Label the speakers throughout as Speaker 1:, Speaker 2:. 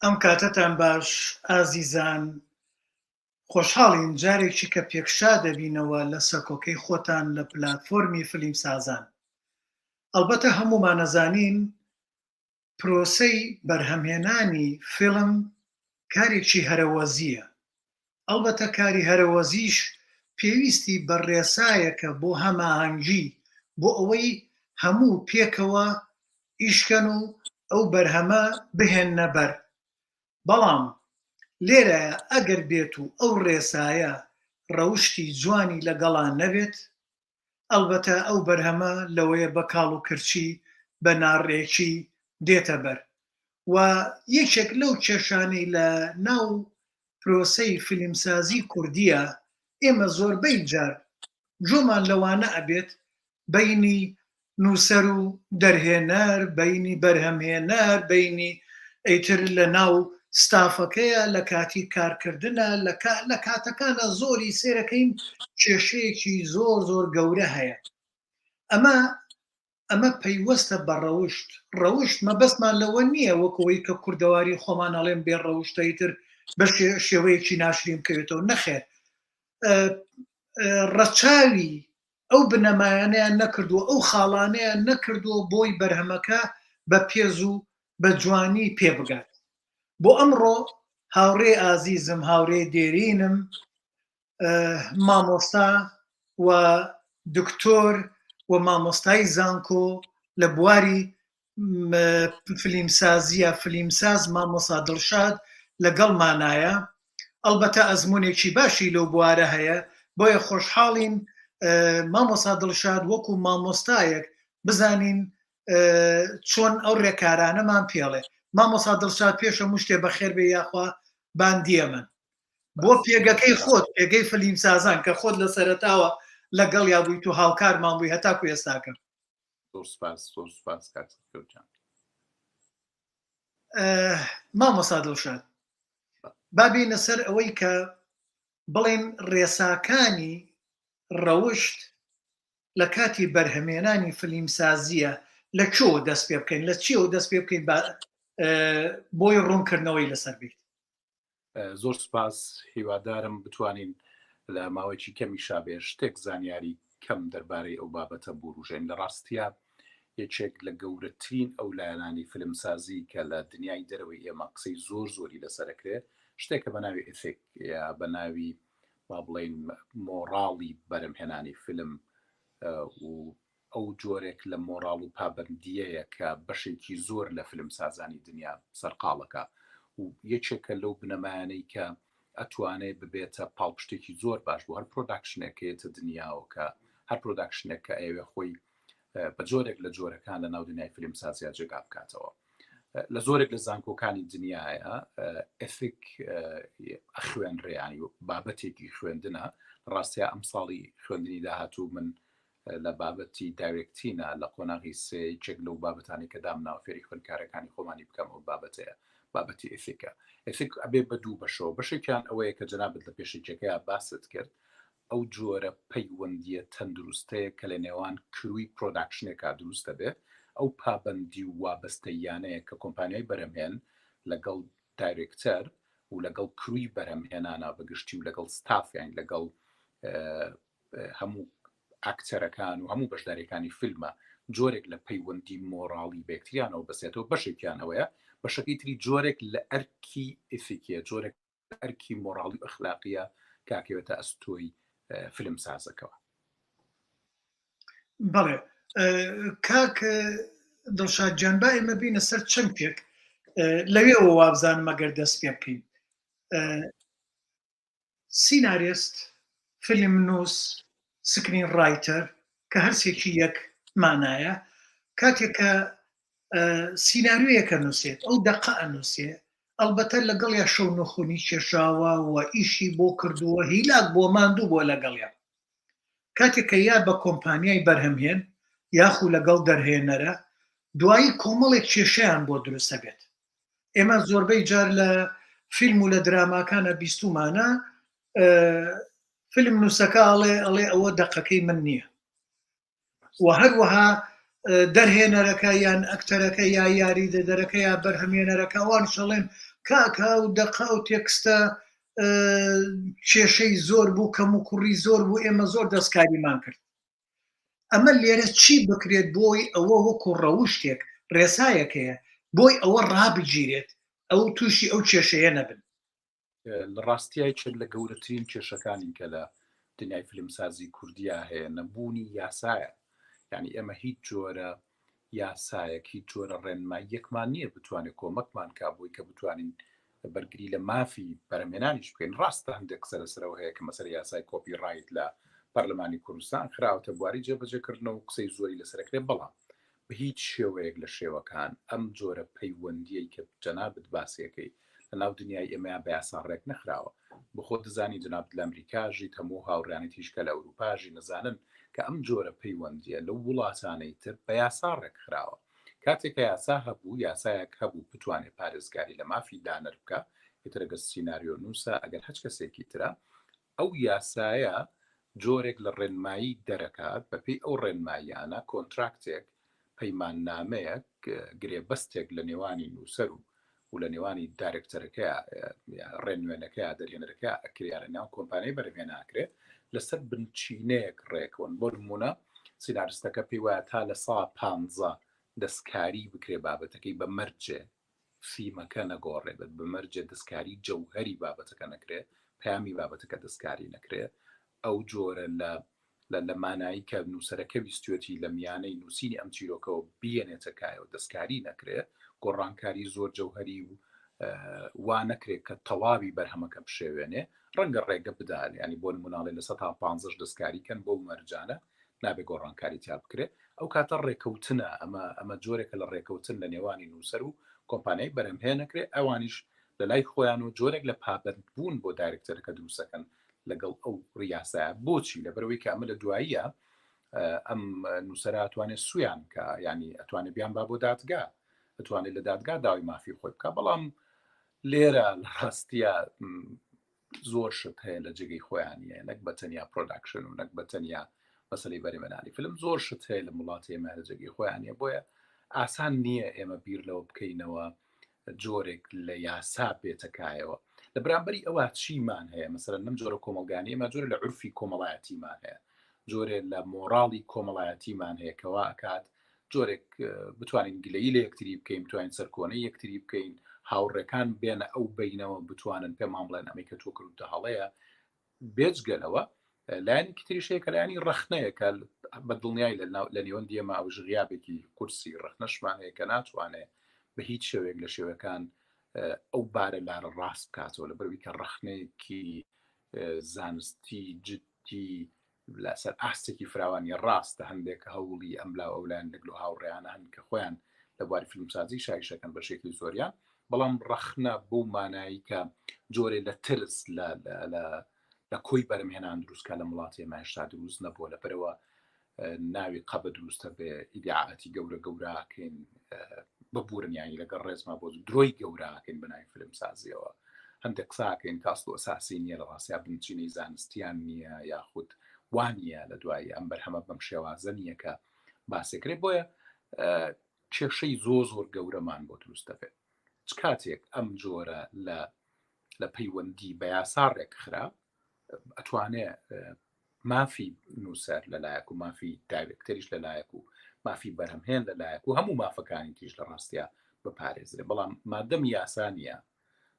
Speaker 1: ئەم کاتتان باش ئازیزان، خۆشحاڵین جارێکی کە پێکشا دەبینەوە لە سەرکۆکەی خۆتان لە پلاتفۆرمی فیلمسازان. ئەلبەتە هەموومان ئەزانین پرۆسەی بەرهەمهێنانی فیلم کارێکی هەرەوەزیە. ئەلبەتە کاری هەرەوەزیش پێویستی بە ڕێسایەکە بۆ هەماهەنگی، بۆ ئەوەی هەموو پێکەوە ئیشکەن و ئەو بەرهەمە بهێننە بەر. بەڵام لێرەیە ئەگەر بێت و ئەو ڕێسایە ڕەوشتی جوانی لەگەڵان نەبێت، ئەلبەتە ئەو بەرهەمە لەوەیە بە کاڵ و کرچی بە ناڕێکی دێتە بەر. و یەکێک لەو کێشانەی لە ناو پرۆسەی فیلمسازی کوردیە، ئێمە زۆربەی جار جۆمان لەوانە ئەبێت بەینی نووسەر و دەرهێنەر، بەینی بەرهەمهێنەر، بەینی ئەیتر لە ناو ستافەکەیە، لە کاتی کارکردنە، لە کاتەکانە زۆری سێرەکەین کێشەیەکی زۆر زۆر گەورە هەیە. ئەمە پەیوەستە بە ڕەوشت مەبەستمان لەوە نییە وەکەوەی کە کوردەواری خۆمان ئەڵێن بێ ڕەوشتەیتر بە شێوەیەکی ناشرین بکەوێتەوە. نەخێر، ڕەچاوی ئەو بنەمایانەیان نەکردووە، ئەو خاڵانەیان نەکردووە بۆی بەرهەمەکە بە پێز و بە جوانی پێ بگات. بۆ ئەمڕۆ هاوڕێ ئازیزم، هاوڕێ دێرینم، مامۆستا و دکتۆر و مامۆستای زانکۆ لە بواری فیلمسازیە، فیلمساز مامۆستا دڵشاد لەگەڵمانایە. ئەلبەتە ئەزمونێکی باشی لەو بوارە هەیە، بۆیە خۆشحاڵین مامۆستا دڵشاد وەکو مامۆستایەک بزانین چۆن ئەو ڕێکارانەمان پێڵێ. مامۆستا دڵشاد پێشە موشتێ بەخێر بێ یاخوا باندیە من بۆ پێگەکەی خۆت، پێگەی فیلمسازان کە خۆت لە سەرەتاوە لەگەڵ یا بوویت و هاوکارمان بووی هەتاکو ئێستاکە.
Speaker 2: زۆر سوپاس کاکە.
Speaker 1: مامۆستا دڵشاد، بابینە سەر ئەوەی کە بڵێن ڕێساکانی ڕەوشت لە کاتی بەرهەمهێنانی فیلمسازیە لە کۆ دەست پێ بکەین، لە چیەوە دەست پێ بکەین بۆی ڕوونکردنەوەی لەسەر بیت.
Speaker 2: زۆر سوپاس، هیوادارم بتوانین لە ماوەیەکی کەمی شابێ شتێک زانیاری کەم دەربارەی ئەو بابەتە بروژێن. لە ڕاستیە یەکێک لە گەورەترین ئەو لایەنانی فیلمسازی کە لە دنیای دەرەوەی ئێمە قسەی زۆر زۆری لەسەرەکرێت، شتێکە بە ناوی ئیثیک یا بە ناوی با بڵێن مۆڕاڵی بەرهەمهێنانی فیلم، و ئەو جۆرێک لە مۆڕاڵ و پابەندیەیە کە بەشێکی زۆر لە فیلمسازانی دنیا سەرقاڵەکە، و یەکێکە لەو بنەمایانەی کە ئەتوانێت ببێتە پاڵپشتێکی زۆر باش بۆ هەر پرۆداکشنێکێتە دنیاوە، کە هەر پرۆداکشنێک کە ئەوێ خۆی بە جۆرێک لە جۆرەکان لە ناو دنیای فیلمسازیە جێگا بکاتەوە. لە زۆرێک لە زانکۆکانی دنیاە ئیثیک خوێنڕێیانی و بابەتێکی خوێندنە. ڕاستیە ئەم ساڵی خوێندنی داهاتوو من لە بابەتی دایرکتینە لە قۆناغی سێ چێک لەو بابەتانی کە دامناوە فێری خوێندکارەکانی خۆمانی بکەم ئەو بابەتەیە، بابەتی ئیثیکە. ئیثیک ئەبێ بە دوو بەشەوە، بەشێکیان ئەوەیە کە جەنابەت لە پێشێکەکەیە باست کرد، ئەو جۆرە پەیوەندیە تەندروستەیە کە لە نێوان کروی پرۆداکشنێکا دروست دەبێت، ئەو پابەندی و وابەستەیانەیە کە کۆمپانیای بەرهەمهێن لەگەڵ دایرکتەر و لەگەڵ کروی بەرهەمهێنانە بەگشتی و لەگەڵ ستافیان، لەگەڵ هەموو ئاکتەرەکان و هەموو بەشداریەکانی فیلمە جۆرێک لە پەیوەندی مۆڕاڵی بەکتریانەوە بەسێتەوە. بەشێکیانەوەیە، بەشەکەی تری جۆرێک لە ئەرکی ئیثیکیە، جۆرێک ئەرکی مۆڕاڵی ئەخلاقیە کاکەوێتە ئەستۆی فیلمسازەکەەوە.
Speaker 1: بەڵێ کاک دڵشاد جان، با ئێمە بینە سەر چەند پێک لەوێەوە وابزان مەگەر دەست پێ بکەین. سیناریست، فیلم نووس، سکرین ڕایتەر کە هەرسێکی یەک مانایە، کاتێک کە سیناریۆیەکە نووسێت ئەو دەقە ئەنووسێ، ئەلبەتە لەگەڵ یا شەو نەخۆنی کێشاوە و ئیشی بۆ کردووە، هیلاک بۆ ماندوو بۆ لەگەڵیا. کاتێککە یا بە کۆمپانیای بەرهەمهێن یاخو لەگەڵ دەرهێنەرە، دوایی کۆمەڵێک کێشەیان بۆ دروستە بێت. ئێمە زۆربەی جار لە فیلم و لە دراماکانە بیستومانە فیلم نووسەکە ئەڵێ ئەوە دەقەکەی من نییە، و هەروەها دەرهێنەرەکە یان ئەکتەرەکە یا یاریدەدەرەکە یا بەرهەمهێنەرەکە ئەوان شەڵێن کاکە و دەقا و تێکستە کێشەی زۆر بوو، کەم و کوڕی زۆر بوو، ئێمە زۆر دەستکاریمان کرد. ئەمە لێرە چی بکرێت بۆی ئەوە وەکو ڕەوشتێک ڕێسایەکەیە بۆی ئەوە ڕابگیرێت ئەو تووشی ئەو کێشەیە نەبن.
Speaker 2: لە ڕاستیای چێت لە گەورەترین کێشەکانی کە لە دنیای فیلمسازی کوردیا هەیە نەبوونی یاسایە. یعنی ئێمە هیچ جۆرە یاسایەک هیچ جۆرە ڕێنماییەکمان نییە بتوانێت کۆمەکمان کا بۆی کە بتوانین بەرگری لە مافی بەرهەمێنانیش بکەین. ڕاستە هەندێک سەرسەرەوە هەیە کە مەسەر یاسای کۆپیڕایت لە پەرلەمانی کوردستان خراوەتە بواری جێبەجێکردنەوە و قسەی زۆری لەسەرکرێت، بەڵام بە هیچ شێوەیەک لە شێوەکان ئەم جۆرە پەیوەندیەی کە جەنابەت باسیەکەی لە ناو دنیای ئێمەیان بە یاساڕێک نەخراوە. بخۆ دەزانی جەنابەت لە ئەمریکاژی هەموو هاوڕیانی تیشکە لە ئەوروپاژی نەزانن کە ئەم جۆرە پەیوەندیە لەو وڵاتانەی تر بە یاساڕێک خراوە. کاتێکە یاسا هەبوو، یاسایەک هەبوو بتوانێت پارێزگاری لە مافی دانەر بکە، ئێترەگە سیناریۆ نووسە ئەگەر هەچ کەسێکی ترە، ئەو یاسایە جۆرێک لە ڕێنمایی دەرەکات بەپێی ئەو ڕێنماییانە کۆنتراکتێک پەیماننامەیەک گرێبەستێک لە نێوانی نووسەر و لە نێوانی دارێکتەرەکە ڕێنوێنەکە دەرێنەرەکە ئەکریارە ناو کۆمپانیای بەرهێناکرێت لەسەر بنچینەیەک ڕێکەوەن. بۆ نمونە سیناریستەکە پێی وایە تا لە سا 15 دەستکاری بکرێ بابەتەکەی بە مەرجێ فیلمەکە نەگۆڕێبێت، بە مەرجێ دەستکاری جەوهەری بابەتەکە نەکرێت، پامی بابەتەکە دەستکاری نەکرێت. ئەو جۆرە لە مانایی کە نووسەرەکە بیستوێتی لە میانەی نووسینی ئەم چیرۆکەەوە بێنێتەکایەوە دەستکاری نەکرێت، گۆڕانکاری زۆر جەوهەری و وا نەکرێت کە تەواوی بەرهەمەکە بشێوێنێ، ڕەنگە ڕێگە بدات. ینی بۆ نموناڵێ لە 15 دەستکاریکەن بۆ مەرجانە نابێ گۆڕانکاری تیا بکرێت. ئەو کاتە ڕێکەوتنە، ئەمە جۆرێکە لە ڕێکەوتن لە نێوانی نووسەر و کۆمپانیای بەرهەمهێ نەکرێت. ئەوانیش لە لای خۆیان و جۆرێک لە پابەتبوون بۆ دایرکتەرەکە دروستەکەن لەگەڵ ئەو ڕاستایە. بۆچی؟ لەبەرەوەی کە ئەمە لە دواییە ئەم نووسەرە ئەتوانێت سویان کە، ینی ئەتوانێت بیان با بۆ دادگا، ئەتوانێت لە دادگا داوای مافی خۆی بکە. بەڵام لێرە لە ڕاستیە زۆر شت هەیە لە جێگەی خۆیانە، نەک بە تەنیا پرۆداکشن و نەک بە تەنیا مەسەلەی بەرهەمهێنانی فیلم، زۆر شت هەیە لە وڵاتی ئێمە لە جێگەی خۆیانە. بۆیە ئاسان نییە ئێمە بیر لەوە بکەینەوە جۆرێک لە یاسا بێتەکایەوە. لە بەرامبەری ئەوە چیمان هەیە؟ مەسەرەن لەم جۆرە کۆمەلگانی ئێمە جۆرە لە عورفی کۆمەڵایەتیمان هەیە، جۆرێک لە مۆراڵی کۆمەڵایەتیمان هەیە کەوا ئەکات جۆرێک بتوانین گلەیی لە یەکتری بکەین، بتوانین سەرکۆنەی یەکتری بکەین، هاوڕێکان بێنە ئەو بینەوە بتوانن پێمان بڵێن ئەمەی کە تۆ کردوتە هەڵەیە. بێجگەلەوە لایەنی تریشەیە کە لایەنی ڕەخنەیە کە بە دڵنیای لە نێوەن دیێمە ئەو ژغیابێکی کورسی ڕەخنەشمان هەیە کە ناتوانێت بە هیچ شێوێک لە شێوەکان ئەو بارە لارە ڕاست بکاتەوە، لە بەروی کە ڕەخنەیەکی زانستی جدی لەسەر ئاستێکی فراوانی ڕاستە. هەندێک هەوڵی ئەملا ئەولان لەگەڵ هاوڕێیانە هەن کە خۆیان لە بواری فیلمسازی شایشەکەن بە شێکلی زۆریان، بەڵام ڕەخنە بۆ مانایی کە جۆرێ لە ترس لە کۆی بەرهەمهێنان دروستکە لە وڵاتی ئێمە هێشتا دروست نەبووە. لەبەرەوە ناوی قەبە دروستە بێ ئیدعاەتی گەورەکەین ببورنیانی لەگەڵ ڕێزما بۆ درۆی گەوراکەین بەناوی فیلمسازیەوە. هەندێک قساکەین کاست و ئەساسی نییە، لە ڕاستیا بنچینەی زانستیان نییە یاخود وانە لە دوای ئەم بەرهەمە بەم شێوازە نییە کە باسێکرێت. بۆیە کێشەی زۆر گەورەمان بۆ دروستە بێت. چ کاتێک ئەم جۆرە لە پەیوەندی بە یاساڕێک خرا، ئەتوانێت مافی نووسەر لەلایەک و مافی دایرکتەریش لەلایەک و مافی بەرهەمهێن لەلایەک و هەموو مافەکانی تیش لە ڕاستیا بپارێزرێ. بەڵام مادەم یاسانیە،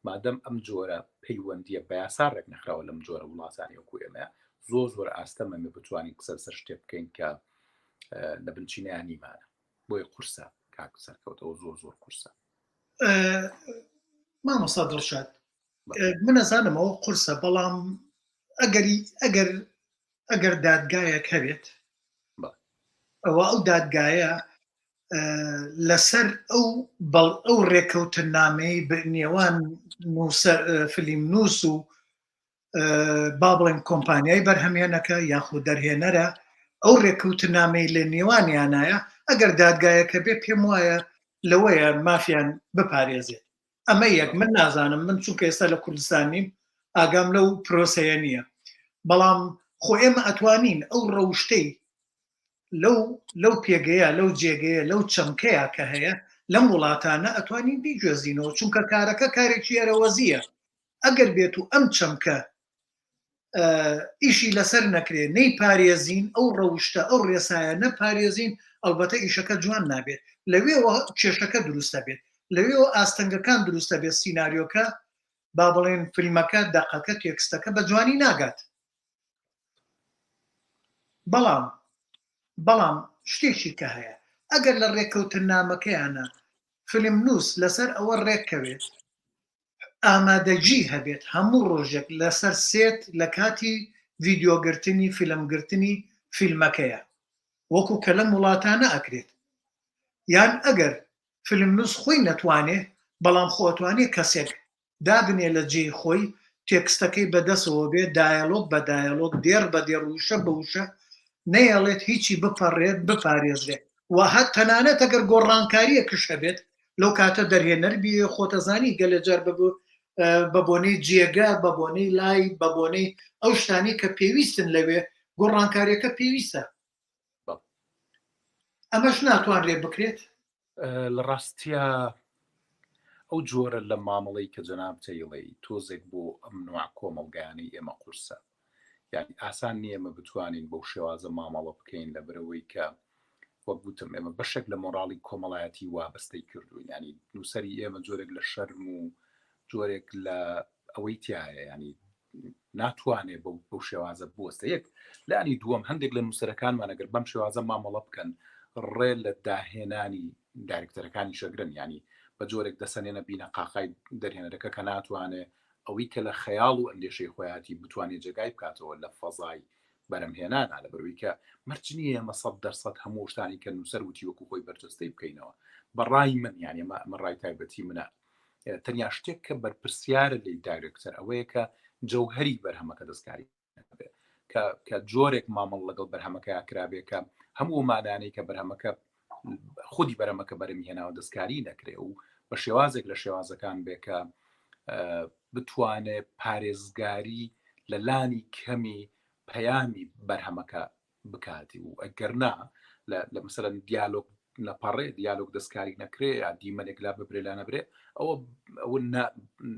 Speaker 2: مادەم ئەم جۆرە پەیوەندیە بە یاساڕێک نەخراوە لەم جۆرە وڵاتانی وەکو ئێمە، زۆر ئاستەمەمە بتوانین قسە سەر شتێ بکەین کە لە بنچینیانیمانە. بۆیە قورسە کاک سەرکەوتەوە زۆر قورسە.
Speaker 1: مامۆستا دڵشاد، من نەزانمەوە قورسە، بەڵام ئەگەر دادگایەک هەبێت، ئەوە ئەو دادگایە لەسەر ئەو ڕێکەوتنامەی نێوان فیلم نووس و با بڵێن کۆمپانیای بەرهەمهێنەکە یاخود دەرهێنەرە، ئەو ڕێکەوتنامەی لە نێوانیانایە، ئەگەر دادگایەکە بێ پێم وایە لەوەیە مافیان بپارێزێت. ئەمە یەک، من نازانم، من چونکە ئێستا لە کوردستان نیم، ئاگام لەو پرۆسەیە نییە. بەڵام خۆ ئێمە ئەتوانین ئەو ڕەوشتەی لەو پێگەیە، لەو جێگەیە، لەو چەمکەیە کە هەیە لەم وڵاتانە ئەتوانین بیگوێزینەوە چونکە کارەکە کارێکی ئەرەوەزیە ئەگەر بێت و ئەم چەمکە ئیشی لەسەر نەکرێ نەی پارێزین ئەو ڕەوشتە ئەو ڕێسایە نەپارێزین ئەلبەتە ئیشەکە جوان نابێت لەوێەوە کێشەکە دروستە بێت لەوێەوە ئاستەنگەکان دروستە بێت سیناریۆکە با بڵێن فیلمەکە دەقەکە تێکستەکە بە جوانی ناگات بەڵام شتێکی کە هەیە ئەگەر لە ڕێککەوتن نامەکەیانە فیلم نووس لەسەر ئەوە ڕێککەوێت ئامادەجی هەبێت هەموو ڕۆژێک لەسەر سێت لە کاتی ڤیدیۆگرتنی فیلمگرتنی فیلمەکەیە وەکو کە لەم وڵاتانە ئەکرێت یان ئەگەر فیلم نووس خۆی نەتوانێت بەڵام خۆتوانێت کەسێک دابنێ لە جێی خۆی تێکستەکەی بەدەستەوە بێت دایالۆگ بە دایالۆگ دێر بە دێڕوشە بەوشە نەیەڵێت هیچی بپەڕێت بپارێزرێت و هەت تەنانەت ئەگەر گۆڕانکاریەکش هەبێت لەو کاتە دەرهێنەر بیێ خۆتەزانی گەلە جار بە بۆنەی جێگە بە بۆنەی لای بە بۆنەی ئەو شتانی کە پێویستن لەوێ گۆڕانکاریەکە پێویستە ئەمەش ناتوانرێ بکرێت
Speaker 2: لە ڕاستیە ئەو جۆرە لە مامەڵەی کە جەناب تەیڵەی تۆزێک بۆ ئەم نوع کۆمەڵگانی ئێمە قورسە یعنی ئاسان نییە ئێمە بتوانین بەو شێوازە مامەڵە بکەین لە بەرەوەی کە وەک گوتم ئێمە بەشێک لە مۆراڵی کۆمەڵایەتی وابەستەی کردوین ینی نووسری ئێمە جۆرێک لە شەرم و جۆرێک لە ئەوەی تایە ینی ناتوانێت بەو شێوازە بوەستە یەک لانی دووەم هەندێک لە نووسەرەکانمان ئەگەر بەم شێوازە مامەڵە بکەن ڕێ لە داهێنانی دایرکتەرەکانی شەگرن ینی بە جۆرێک دەسەنێنە بینە قاقای دەرهێنەرەکە کە ناتوانێت ئەوەی کە لە خەیاڵ و ئەندێشەی خۆیاتی بتوانێت جێگای بکاتەوە لە فەزای بەرەمهێنانە لە بەروی کە مەرجنی ئێمە 100% هەموو شتانی کە نووسەر وتی وەکو خۆی بەرجەستەی بکەینەوە بەڕای من یانی ئەمە ڕای تایبەتی منە تەنیا شتێک کە بەرپرسیارە لی دایرکتەر ئەوەیە کە جەوهەری بەرهەمەکە دەستکاری کە جۆرێک مامەڵ لەگەڵ بەرهەمەکە کرابێ کە هەموو مادانەی کە بەرهەمەکە خودی بەرەمەکە بەرەمهێناوە دەستکاری نەکرێ و بە شێوازێک لە شێوازەکان بێکە بتوانێت پارێزگاری لە لانی کەمی پەیامی بەرهەمەکە بکاتی و ئەگەرنا لە مەسەلەن دیالۆگ نەپەڕێ دیالۆگ دەستکاری نەکرێ یا دیمەنێک لا ببرێ لا نەبرێ ئەوە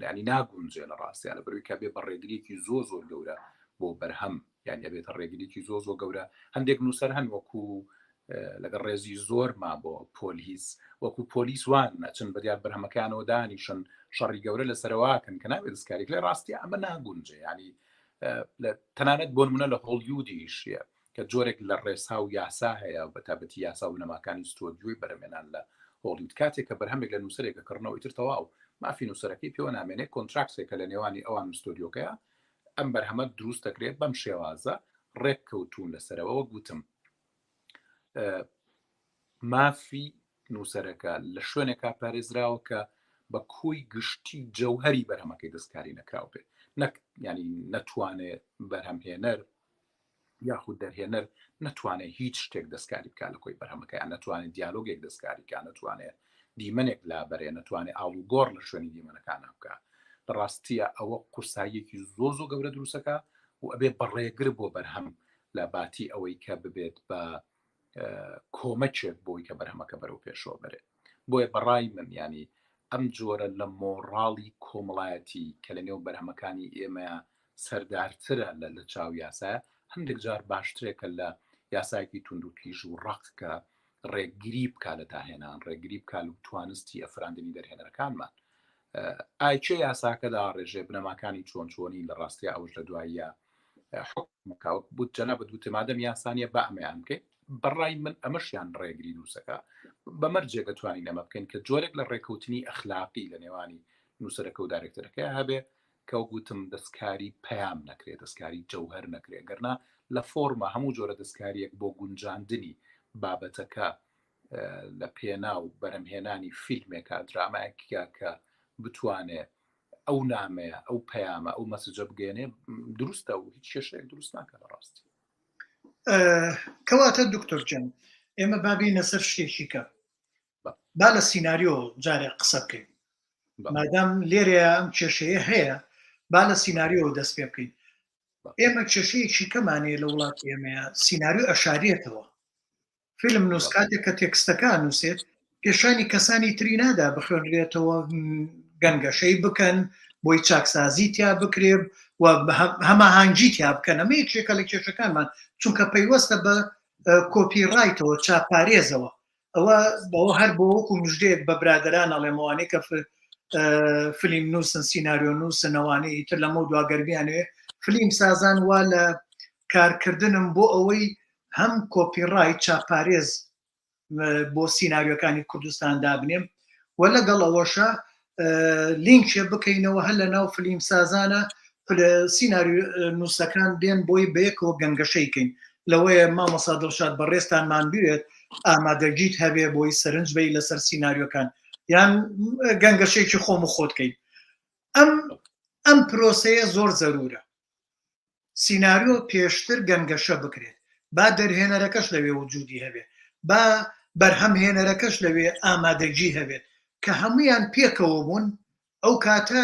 Speaker 2: ینی ناگونجێ لە ڕاستیان لە بەروی کە بێ بە ڕێگریەکی زۆر گەورە بۆ بەرهەم یان ئەبێتە ڕێگریکی زۆر گەورە هەندێک نووسەر هەن وەکو لەگەڵ ڕێزی زۆرما بۆ پۆلیس وەکو پۆلیس وان نەچن بەدیار بەرهەمەکانەوە دانیشن شەڕی گەورە لەسەرواکەن کە نابێت دەستکاریک لە ڕاستی ئەمە ناگونجێ ینی تەنانەت بۆ نمونە لە هۆڵیودیشیە کە جۆرێک لە ڕێسا و یاسا هەیە بە تابەتی یاسا و نەماکانی ستۆدیۆی بەرەمێنان لە هۆڵیود کاتێک کە بەرهەمێک لە نووسەرێکە کڕنەوەی تر تەواو مافی نووسەرەکەی پێوە نامێنێت کۆنتراکتێکە لە نێوانی ئەوان ستۆدیۆکەیە ئەم بەرهەمە دروست دەکرێت بەم شێوازە ڕێک کەوتون لەسەرەوە گوتم مافی نووسەرەکە لە شوێنێکا پارێزراوە کە بە کۆی گشتی جەوهەری بەرهەمەکەی دەستکاری نەکراو بێت نەک ینی نەتوانێت بەرهەمهێنەر یاخود دەرهێنەر نەتوانێت هیچ شتێک دەستکاری بکە لە کۆی بەرهەمەکەیان نەتوانێت دیالۆگێک دەستکاریکان نەتوانێت دیمەنێک لابەرێ نەتوانێت ئاڵوگۆڕ لە شوێنی دیمەنەکان بکە لە ڕاستیە ئەوە قورساییەکی زۆر گەورە دروستەکە و ئەبێ بەڕێگر بۆ بەرهەم لە باتی ئەوەی کە ببێت بە کۆمەچێک بۆی کە بەرهەمەکە بەرەو پێشەوە بەرێت بۆیە بەڕای من ینی ئەم جۆرە لە مۆڕاڵی کۆمەڵایەتی کە لە نێو بەرهەمەکانی ئێمە سەردارترە لە چاو یاسایە هەندێک جار باشترێکە لە یاسایەکی تونند و کیژ و ڕقکە ڕێگری بکە لە داهێنان ڕێگری بکە و توانستی ئەفراندنی دەرهێنەرەکانمان ئایچە یاساکەدا ڕێژێ بنەماکانی چۆنچۆنی لە ڕاستیە ئەوش لە دواییە حکمکاوت بوت جەنە بە دوتمادەم یاسانیە بە ئەمەیان بکەیت بەڕای من ئەمەشیان ڕێگری دروستەکە بەمەرجێک دەتوانین ئەمە بکەین کە جۆرێک لە ڕێکەوتنی ئەخلاقی لە نێوانی نووسەرەکە و دایرکتەرەکە هەبێ کە گوتم دەستکاری پەیام نەکرێت دەستکاری جەوهەر نەکرێت گەرنا لە فۆرمە هەموو جۆرە دەستکاریەک بۆ گونجاندنی بابەتەکە لە پێنا و بەرەمهێنانی فیلمێکە درامایەکە کە بتوانێت ئەو نامەیە ئەو پەیامە ئەو مەسجە بگەێنێ دروستە و هیچ کێشەیەک دروست ناکە لە ڕاستی
Speaker 1: کەواتە دکتۆر جەن ئێمە بابینە سەر شتێکی کە با لە سیناریۆ جارێک قسە بکەین مادام لێرەیە ئەم کێشەیە هەیە با لە سیناریۆ دەست پێ بکەین ئێمە کێشەیەکی کەمانەیە لە وڵاتی ئێمەیە سیناریۆ ئەشارێتەوە فیلم نووس کاتێک کە تێکستەکە نووسێت پێشانی کەسانی تری نادا بخوێنرێتەوە گەنگەشەی بکەن بۆی چاکسازی تیا بکرێ و هەماهانگی تیا بکەن ئەمە یەکێکە لە کێشەکانمان چونکە پەیوەستە بە کۆپیڕایتەوە چاپارێزەوە ئەوە بەوە هەر بۆ وەکو مژدەیەک بە برادران ئەڵێمەوانەی کە فیلم نووسن سیناریۆ نووسنەوانەی تر لەمە دوواگەربیانێ فیلم سازان وا لە کارکردنم بۆ ئەوەی هەم کۆپیڕای چاپارێز بۆ سیناریۆکانی کوردستان دابنێم و لەگەڵ ئەوەشە لینکێ بکەینەوە هەر لە ناو فیلم سازانە سیناریۆ نووسەکان بێن بۆی بەیەکەوە گەنگەشەیکەین لەوەیە مامۆستا دڵشاد بەڕێستانمان بوێت ئامادەگیت هەبێ بۆی سەرنج بی لەسەر سیناریۆکان یان گەنگەشەیەکی خۆم و خۆتکەین ئەم پرۆسەیە زۆر زەرورە سیناریۆ پێشتر گەنگەشە بکرێت با دەرهێنەرەکەش لەوێ وجودی هەبێت با بەرهەم هێنەرەکەش لەوێ ئامادەگی هەبێت کە هەمویان پێکەوە بوون ئەو کاتە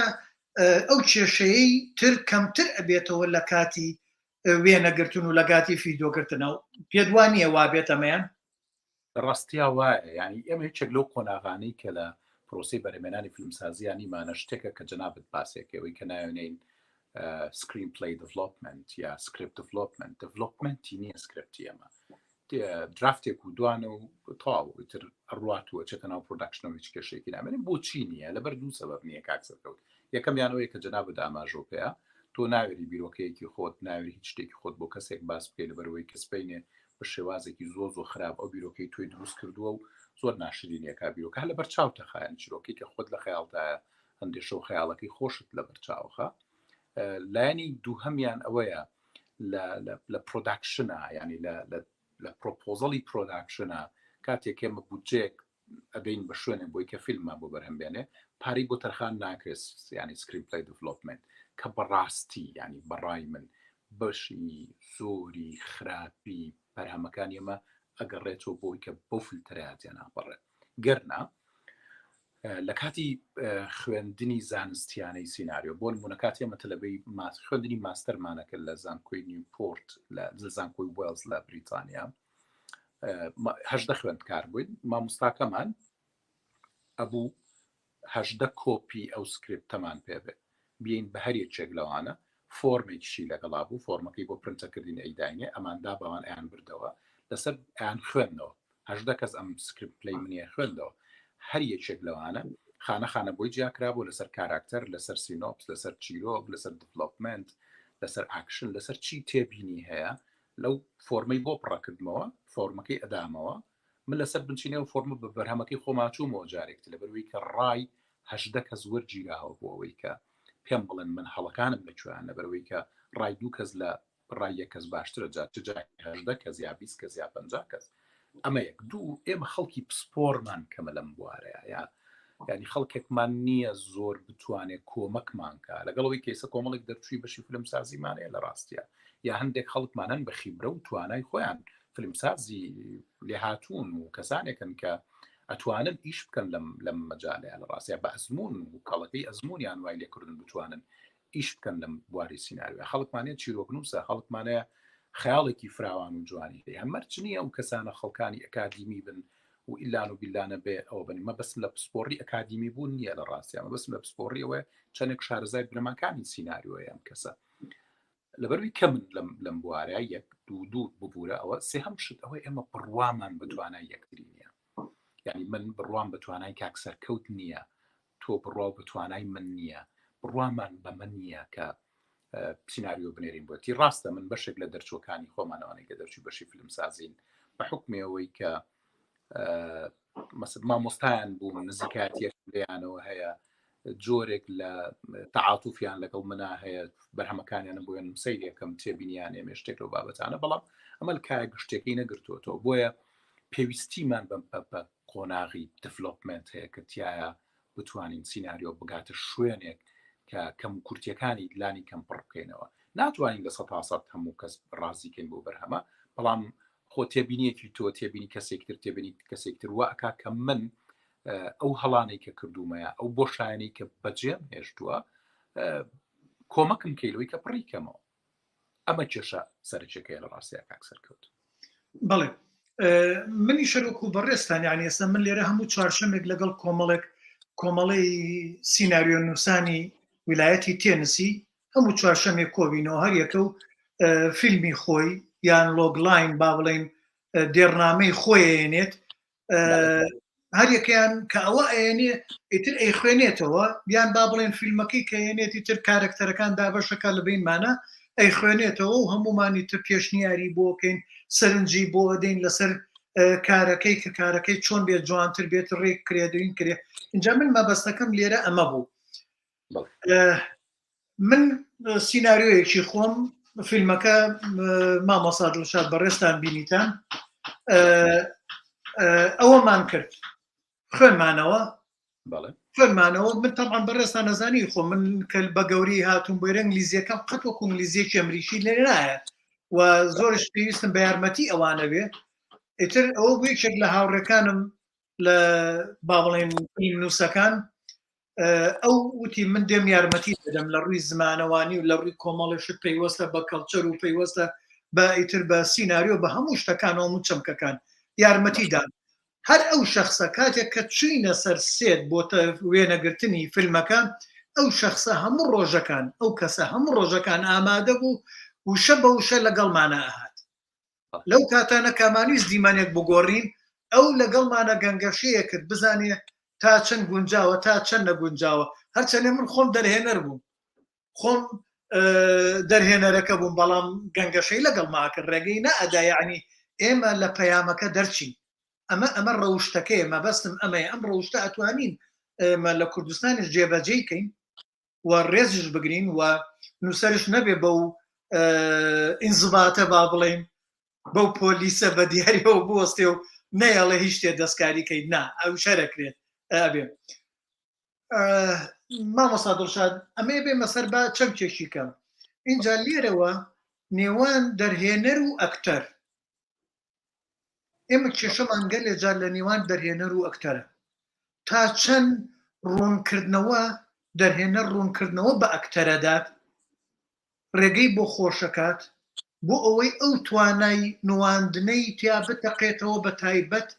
Speaker 1: ئەو کێشەیەی تر کەمتر ئەبێتەوە لە کاتی وێنەگرتن و لە کاتی فیدۆگرتنەوە پێدوانیە وابێت ئەمەیان
Speaker 2: ڕاستیا وایە ینی ئێمە هیچێک لەو قۆناغانەی کە لە پرۆسی بەرهێنانی فیلمسازیانیمانە شتێکە کە جەنابەت باسێکەوەی کە ناوێنین سکرین پلی دڤلۆپمنت یا سکریپت دڤلۆپمنتی نییە سکرپتی ئەمە درافتێک و دوانە و تاو تر ڕاتوە چێتە ناو پرۆداکشنەوەی هیچ کێشێکی نامێنین بۆچی نییە لەبەر دوو سەبەب نییە کاکسەرکەوت یەکەمیانەوەی کە جەنابەت ئاماژۆپەیە تۆ ناوێری بیرۆکەیەکی خۆت ناوێری هیچ شتێکی خۆت بۆ کەسێک باس بکەیت لەبەرەوەی کەسپینێ بە شێوازێکی زۆ خراپ ئەو بیرۆکەی توی دروست کردووە و زۆر ناشرینیەکە بیرۆکە لە بەرچاو تەخایەن چیرۆکی کە خۆت لە خەیاڵدایە هەندێشە و خەیاڵەکەی خۆشت لە بەرچاوخە لایەنی دووهەمیان ئەوەیە لە پرۆداکشنە ینی لە پرۆپۆزەڵی پرۆداکشنە کاتێک ئێمە بودجێک ئەبین بە شوێنێ بۆی کە فیلممان بۆ بەرهەمبێنێ پارەی بۆ تەرخان ناکرێت ینی سکرین پلی دڤلۆپمنت کە بەڕاستی ینی بەڕای من بەشی زۆری خراپی بەرهەمەکان ئێمە ئەگەڕێتەوە بۆی کە بۆ فیلتەراتیان ناپەڕێت گەرنا لە کاتی خوێندنی زانستیانەی سیناریۆ بۆ نمونە کاتی ئێمە تەلەبەی خوێندنی ماستەرمانەکە لە زانکۆی نیوپۆرت لە زانکۆی وێلز لە بریتانیا هەژدە خوێندکار بووین مامۆستاکەمان ئەبوو هەژدە کۆپی ئەو سکرپتەمان پێبێت بین بە هەر یەکێک لەوانە فۆرمێکیشی لەگەڵا بوو فۆرمەکەی بۆ پرنتەکردین ئەیداینێ ئەماندا بەوان ئەیان بردەوە لەسەر ئەیان خوێندنەوە هەژدە کەس ئەم سکرپت پلی منیە خوێندەوە هەر یەکێک لەوانە خانە بۆی جیاکرابوو لەسەر کاراکتەر لەسەر سینۆپس لەسەر چیرۆک لەسەر دڤلۆپمنت لەسەر ئاکشن لەسەر چی تێبینی هەیە لەو فۆرمەی بۆ پڕەکردمەوە فۆرمەکەی ئەدامەوە من لەسەر بنچینەوە فۆرمە بە بەرهەمەکەی خۆماچوومەوە جارێکتر لەبەروەی کە ڕای هەژدە کەس وەرگیراوە بۆ ئەوەی کە پێم بڵێن من هەڵەکانم لەکوێیان لەبەرەوەی کە ڕای دوو کەس لە ڕای یەک کەس باشترە جای هەژدە کەس یا 20 کەس یا 50 کەس ئەمە یەک دوو ئێمە خەڵکی پسپۆرمان کەمە لەم بوارەیە ینی خەڵکێکمان نییە زۆر بتوانێت کۆمەکمانکە لەگەڵەوەی کەیسە کۆمەڵێک دەرچووی بەشی فیلمسازیمانەیە لە ڕاستیە یا هەندێک خەڵکمانن بە خیبرە و توانای خۆیان فیلمسازی لێهاتوون و کەسانێکن کە ئەتوانن ئیش بکەن لەم مەجالەیە لە ڕاستە بە ئەزمون و کەڵەکەی ئەزمونیان وای لێکردن بتوانن ئیش بکەن لەم بواری سیناریۆ خەڵکمانێت چیرۆکنووسە خەڵکمانەیە خەیاڵێکی فراوان و جوانی هەمەرچ نییە ئەو کەسانە خەڵکانی ئەکادیمی بن و ئیلان و بیلانە بێ ئەوە بنی مە بەسم لە پسپۆڕی ئەکادیمی بوون نییە لە ڕاستیانمە بەسم لە پسپۆڕیەوە چەندێک شارەزای بنەماکانی سیناریۆیان کەسە لەبەروی کە من لەم بوارە یەک دوو ببوورە ئەوە سێهەم شت ئەوەی ئێمە بڕوامان بتوانای یەکتری نییە یعنی من بڕوام بتوانای کاکسەرکەوت نییە تۆ بڕوا بتوانای من نییە بڕوامان بە من نییە کە سیناریۆ بنێرین بۆتی ڕاستە من بەشێک لە دەرچۆکانی خۆمانەوەی کە دەرچوی بەشی فیلمسازین بە حکمەوەی کە مامۆستایان بوو نزیکاتیەک لێیانەوە هەیە جۆرێک لە تەعاتوفیان لەگەڵ منا هەیە بەرهەمەکانیانە بۆیان سەیرێکم تێبینیان ئێمە شتێک لەو بابەتانە بەڵام ئەمە کای گشتێکی نەگرتووەتەوە بۆیە پێویستیمان بە قۆناغی دڤلۆپمنت هەیە کە تایە بتوانین سیناریۆ بگاتە شوێنێک کە کەم کورتیەکانی لانی کەم پڕ بکەینەوە ناتوانین لە 100% هەموو کەس ڕازیکەین بۆ بەرهەمە بەڵام خۆ تێبینیەکی تۆ تێبینی کەسێکتر تێبینی کەسێکتر وە ئەکا کە من ئەو هەڵانەی کە کردومەیە ئەو بۆ شایانی کە بەجێم هێشتووە کۆمەکم کەیلەوەی کە پڕیکەمەوە ئەمە کێشە سەرچێکەیە لە ڕاستەیە کاکسەرکەوت
Speaker 1: بەڵێ منی شەرۆک و بەڕێستان یعنی ئێستا من لێرە هەموو چوارشەمێک لەگەڵ کۆمەڵی سیناریۆ نووسانی ویلایەتی تێنسی هەموو چوارشەمێک کۆبینەوە هەر یەکە و فیلمی خۆی یان لۆگلاین با بڵێن دێڕنامەی خۆیێنێت هەر یەکیان کە ئەوە ئەێنێ ئیتر ئەی خوێنێتەوە بیان با بڵێن فیلمەکەی کە هێنێتی تر کارکتەرەکان دابەشەکە لە بینمانە ئەی خوێنێتەوە و هەمومانی تر پێشنیاری بۆکەین سەرنجی بۆ دەین لەسەر کارەکەی کە کارەکەی چۆن بێت جوانتر بێت ڕێک کرێدرین کرێ اینجا من مەبەستەکەم لێرە ئەمە بوو من سیناریۆیەکی خۆم فیلمەکە مامۆسا دڵشاد بەڕێستان بینیتان ئەوەمان کرد خوێنمانەوە من تەمان بەڕێستان نەزانی خۆ من کە بە گەوری هاتوون بۆی ئەنگلیزیەکەم قەت وەکو ئەنگلیزیەکی ئەمریکی لێ نایە و زۆرش پێویستم بە یارمەتی ئەوانە بێ ئیتر ئەوە بوو یەکێک لە هاوڕێکانم لە با بڵێن نووسەکان ئەو وتی من دێم یارمەتی دەدەم لە ڕووی زمانەوانی و لە ڕووی کۆمەڵێشت پەیوەستە بە کەڵچەر و پەیوەستە بە ئیتر بە سیناریۆ بە هەموو شتەکانەوە و چەمکەکان یارمەتیدان هەر ئەو شخصە کاتێک کە چوینە سەر سێت بۆتە وێنەگرتنی فیلمەکان ئەو شخصە هەموو ڕۆژەکان ئەو کەسە هەموو ڕۆژەکان ئامادە بوو وشە بە وشە لەگەڵمانە ئاهات لەو کاتانە کامانویست دیمانێک بگۆڕین ئەو لەگەڵمانە گەنگەشەیە کرد بزانێ تا چەند گونجاوە تا چەند نەگونجاوە هەرچەنێ من خۆم دەرهێنەر بووم خۆم دەرهێنەرەکە بووم بەڵام گەنگەشەی لەگەڵ ماکرد ڕێگەی نەئەدا یعنی ئێمە لە پەیامەکە دەرچین ئەمە ڕەوشتەکەی مەبەستم ئەمەیە ئەم ڕەوشتە ئەتوانین ئێمە لە کوردستانیش جێبەجێکەین و ڕێزش بگرین و نووسەرش نەبێ بەو ئینزباتە با بڵێن بەو پۆلیسە بە دیاریەوە بوەستێ و نەیەڵێ هیچ شتێ دەستکاریکەیت نا ئەو شەرەکرێت ئەبێ مامۆستا دڵشاد ئەمێ بێ مەسەر بە چەم کێشی کەم اینجا لێرەوە نێوان دەرهێنەر و ئەکتەر ئێمە کێشەمان گەلێ جار لە نێوان دەرهێنەر و ئەکتەرە تا چەند ڕوونکردنەوە دەرهێنەر ڕوونکردنەوە بە ئەکتەرەدات ڕێگەی بۆ خۆشەکات بۆ ئەوەی ئەو توانای نواندنەی تیا بتەقێتەوە بە تایبەت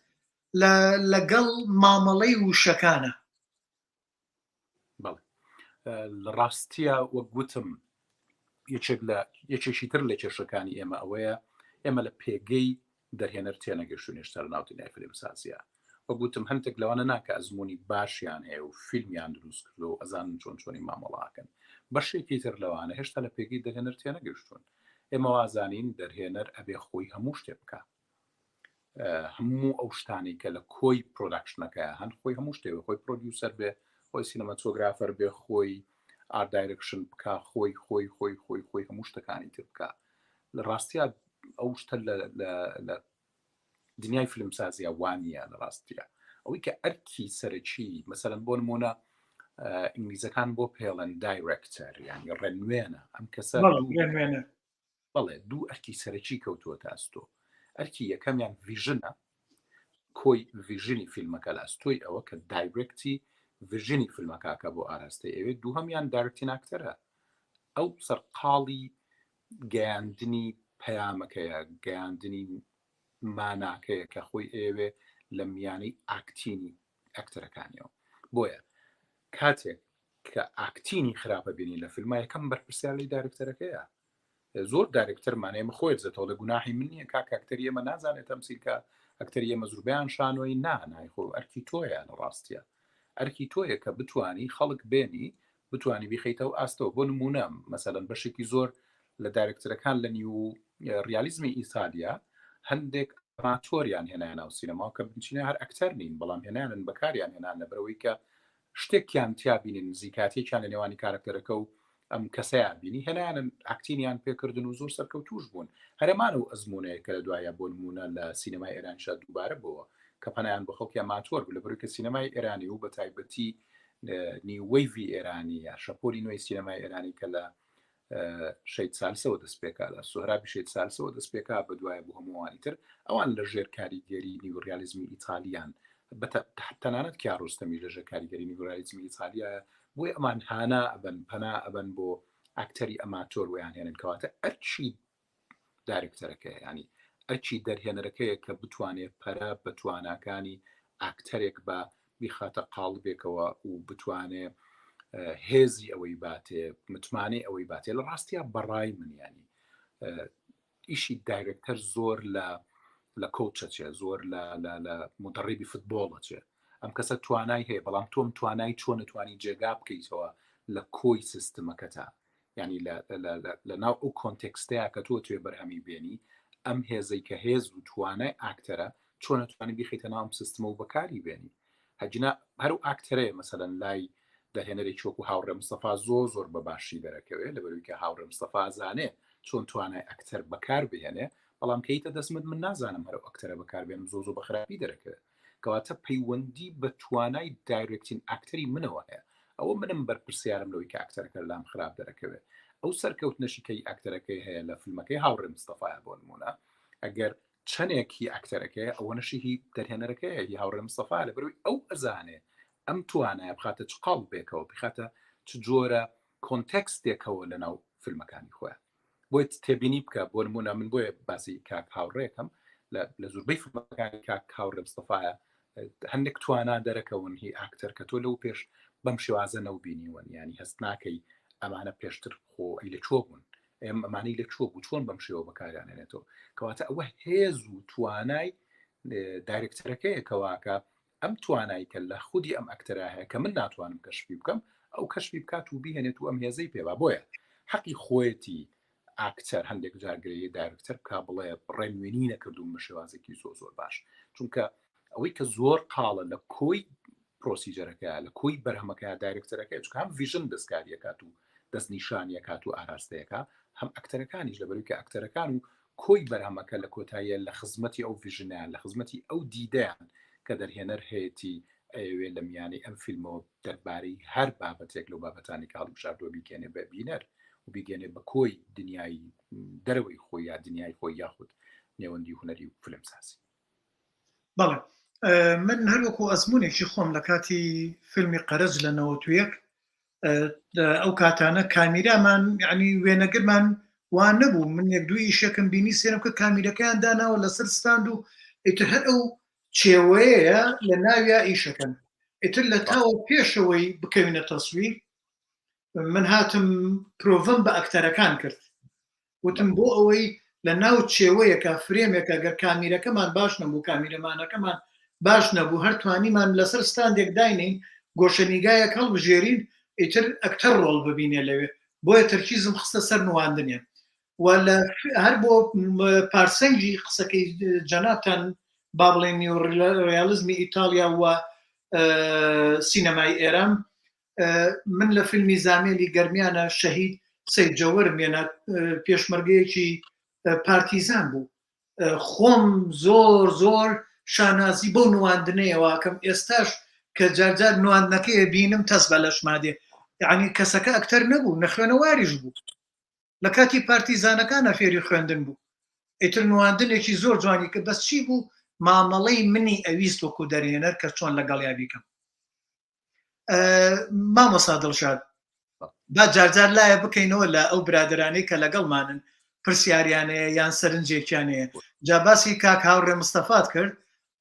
Speaker 1: لەگەڵ مامەڵەی وشەکانە
Speaker 2: لە ڕاستیە وەک گوتم یەکێکی تر لە کێشەکانی ئێمە ئەوەیە ئێمە لە پێگەی دەرهێنەر تێنەگەشتون هێشتا لە ناوتنای فیلمسازیە وە گوتم هەندێک لەوانە ناکە ئەزمموی باشیان هەیە و فیلمیان دروست کردو و ئەزانن چۆن چۆنی مامەڵاکەن بەشێکی تر لەوانە هێشتا لە پێگەی دەرهێنەر تێنەگەشتون ئێمە وازانین دەرهێنەر ئەبێ خۆی هەموو شتێ بکە هەموو ئەو شتانی کە لە کۆی پرۆداکشنەکە هەند خۆی هەموو شتێوە خۆی پرۆدیوسەر بێ خۆی سینەماتۆگرافەر بێ خۆی ئارت دایرکشن بکە خۆی هەموو شتەکانی تر بکە لە ڕاستیە ئەو شتە لە دنیای فیلمسازیە وانە لە ڕاستیە ئەوەی کە ئەرکی سەرەکی مەسەرەن بۆ نمونە ئینگلیزەکان بۆ پێڵەن دایرکتەر یانی ڕێنوێنە ئەم کەسە بەڵێ دوو ئەرکی سەرەکی کەوتووە تاستۆ ئەرکی یەکەمیان ڤیژنە کۆی ڤیژنی فیلمەکە لە ئەستۆی ئەوە کە دایرکتی ڤژنی فیلمەکەکە بۆ ئاراستی ئەوێت دوو هەمیان دایرکتین ئاکتەرە ئەو سەرقاڵی گەیاندنی پەیامەکەیە گەیاندنی ماناکەیە کە خۆی ئێوێ لە میانەی ئاکتینی ئەکتەرەکانیەوە بۆیە کاتێک کە ئاکتینی خراپە بینی لە فیلمە یەکەم بەرپرسیاری دایرکتەرەکەیە زۆر دایرکتەر مانەیەمە خۆی دەتەوە لە گوناحی من نییە کاک ئەکتەری ئێمە نازانێت تەمسیلکە ئەکتەری ئێمە زوربیان شانۆی نانای خۆ ئەرکی تۆیە لە ڕاستیە ئەرکی تۆیە کە بتانی خەڵک بێنی بتانی بیخیتەوە ئاستەوە بۆ نمونە مەسەلەن بەشێکی زۆر لە دایرکتەرەکان لە نیو ریالیزمی ئیتالیا هەندێک ئاماتۆریان هێنایە ناو سینەما کە بچینە هەر ئەکتەر نین بەڵام هێنانن بەکاریان هێنان لەبەرەوەی کە شتێکیان تیابینین نزیکاتێکیان لە نێوانی کارکتەرەکە و ئەم کەسەیان بینی هێنانن ئاکتینیان پێکردن و زۆر سەرکەوتوش بوون هەرەمان و ئەزمونەیە کە لە دوایە بۆ نمونە لە سینەمای ئێرانیشا دووبارە بووە کە پەنایان بە خەڵکیان ماتۆر بوو لەبەرەوەی کە سینەمای ئێرانی و بە تایبەتی نیوەیڤی ئێرانی یا شەپۆلی نوێی سینەمای ئێرانی کە لە شەید سالسەوە دەستپێکا لە سوهرابی شەید سالسەوە دەستپێکا بە دوایە بوو هەمووانی تر ئەوان لە ژێر کاریگەری نیوڕیالیزمی ئیتالیان تەنانەت کیارۆستەمی لەژە کاریگەری نیوڕیالیزمی ئیتالیا بۆی ئەمان هانا ئەبەن پەنا ئەبەن بۆ ئاکتەری ئەماتۆر ویان هێنن کەواتە ئەرچی دایرکتەرەکە ینی ئەرچی دەرهێنەرەکەیە کە بتوانێت پەرە بە تواناکانی ئاکتەرێک بە بیخاتە قاڵبێکەوە و بتوانێت هێزی ئەوەی باتێ متمانەی ئەوەی باتێ لە ڕاستیا بەڕای منیانی ئیشی دایرکتەر زۆر لە کۆچەچێ زۆر لە مدەڕیبی فوتبۆڵەچێ ئەم کەسە توانای هەیە بەڵام تۆم توانای چۆن نتوانی جێگا بکەیتەوە لە کۆی سیستمەکەتە ینی لە ناو ئەو کۆنتێکستەیە کە تۆ توێ بەرهەمی بێنی ئەم هێزەی کە هێز و توانای ئاکتەرە چۆن نتوانانی بیخیتە ناوم سیستمە و بەکاری بێنی هەجنا هەرو ئاکتەرەیە مەسەلەن لای دەهێنەری چۆک و هاوڕێ مستەفا زۆر بە باشی دەرەکەوێت لەبەروی کە هاوڕێ مستەفا زانێ چۆن توانای ئەکتەر بەکار بهێنێ بەڵام کەیتە دەستمت من نازانم هەرو ئەکتەرە بەکاربێنم زۆ بە خراپی دەرەکەوێت کەواتە پەیوەندی بە توانای دایرکتین ئاکتەری منەوە هەیە ئەوە منم بەرپرسیارم لەوەی کە ئاکتەرەکە لام خراپ دەرەکەوێت ئەو سەرکەوتنەشیکەی ئاکتەرەکەی هەیە لە فیلمەکەی هاوڕێ مستەفایە بۆ نمونە ئەگەر چەندێکی ئاکتەرەکەی ئەوە نەشیهی دەرهێنەرەکەی هی هاوڕێ مستەفا لە بەروی ئەو ئەزانێ ئەم توانایە بخاتە چ قاڵ بێکەوە بخاتە چ جۆرە کۆنتێکستێکەوە لە ناو فیلمەکانی خۆیان بۆی تێبینی بکە بۆ نمونە من بۆیە باسی کاک هاوڕێکم لە زۆربەی فیلمەکانی کاک هاوڕێ مستەفایە هەندێک توانە دەرەکەون هی ئاکتەر کە تۆ لەو پێش بەم شێوازە نەوبینیوەن ینی هەست ناکەی ئەمانە پێشتر خۆ ئەی لە چۆ بوون ئێم ئەمانەی لە چۆ بوو چۆن بەم شێوە بەکارانێنێتەوە کەواتە ئەوە هێز و توانای دایرکتەرەکەیە کەواکە ئەم توانایی کە لە خودی ئەم ئەکتەرا هەیە کە من ناتوانم کەشفی بکەم ئەو کەشفی بکات و بیهێنێت و ئەم هێزەی پێوا بۆیە حەقی خۆیەتی ئاکتەر هەندێک جارگرەی دایرکتەر بکا بڵێ ڕێنوێنی نەکردوم بە شێوازێکی زۆر باش چونکە ئەوەی کە زۆر قاڵە لە کۆی پرۆسیجەرەکە لە کۆی بەرهەمەکە دایرکتەرەکە چکە هەم ڤیژن دەستکاریەکات و دەستنیشانیەکات و ئاراستەیەەکە هەم ئەکتەرەکانیش لەبەروی کە ئەکتەرەکان و کۆی بەرهەمەکە لە کۆتاییە لە خزمەتی ئەو ڤژنیان لە خزمەتی ئەو دیدەیان کە دەرهێنەر هەیەی ئەوێ لە میانی ئەم فیلمەوە دەربارەی هەر بابەتێک لەو بابەتانی کاڵ شاردۆ بیکێنێ بە بینەر و بیگەنێ بە کۆی دنیای دەرەوەی خۆی یا دنیای خۆی یاخود نێوەندی هوەری و فیلمسازی.
Speaker 1: بەڵێ من هەروەکو ئەزمونێکی خۆم لە کاتی فیلمی قەرەج لە 91 ئەو کاتانە کامیرامان یعنی وێنەگرمان وان نەبوو من یەک دوی ئیشەکەم بینی سێرم کە کامیرەکەیان داناوە لەسەر ستاند و ئیتر هەر ئەو چێوەیە لە ناویا ئیشەکەن ئیتر لە تاوە پێشەوەی بکەوینە تەسویر من هاتم پرۆڤم بە ئەکتەرەکان کرد وتم بۆ ئەوەی لە ناو چێوەیەکە فرێمێکە گەر کامیرەکەمان باش نەبوو کامیرەمانەکەمان باش نەبوو هەر توانیمان لەسەر ستاندێک داینین گۆشەنیگایەک هەڵبژێرین ئیتر ئەکتەر ڕۆڵ ببینێ لەوێ بۆیە تەرکیزم خستە سەر نواندنێ و لە هەر بۆ پارسەنگی قسەکەی جەنابتان با بڵێن نیۆڕیالیزمی ئیتالیا و سینەمای ئێران من لە فیلمی زامێلی گەرمیانە شەهید سەید جەوەر مێنە پێشمەرگەیەکی پارتیزان بوو خۆم زۆر شانازی بۆ نواندنەیەواکەم ئێستاش کە جارجار نواندنەکەی بینم تەس بە لەشمادێ یعنی کەسەکە ئەکتەر نەبوو نەخوێنەواریش بوو لە کاتی پارتیزانەکانە فێری خوێندن بوو ئیتر نواندنێکی زۆر جوانی کە بەس چی بوو مامەڵەی منی ئەویست وەکو دەرهێنەر کە چۆن لەگەڵ یا بیکەم مامۆستا دڵشاد با جارجار لایە بکەینەوە لە ئەو برادرانەی کە لەگەڵمانن پرسیاریانەیە یان سەرنجێکیانەیە جا باسی کاک هاوڕێ مستەفات کرد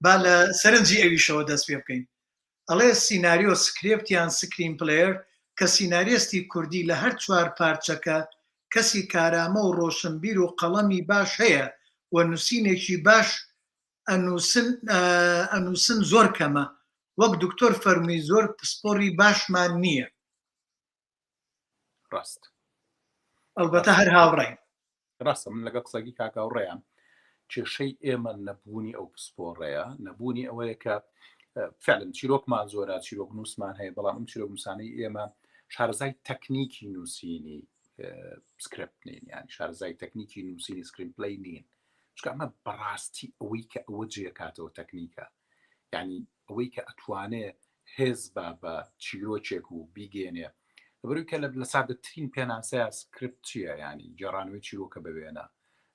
Speaker 1: با لە سەرنجی ئەویشەوە دەست پێ بکەین ئەڵێ سیناریۆ سکرێپتیان سکرین پلەیەر کە سیناریستی کوردی لە هەر چوار پارچەکە کەسی کارامە و ڕۆشنبیر و قەڵەمی باش هەیە و نووسینێکی باش ئەنووسن زۆر کەمە وەک دکتۆر فەرمی زۆر پسپۆری باشمان نییە
Speaker 2: ڕاست
Speaker 1: ئەلبەتە هەر هاوڕێین
Speaker 2: ڕاستە من لەگە قسەگی کاکاوڕێیان کێشەی ئێمە نەبوونی ئەو پسپۆڕەیە نەبوونی ئەوەیە کە فعلن چیرۆکمان زۆرە چیرۆک نووسمان هەیە بەڵام ئەم چیرۆک نووسانەی ئێمە شارەزای تەکنیکی نووسینی سکرپت نین ینی شارەزای تەکنیکی نووسینی سکرین پلەی نین چکە ئەمە بەڕاستی ئەوەی کە ئەوە جێکاتەوە تەکنیکە ینی ئەوەی کە ئەتوانێ هێز بە چیرۆکێک و بیگێنێ بەروی کە لە سادەترین پێناسەیە سکرپت چییە ینی جێڕانەوەی چیرۆکە بوێنە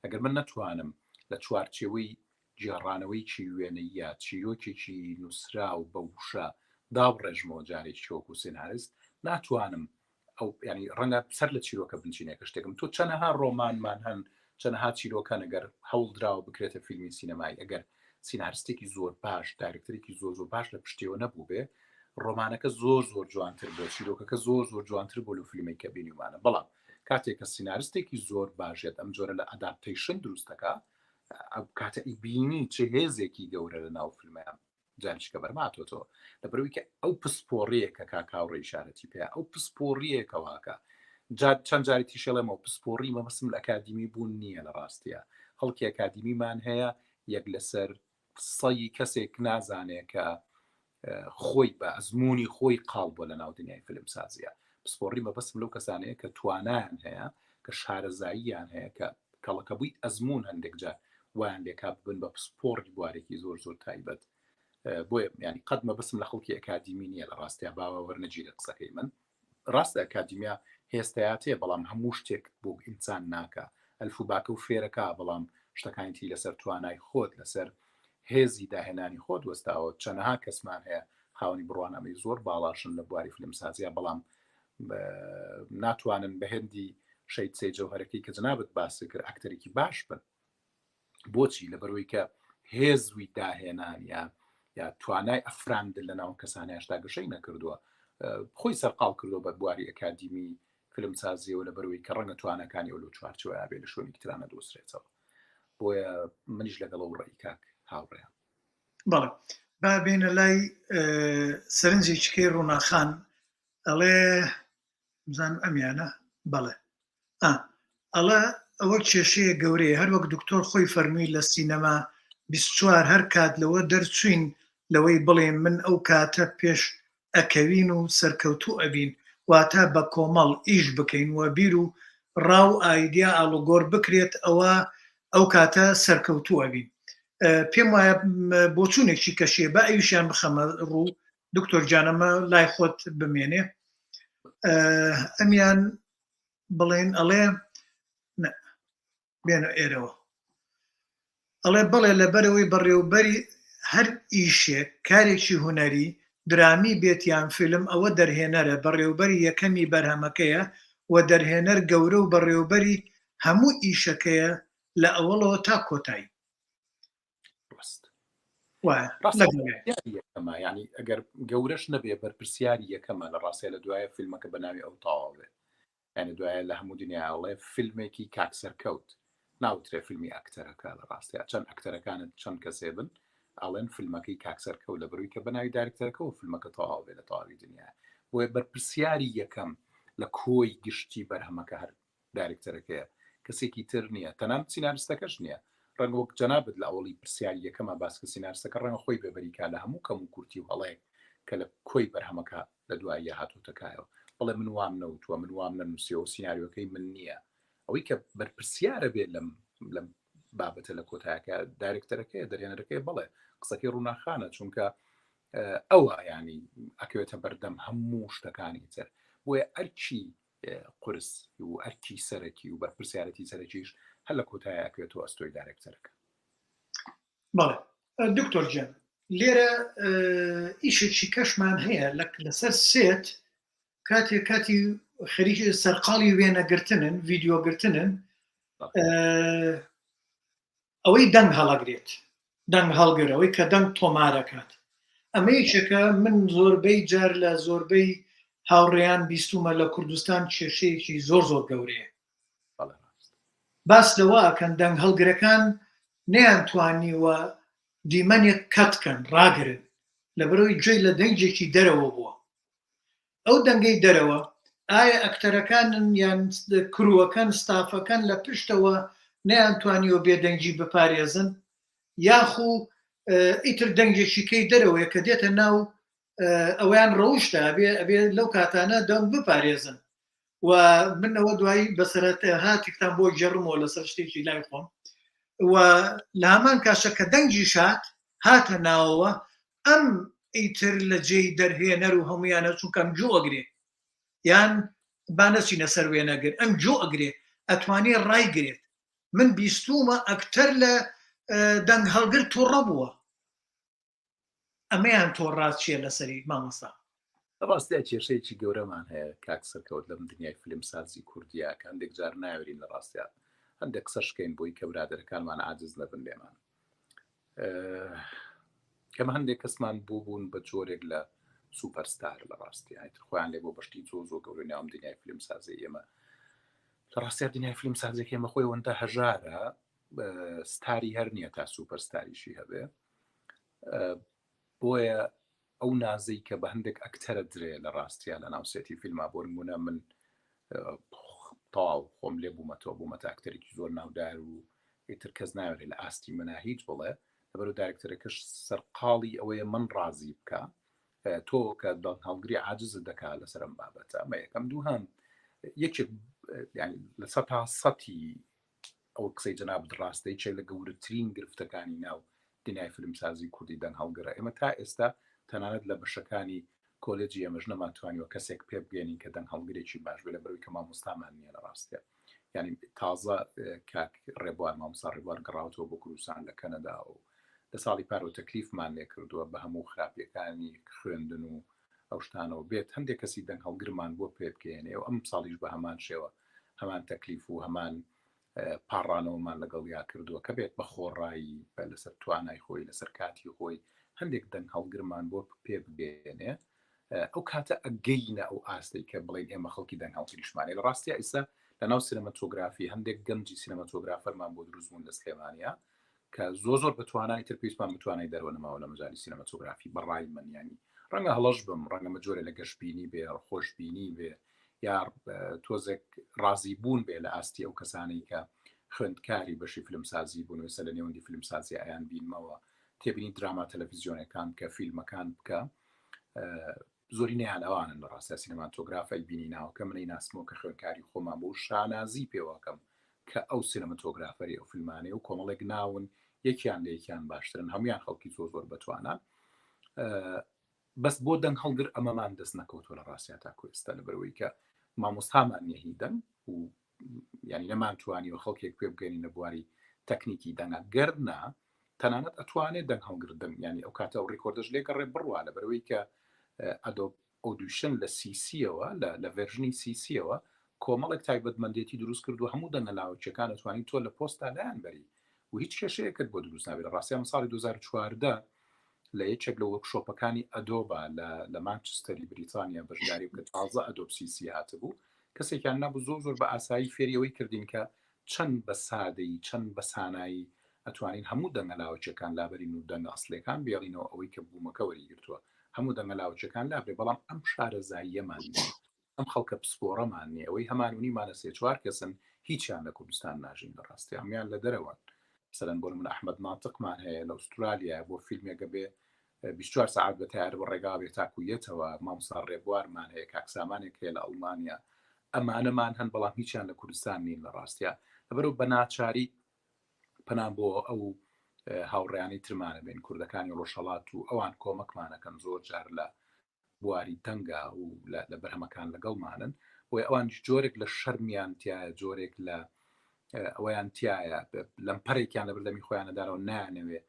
Speaker 2: ئەگەر من نەتوانم لە چوارچێوەی جێڕانەوەیکی وێنە یا چیرۆکێکی نووسرا و بە وشە دابڕێژمەوە جارێکی چۆک و سێناریست ناتوانم ئەو ینی ڕەنگە سەر لە چیرۆکە بنچینێکە شتێکم تۆ چەنەها ڕۆمانمان هەن چەنەها چیرۆکە ئەگەر هەوڵدراوە بکرێتە فیلمی سینەمایی ئەگەر سینارستێکی زۆر باش دایرکتەرێکی زۆر زۆر باش لە پشتیەوە نەبوو بێ ڕۆمانەکە زۆر زۆر جوانتر بۆ چیرۆکەکە زۆر زۆر جوانتر بۆ لە فیلمی کە بینیمانە بەڵام کاتێک کە سینارستێکی زۆر باشێت ئەم جۆرە لە ئەداپتیشن دروستەکە ئەو کاتە ئیبینی چه هێزێکی گەورە لە ناو فیلمیان جانشکە بەرماتۆتەوە لەبەرەوەی کە ئەو پسپۆڕەیەکە کاکاوڕێ ئیشارەتی پێ ئەو پسپۆڕیەکەواکە چەند جاریتی شەڵێمەوە پسپۆڕی مەمەسم لە ئەکادیمی بوون نییە لە ڕاستیە خەڵکی ئەکادیمیمان هەیە یەک لەسەر سەی کەسێک نازانێت کە خۆی بە ئەزمموی خۆی قاڵ بۆ لە ناو دنیای فیلم سازیە پسپۆڕی مەبەسم لەو کەسانەیە کە توانایان هەیە کە شارەزاییان هەیە کە کەڵەکە بووی ئەزممون هەندێک جار ویان لێکا ببن بە پسپۆڕی بوارێکی زۆر زۆر تایبەت بۆیە ینی قەت مەبەسم لە خەڵکی ئەکادیمی نییە لە ڕاستیا باوە وەرنەگی لە قسەکەی من ڕاستە ئەکادیمیا هێستایاتێ بەڵام هەموو شتێک بۆ ئینسان ناکە ئەلفوباکە و فێرەکە بەڵام شتەکانیتی لەسەر توانای خۆت لەسەر هێزی داهێنانی خۆت وەستاوە چەنەها کەسمان هەیە خاوەنی بڕوانەمەی زۆر باڵاشن لە بواری فیلمسازیە بەڵام ناتوانن بە هێندی شەید سێ جەوهەرەکەی کە جنابەت باسی کرد ئەکتەرێکی باش بن بۆچی لەبەرەوەی کە هێزوی داهێنان یا توانای ئەفراندن لە ناو کەسانی هێشتا گەشەی نەکردووە خۆی سەرقاڵ کردو بە بواری ئەکادیمی فیلمسازیەوە لەبەرەوەی کە ڕەنگە توانەکانی ئەو چوارچوەیە بێ لە شوێنی ترانە دۆسرێتەوە بۆیە منیش لەگەڵ ئەو ڕێی کاک هاوڕێیان
Speaker 1: بەڵێ با بێنە لای سەرنجێکیکەی ڕووناخان ئەڵێ بزانم ئەمیانە بەڵێ ئەڵە ئەوە کێشەیە گەورەیە هەر وەک دکتۆر خۆی فەرمووی لە سینەما 24 هەر کات لەوە دەرچوین لەوەی بڵێن من ئەو کاتە پێش ئەکەوین و سەرکەوتوو ئەبین واتە بە کۆمەڵ ئیش بکەین و بیر و ڕاو ئایدیا ئاڵوگۆڕ بکرێت ئەو کاتە سەرکەوتوو ئەبین پێم وایە بۆچوونێکی کەشێ بە ئەویشیان بخەمە ڕوو دکتۆر جانەمە لای خۆت بمێنێ ئەمیان بڵێن ئەڵێ بێنە ئێرەوە ئەڵێ بەڵێ لەبەرەوەی بەڕێوبەری هەر ئیشێک کارێکی هونەری درامی بێتیان فیلم ئەوە دەرهێنەرە بەڕێوبەری یەکەمی بەرهەمەکەیە و دەرهێنەر گەورە و بەڕێوبەری هەموو ئیشەکەیە لە ئەوڵەوە تا کۆتایی
Speaker 2: یەکەمە ینی ئەگەر گەورەش نەبێ بەرپرسیاری یەکەمە لە ڕاستە لە دوایە فیلمەکە بەناوی ئەو تاواوێ یعنی دوایە لە هەموو دنیاڵێ فیلمێکی کاکسەرکەوت ناوترێ فیلمی ئەکتەرەکە لە ڕاستەیە چەند ئەکتەرەکانت چەند کەسێ بن ئاڵێن فیلمەکەی کاکسەرکەوت لە بڕووی کە بەناوی دایرکتەرەکە و فیلمەکە تەواوێ لە تەواوی دنیا بۆیە بەرپرسیاری یەکەم لە کۆی گشتی بەرهەمەکە هەر دایرکتەرەکەیە کەسێکی تر نییە تەنان سینارستەکەش نییە ڕەنگە وەک جەنابەت لە ئەوڵی پرسیاری یەکەمە باسکە سینارستەکە ڕەنگە خۆی بێبەریکا لە هەموو کەم و کورتی و هەڵەیەک کە لە کۆی بەرهەمەکە لە دوایە هاتووتەکایەوە بڵێ من وام نەوتووە من وام نەنووسیەوە سیناریۆکەی من نییە ئەوەی کە بەرپرسیارە بێت لەم بابەتە لە کۆتایەکە دایرکتەرەکەی دەرێنەرەکەی بڵێ قسەکەی ڕووناخانە چونکە ئەوە ینی ئەکەوێتە بەردەم هەموو شتەکانی تر بۆیە ئەرچی قرس و ئەرکی سەرەکی و بەرپرسیارەتی سەرەکیش هەر لە کۆتایە ئەکوێتەوە ئەستۆی دایرکتەرەکە
Speaker 1: بەڵێ دکتۆر جان لێرە ئیشێکی کەشمان هەیە لەسەر سێت کاتی خەریکی سەرقاڵی وێنەگرتنن ڤیددیۆگرتنن ئەوەی دەنگ هەڵەگرێت دەنگ هەڵگرەوەی کە دەنگ تۆمارەکات ئەمە یەکێکە من زۆربەی جار لە زۆربەی هاوڕێیان بیستومە لە کوردستان کێشەیەکی زۆر زۆر گەورەیە باس لەوەکەن دەنگ هەڵگرەکان نەیانتوانیوە دیمەنێک کەتکەن ڕاگرن لەبەرەوەی گوێی لە دەنگێکی دەرەوە بووە ئەو دەنگەی دەرەوە ئایا ئەکتەرەکانن یان کرووەکان ستافەکان لە پشتەوە نەیانتوانیوە بێدەنگی بپارێزن یاخو ئیتر دەنگێکیکەی دەرەوەیە کە دێتە ناو ئەویان ڕەوشتە ئەبێ لەو کاتانە دەنگ بپارێزن و منەوە دوایی بەسەرەت هاتێکتان بۆ گەڕمەوە لەسەر شتێکی لای خۆم و لە هەمان کاشە کە دەنگی شات هاتە ناوەوە ئەم ئیتر لە جێی دەرهێنەر و هەمویانە چونکەم جۆ ئەگرێ یان بانەچینە سەر وێنەگر ئەم جۆ ئەگرێ ئەتوانێ ڕایگرێت من بیستومە ئەکتەر لە دەنگ هەڵگر تووڕە بووە ئەمەیان تۆ ڕاست چیە لەسەری مامۆستا
Speaker 2: ڕاستە کێشەیەکی گەورەمان هەیە کاکسەرکەوت لەم دنیای فیلمسازی کوردیە کە هەندێک جار ناوێرین لە ڕاستیان هەندێک قسەشکەین بۆی کە برادەرەکانمان عاجز نەبن لێمان کەمە هەندێک کەسمان بوون بە جۆرێک لە سوپەرستار لە ڕاستی ئایتر خۆیان لێ بۆ بەشتی زۆ گەورە ناوم دنیای فیلم سازی ئێمە لە ڕاستیا دنیای فیلم سازێک ئێمە خۆی وەندە هەژارە ستاری هەر نییە تا سوپەرستاریشی هەبێ بۆیە ئەو نازەی کە بە هەندێک ئەکتەرە درێ لە ڕاستیا لە ناوسێتی فیلما بۆ نمونە من تاو خۆم لێ بوومەتەوە بوومەتە ئەکتەرێکی زۆر ناودار و ئیتر کەس ناوێت لە ئاستی منە هیچ بڵێ لەبەرەوە دایرکتەرەکەش سەرقاڵی ئەوەیە من ڕازی بکە تۆ کە هەڵگری عاجزت دەکات لەسەرم بابەتە ئەمە یەکەم دووهەم یەکێک لە سەد تا سەتی ئەو قسەی جەناب ڕاستەی چێک لە گەورەترین گرفتەکانی ناو دنیای فیلمسازی کوردی دەنگ هەڵگرە ئێمە تا ئێستا تەنانەت لە بەشەکانی کۆلێجی ئێمەش نەماتوانیوە کەسێک پێ بگەێنین کە دەنگ هەڵگرێکی باش بێ لە بەروی کە مامۆستامان نییە لە ڕاستە ینی تازە کاک ڕێبوار مامۆستا ڕێبوار گەڕاوەوە بۆ کوردستان لە کەنەدا و لە ساڵی پارەوە تەکلیفمان لێ کردووە بە هەموو خراپیەکانی خوێندن و ئەو شتانەوە بێت هەندێک کەسی دەنگ هەڵگرمان بۆ پێ بگەێنێ و ئەم ساڵیش بە هەمان شێوە هەمان تەکلیف و هەمان پاڕانەوەمان لەگەڵ یا کردووە کە بێت بە خۆڕایی لەسەر توانای خۆی لەسەر کاتی خۆی هەندێک دەنگ هەڵگرمان بۆ پێ بگەێنێ ئەو کاتە ئەگەینە ئەو ئاستەی کە بڵێن ئێمە خەڵکی دەنگ هەڵگریشمانێ لە ڕاستیە ئێستا لە ناو سینەمەتۆگرافی هەندێک گەنجی سینەمەتۆگرافەرمان بۆ دروستبوون لە سلێمانیا کە زۆر بتوانانی تر پێویستمان بتوانای دەرەوە نەماوە لە مەجای سینەمەتۆگرافی بەڕای منیانی ڕەنگە هەڵەش بم ڕەنگە مەجۆرە لە گەشتبینی بێ خۆشببینی بێ یا تۆزێک ڕازی بوون بێ لە ئاستی ئەو کەسانی کە خوێندکاری بەشی فیلمسازی بوون وسە لە نێوەندی فیلمسازی ئایان بینمەوە تێبینی دراما تەلەڤیزیۆنەکان کە فیلمەکان بکە زۆری نیان ئەوانن لە ڕاستە سینەماتۆگرافای بینی ناوە کە منەی ناسمەوە کە خوێندکاری خۆمان بۆ شانازی پێوەکەم کە ئەو سینەماتۆگرافەری ئەو فیلمانەیە و کۆمەڵێک ناون یەکیان لە یەکیان باشترن هەمویان خەڵکی زۆر بتوانن بەس بۆ دەنگ هەڵگر ئەمەمان دەست نەکەوتوە لە ڕاستیا تا کوێستا لەبەرەوەی کە مامۆستامان نیە دەنگ و ینی نەمانتوانی و خەڵکێک پێ بگەێنینە بواری تەکنیکی دەنگە گەردنا تەنانەت ئەتوانێت دەنگ هەڵگردن ینی ئەو کاتە ئەو ڕێکۆردەش لێگەڕێ بڕوا لەبەرەوەی کە ئەدۆب ئۆدیشن لە سیسیەوە لە ڤێرژنی سیسیەوە کۆمەڵێک تایبەتمەندێتی دروست کردو هەموو دەنگە لاوچەکان ئەتوانی تۆ لە پۆستا لایەن بەری و هیچ کێشەیەکت بۆ دروست نابێت لە ڕاستیان ساڵی 2014 لە یەکێک لە وەرکشۆپەکانی ئەدۆبە لە مانچستەری بریتانیا بەشداری بکە تازە ئەدۆب سیسی هاتبوو کەسێکیان نەبوو زۆر بە ئاسایی فێریەوەی کردین کە چەند بە سادەی چەند بە سانایی ئەتوانین هەموو دەنگە لاوچەکان لابەرین و دەنگە ئەسڵەکان بێڵینەوە ئەوەی کە بوومەکە وەریگرتووە هەموو دەنگە لاوچەکان لابرێ بەڵام ئەم شارەزاییەمان ئەم خەڵکە پسپۆڕەمان نیە ئەوەی هەمانونیمانە سێ چوار کەسن هیچیان لە کوردستان ناژین لە ڕاستی هەمویان لە دەرەوەن مثلەن بۆ من ئەحمەد ناتقمان هەیە لە ئوسترالیا بۆ فیلمێکە بێ 24 ساعت بە تیار بە ڕێگا بێ تاکویەتەوە مامۆستا ڕێبوارمان هەیە کاکسامانێک هەیە لە ئەڵمانیا ئەمانەمان هەن بەڵام هیچیان لە کوردستان نین لە ڕاستیا لەبەرەوە بە ناچاری پەنام بۆ ئەو هاوڕێیانی ترمانە بین کوردەکانی ڕۆژهەڵات و ئەوان کۆمەکمانەکەن زۆر جار لە بواری تەنگا و لە بەرهەمەکان لەگەڵمانن بۆی ئەوان جۆرێک لە شەرمیان تایە جۆرێک لە ئەویان تایە لەم پەرێکیان لە بەردەمی خۆیانەدارەوە نانەوێ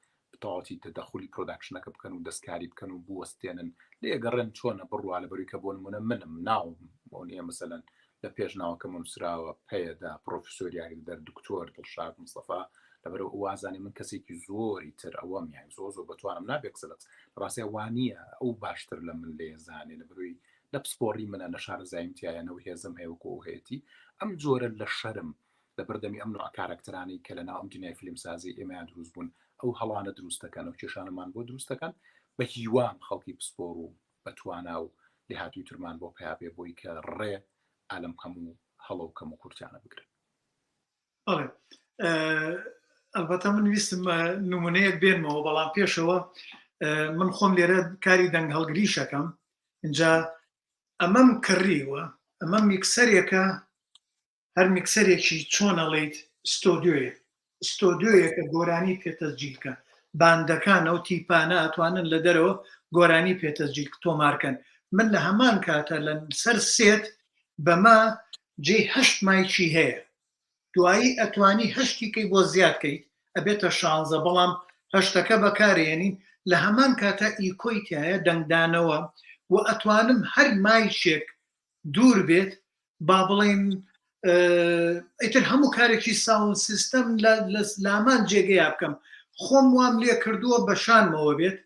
Speaker 2: تەواتی تەدەخولی پرۆداکشنەکە بکەن و دەستکاری بکەن و بوەستێنن لێگەڕێن چۆنە بڕوا لەبەروی کە بۆ نمونە منم ناوم بۆ نییە مەسەلەن لە پێشناوەکە منووسراوە پێدا پرۆفسۆریاری دەر دکتۆر دڵشاد مستەفا لەبەرەوە وازانێ من کەسێکی زۆری تر ئەوەم یان زۆر بتوانم نابێکسلت ڕاستە وانە ئەو باشتر لە من لێزانێ لەبەروی لە پسپۆڕی منە لە شارەزایمتیایەنەوە هێزم هەیەوەکو هەیەی ئەم جۆرە لە شەرم لە بەردەمی ئەم نوع کارکترانی کە لە ناو ئەم دنیای فیلمسازی ئێمەیان دروست بوون ئەو هەڵانە دروستەکەن و کێشانەمان بۆ دروستەکەن بە هیوام خەڵکی پسپۆڕ و بەتوانە و لێهاتووی ترمان بۆ پیاپێ بۆی کە ڕێ ئالەم هەموو هەڵە و کەم و کورتیانە بگرن.
Speaker 1: ئەلبەتە من ویستم نمونەیەک بێنمەوە بەڵام پێشەوە من خۆم لێرە کاری دەنگ هەڵگریشەکەم اینجا ئەمەم کڕیوە ئەمە میکسەرێکە هەر میکسەرێکی چۆنەڵیت ستۆدیۆیەکە گۆرانی پێتەسجیلکە باندەکان ئەو تیپانە ئەتوانن لە دەرەوە گۆرانی پێتەسجیل تۆمارکەن من لە هەمان کاتە لە سەر سێت بەما جێ 8 مایکی هەیە دوایی ئەتوانی هەشتیکەی بۆ زیادکەیت ئەبێتە 16 بەڵام هەشتەکە بەکارێنین لە هەمان کاتە ئیکۆی تایە دەنگدانەوە و ئەتوانم هەر مایشێک دوور بێت با بڵێن ئیتر هەموو کارێکی ساوند سیستەم لامان جێگەیا بکەم خۆم وام لێ کردووە بە شانمەوە بێت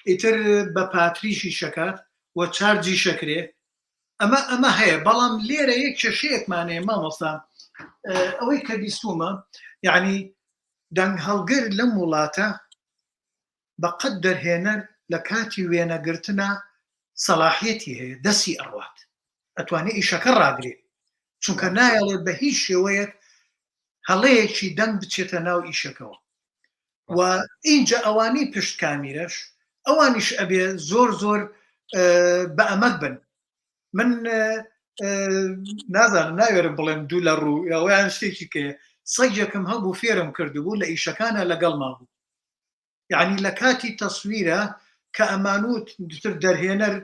Speaker 1: ئیتر بە پاتریشی شەکات و چارجی شەکرێ ئەمە هەیە بەڵام لێرە یەک کێشەیەکمانەیە مامۆستا ئەوەی کە بیستومە یعنی دەنگ هەڵگر لەم وڵاتە بەقەت دەرهێنەر لە کاتی وێنەگرتنە سەلاحیەتی هەیە دەستی ئەڕوات ئەتوانێت ئیشەکە ڕاگرێ چونکە نایەڵێت بە هیچ شێوەیەک هەڵەیەکی دەنگ بچێتە ناو ئیشەکەەوە و اینجا ئەوانی پشت کامیرەش ئەوانیش ئەبێ زۆر زۆر بە ئەمەک بن من نازانم ناوێرم بڵێم دوو لە ڕوو ئەویان شتێکی کە سەگێکم هەبوو فێرم کردبوو لە ئیشەکانە لەگەڵ مابوو یعنی لە کاتی تەسویرە کە ئەمانوت دوتر دەرهێنەر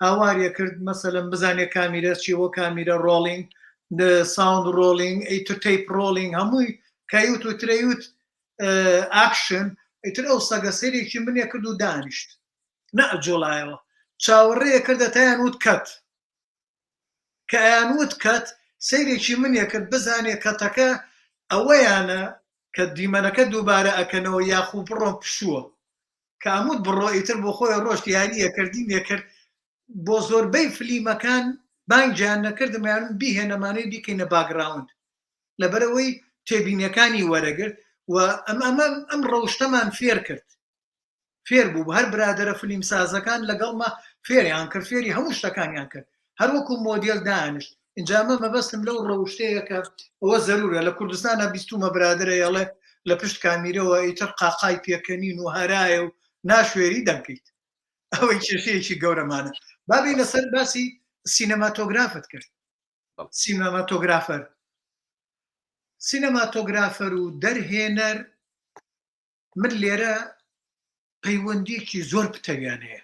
Speaker 1: هاوارە کرد مەسەلەن بزانێ کامیرە چیەوە کامیرە ڕۆڵینگ ساوند ڕۆڵینگ ئەیتر تەیپ ڕۆڵینگ هەمووی کەیوت و ترەیوت ئاکشن ئیتر ئەو سەگە سەرێکی منێ کرد و دانیشت نەئەجۆڵایەوە چاوەڕێیە کردە تایان وت کەت کە ئەیانوت کەت سەیرێکی منێ کرد بزانێ کەتەکە ئەوەیانە کە دیمەنەکە دووبارە ئەکەنەوە یاخوو بڕۆم پشووە کە ئەموت بڕۆ ئیتر بۆ خۆی ڕۆشت یاریە کردی نێکرد بۆ زۆربەی فلیمەکان بانگیان نەکردمیان بیهێنەمانەی بیکەینە باگراوند لەبەرەوەی تێبینیەکانی وەرەگرت و ئەم ڕەوشتەمان فێر کرد فێر بوو هەر برادرە فلیم سازەکان لەگەڵمە فێریان کرد فێری هەموو شتەکانیان کرد هەروەکو مۆدیل دانیشت اینجامە مەبەستم لەو ڕەوشتەیە کە ئەوە زەرورە لە کوردستانە بیستومە برادرە یاڵێ لە پشت کامیرەوە ئیتر قاقای پێکەنین و هەرایە و ناشوێری دەمکەیت ئەوەی کێشەیەکی گەورەمانە بابی لەسەر باسی سینەماتۆگرافت کرد سینەماتۆگرافەر و دەرهێنەر من لێرە پەیوەندیەکی زۆر پتەویانەیە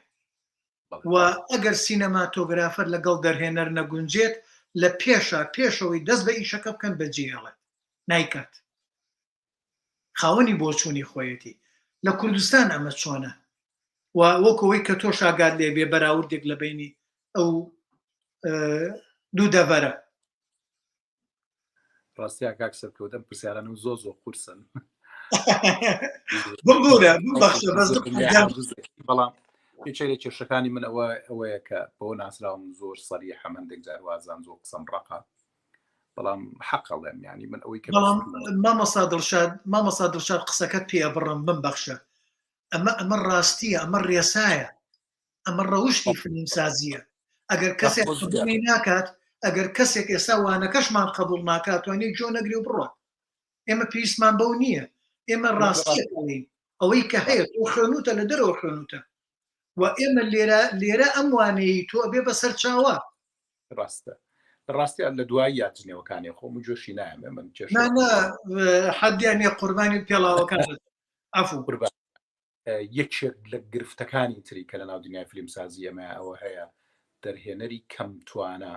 Speaker 1: و ئەگەر سینەماتۆگرافەر لەگەڵ دەرهێنەر نەگونجێت لە پێشەوەی دەست بە ئیشەکە بکەن بەجێهێڵێت نایکات خاوەنی بۆچوونی خۆیەتی لە کوردستان ئەمە چۆنە و وەکەوەی کە تۆ شاگات لێ بێ بەراوردێک لە بینی ئەو دوو دەڤەرە
Speaker 2: ڕاستیا کاک سەرکەوتم پرسیارانم زۆ قورسن بەڵام چێرە کێشەکانی من ئەوەیە کە بۆ ناسراوم زۆر سەری هەمەندێک جاروازان زۆر قسەم ڕقا بەڵام حەقەڵێم ینی من ئەوەی کە
Speaker 1: مامەسا دڵشاد قسەکەت پێ بڕم من بەخشە ئەمە ڕاستیە ئەمە ڕێسایە ئەمە ڕەوشتی فیلمسازیە ئەگەر کەسێک قبوڵی ناکات ئەگەر کەسێک ئێستا وانەکەشمان قبول ناکات وانەی جۆ نەگری و بڕۆ ئێمە پێویستمان بەو نییە ئێمە ڕاستیەکەین ئەوەی کە هەیە تۆ خوێنوتە لە دەرەوە خوێنوتە و ئێمە لێرە ئەم وانەیە تۆ ئەبێ بەسەر چاوە
Speaker 2: ڕاستە ڕاستیان لە دوای یاجنێوەکانی خۆم و جۆشی نایمێ من
Speaker 1: حەدیانە قوربانی پێڵاوەکان ئەفو
Speaker 2: قوربان یەکێک لە گرفتەکانی تری کە لە ناو دنیای فیلمسازی ئەمە ئەوە هەیە دەرهێنەری کەم توانە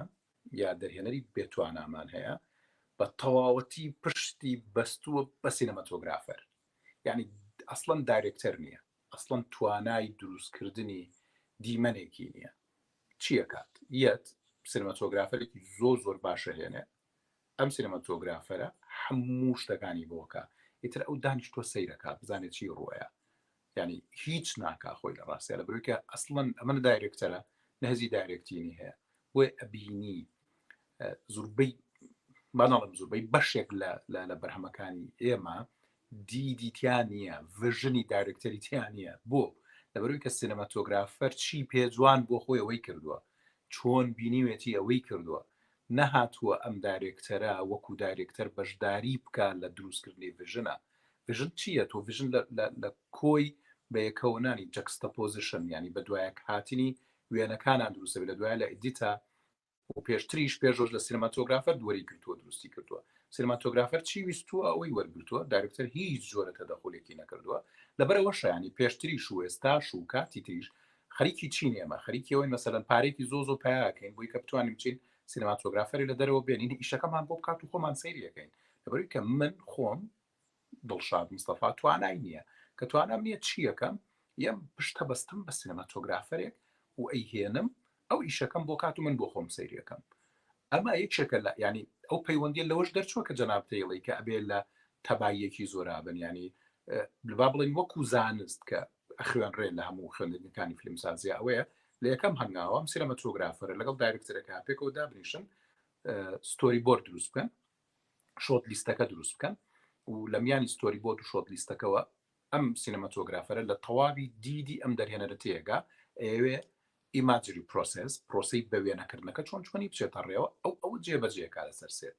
Speaker 2: یا دەرهێنەری بێتوانامان هەیە بە تەواوەتی پشتی بەستووە بە سینەماتۆگرافەر یعنی ئەسڵەن دایرێکتەر نییە ئەسڵەن توانای دروستکردنی دیمەنێکی نییە چییە کات یەت سینەماتۆگرافەرێکی زۆر باشە هێنێ ئەم سینەماتۆگرافەرە هەموو شتەکانی بۆکە ئیتر ئەو دانیشتوە سەیرەکە بزانێت چی ڕۆیە ینی هیچ ناکا خۆی لە ڕاستیە لە بروکە ئەسڵەن ئەمە دایرێکتەرە نەهزی دایرێکتینی هەیە بۆی ئەبینی زوربەی باناڵم زوربەی بەشێک لە بەرهەمەکانی ئێمە دیدیتیان نییە ڤژنی دایرێکتەریتیان نییە بۆ لەبەروی کە سینەماتۆگرافەر چی پێجوان بۆ خۆی ئەوەی کردووە چۆن بینیوێتی ئەوەی کردووە نەهاتووە ئەم دایرێکتەرە وەکو دایرێکتەر بەشداری بکە لە دروستکردنی ڤژنە ڤژن چییە تۆ ڤژن لە کۆی بەیەکەوەنانی جەکستە پۆزیشن ینی بە دوایەک هاتنی وێنەکانان دروستە لە دوای لە ئیدیتا و پێشتریش پێشۆش لە سینەماتۆگرافەر دووەری کردووە دروستی کردووە سینەماتۆگرافەر چی ویستووە ئەوەی وەرگرتووە دایرکتەر هیچ جۆرە تەدەخولێکی نەکردووە لەبەرەوە شایانی پێشتریش و ئێستاش و کاتی تریش خەریکی چین ئێمە خەریکیەوەی مەسەلەن پارێکی زۆ پیاکەین بۆی کە بتوانین بچین سینەماتۆگرافەری لە دەرەوە بێنین ئیشەکەمان بۆ بکات و خۆمان سەیریەکەین لەبەروی کە من خۆم دڵشاد مستەفا توانای نییە کە توانام نییە چیەکەم یەم پشتە بەستم بە سینەماتۆگرافەرێک و ئەیهێنم ئەو ئیشەکەم بۆ کات و من بۆ خۆم سەیریەکەم ئەمە یەکێکە لە ینی ئەو پەیوەندی لەوەش دەرچووە کە جەناب تەیڵی کە ئەبێ لە تەباییەکی زۆرابن ینی با بڵین وەکو زانست کە ئەخوێنڕێن لە هەموو خوێندنەکانی فیلمسازیە ئەوەیە لە یەکەم هەنگاوە سینەماتۆگرافەرە لەگەڵ دایرکتەرەکە پێکەوە دابنیشن ستۆری بۆرد دروست بکەن شۆت لیستەکە دروست بکەن و لە میانی ستۆری بۆرد و شۆت لیستەکەەوە ئەم سینەماتۆگرافەرە لە تەواوی دیدی ئەم دەرهێنەرە تێگا ئەوێ ئیماجری پرۆسەی بە وێنەکردنەکە چۆن چۆنی بچێتە ڕێەوە ئەو جێبەجێکا لەسەر سێت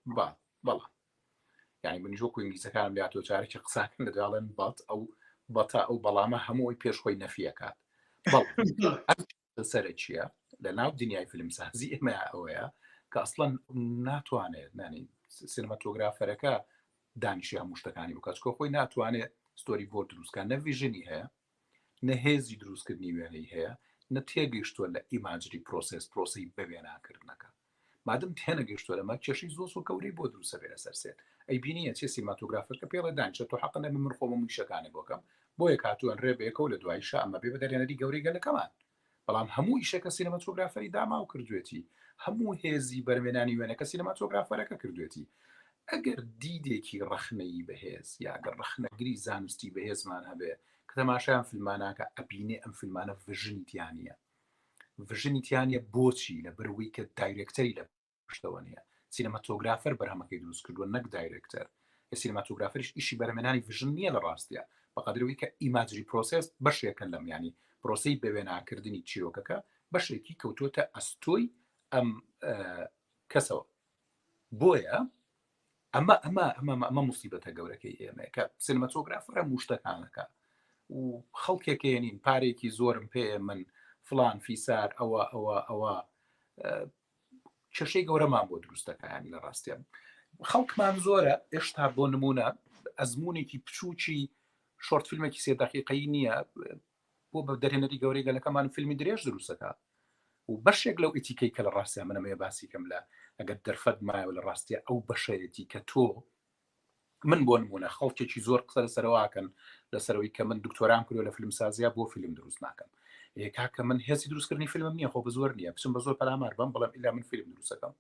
Speaker 2: بەڵام یعنی من جۆ کوینگلیزەکان لاتۆ چارێکی قساکن لەداڵێن بەت ئەو بەتا ئەو بەڵامە هەمووی پێشخۆی نەفیەکات سەرە چییە لە ناو دنیای فیلمسازی ئێمە ئەوەیە کە ئەسڵەن ناتوانێت نانی سینەماتۆگرافەرەکە دانیشی هەموو شتەکانی بکات کۆ خۆی ناتوانێت ستۆری بۆ دروستکان نە ڤیژنی هەیە نە هێزی دروستکردنی وێنەی هەیە نە تێگەیشتووە لە ئیماجری پرۆسی بەوێناکردنەکە مادەم تێنەگەیشتووە لەمە کێشەی زۆر و کەورەی بۆ دروستە بێ لەسەر سێت ئەی بینیە چێ سینەماتۆگرافەکە پێڵە دانیشە تۆ حەقە نەبێ من خۆمە مویشەکانی بۆکەم بۆ یەک هاتووەن ڕێ بەیەکەوە لە دوایشە ئەمە بێ بە دەرێنەری گەورەی گەلەکەمان بەڵام هەموو ئیشەکە سینەماتۆگرافەری داماو کردوێتی هەموو هێزی بەرمێنانی وێنەکە سینەماتۆگرافەرەکە کردوێتی ئەگەر دیدێکی ڕەخنەی بەهێز یاگەر ڕەخنەگری زانستی بەهێزمان هەبێ کە تەماشایان فیلماناکە ئەبینێ ئەم فیلمانە ڤژنیتیانە بۆچی لە بەروەی کە دایرکتەری لە پشتەوە نیە سینەماتۆگرافەر بەرهەمەکەی دروست کردووە نەک دایرکتەر سینەماتۆگرافەریش ئیشی بەرهەمێنانی ڤژن نییە لە ڕاستیە بەقەدرەوەی کە ئیماجری پرۆسس بەشێکن لەم ینی پرۆسی بەوێناکردنی چیرۆکەکە بەشێکی کەوتوتە ئەستۆی ئەم کەسەوە بۆیە ئەمە موسیبەتە گەورەکەی ئێمە کە سینەماتۆگرافەرە موشتەکانەکە و خەڵکێکێنین پارێکی زۆرم پێ من فلان فیسار ئەوە کێشەی گەورەمان بۆ دروستەکانی لە ڕاستیان خەڵکمان زۆرە ئێشتا بۆ نمونە ئەزمونێکی بچووکی شۆرت فیلمێکی 3 دقیقەیی نییە بۆ بە دەرهێنەری گەورەی گەلەکەمان فیلمی درێژ دروستەکە و بەشێک لەو ئیتیکەی کە لە ڕاستیان منەمەیە باسی کەم لە ئەگەر دەرفەت مایەوە لە ڕاستیە ئەو بەشەیەتی کە تۆ من بۆ نمونە خەڵکێکی زۆر قسە لەسەرەوەکەن لەسەرەوەی کە من دکتۆرام کردو لە فیلمسازیە بۆ فیلم دروست ناکەم کاکە من هێزی دروستکردنی فیلمم نییە خۆ بە زۆر نییە بچم بە زۆر پەلامار بم بەڵام ئیلا من فیلم دروستەکەم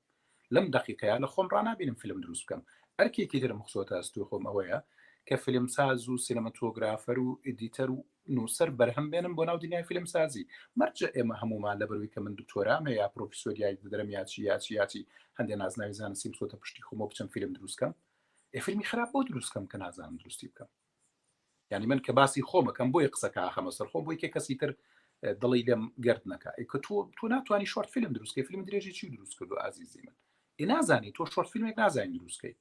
Speaker 2: لەم دقیقەیە لە خۆم ڕنابینم فیلم دروست بکەم ئەرکێکی ترم خسۆتە ئەستوی خۆم ئەوەیە کە فیلمساز و سینەماتۆگرافەر و ئیدیتەر و نووسەر بەرهەم بێنم بۆ ناو دنیای فیلمسازی مەرجە ئێمە هەمومان لەبەروی کە من دکتۆرام یا پرۆفیسۆریای دەرەم یاچی هەندێک نازناوی زانستی بچۆتە پشتی خۆمە بچم فیلم دروستکەم فیلمی خراپ بۆ دروستکەم کە نازانم درستی بکەم یعنی من کە باسی خۆمەکەم بۆی قسەکە خەمە سەر خۆ بۆی کە کەسی تر دڵی لێم گرد نەکە کە تۆ ناتوانانی شۆرت فیلم دروستکەی فیلم درێژی چی دروست کردو ئازیزی من نازانی تۆ شۆرت فیلمێک نازانی دروستکەی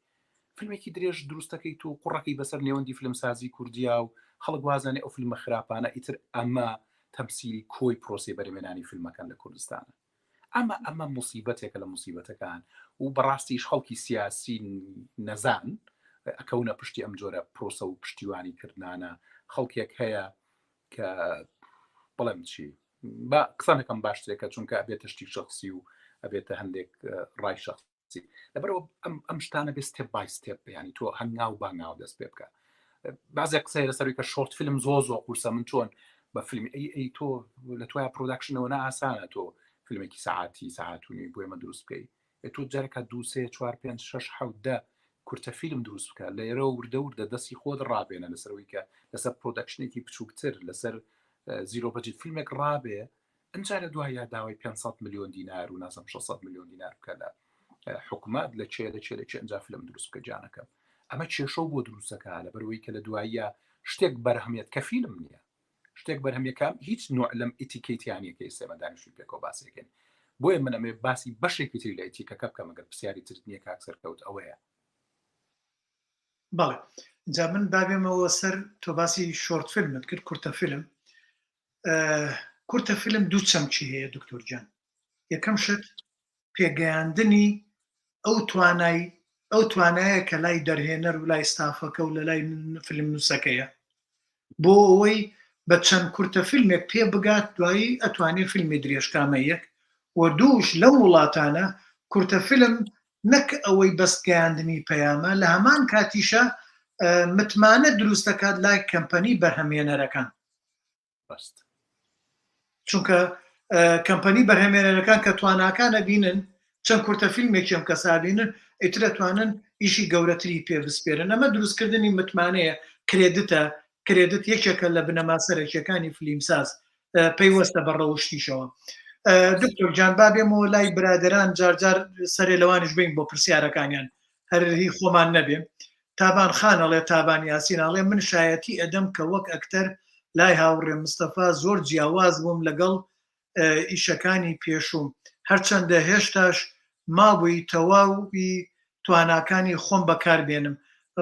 Speaker 2: فیلمێکی درێژ دروستەکەی تۆ قوڕەکەی بەسەر نێوەندی فیلمسازی کوردیا و خەڵک وازانێ ئەو فیلمە خراپانە ئیتر ئەمە تەمسیلی کۆی پرۆسی بەرهەمێنانی فیلمەکان لە کوردستانە ئەمە موسیبەتێکە لە موسیبەتەکان و بەڕاستیش خەڵکی سیاسی نەزان ئەکەونە پشتی ئەم جۆرە پرۆسە و پشتیوانی کردانە خەڵکێک هەیە کە بڵێم چی با قسانەکەم باشترێکە چونکە ئەبێتە شتی شخصی و ئەبێتە هەندێک ڕای شخصی لەبەرەوە ئەم شتانە بێ ستێپ بای ستێپ ینی تۆ هەنگاو بانگاو دەست پێ بکە بازێک قسەی لەسەروی کە شۆرت فیلم زۆ قورسە من چۆن بە فیلمی ئەی تۆ لە توای پرۆداکشنەوە ئاسانە تۆ فیلمێکی ساعتونی بۆ ئێمە دروست بکەی تۆ جارێکە 2 3 4 5 6 7 کورتە فیلم دروست بکە لە ئێرە وردە دەستی خۆت ڕابێنە لەسەرەوەی کە لەسەر پرۆداکشنێکی بچووکتر لەسەر زیرۆ بەجێت فیلمێک ڕابێ ئەجا لە دوای داوای 500 میلیۆن دینار و نازم 600 میلیۆن دینار بکە لە حکومات لە چێ ئەجا فیلم دروست بکە جانەکەم ئەمە کێشە بۆ دروستەکە لەبەرەوەی کە لە دواییە شتێک بەرهەمیت کە فیلم نییە شتێک بەرهەمیەکان هیچ نوع لەم ئیتیکەیتیانیەکە ئێسێمە دانیشتوی پێکەوە باسێکن بۆیە منەمێ باسی بەشێکی تری لە ئیتیکەکە بکەم ئەگەر پرسیاری تر نییە کاکسەر کەوت ئەوەیە
Speaker 1: بەڵێ جا من بابێمەوە سەر تۆ باسی شۆرت فیلمت کرد کورتە فیلم دوو چەمچی هەیە دکتۆر جان یەکەم شت پێگەیاندنی ئەو توانایە کە لای دەرهێنەر و لای ستافەکە و لە لای فیلم نووسەکەیە بۆ ئەوەی بە چەند کورتە فیلمێک پێ بگات دوایی ئەتوانێت فیلمی درێژکامە یەک و دووش لەو وڵاتانە کورتە فیلم نەک ئەوەی بەستگەیاندنی پەیامە لە هەمان کاتیشە متمانە دروستەکات لای کەمپەنی بەرهەمێنەرەکان چونکە کەمپەنی بەرهەمێنەرەکان کە تواناکانە بینن چەند کورتە فیلمێکی ئەم کەسابینن ئیتر دەتوانن ئیشی گەورەتری پێ بسپێرن. ئەمە دروستکردنی متمانەیە کرێدت یەکێکە لە بنەما سەرەکیەکانی فیلمساز پەیوەستە بە ڕەوشتیشەوە. دکتۆر جان با بێمەوە لای برادران جارجار سەرێ لەوانش بین بۆ پرسیارەکانیان هەرهی خۆمان نەبێ. تابان خانەڵێ تابان یاسیناڵێ من شایەتی ئەدەم کە وەک ئەکتەر لای هاوڕێ مستەفا زۆر جیاواز بووم لەگەڵ ئیشەکانی پێشوم، هەرچەندە هێشتاش مابووی تەواوی تواناکانی خۆم بەکاربێنم.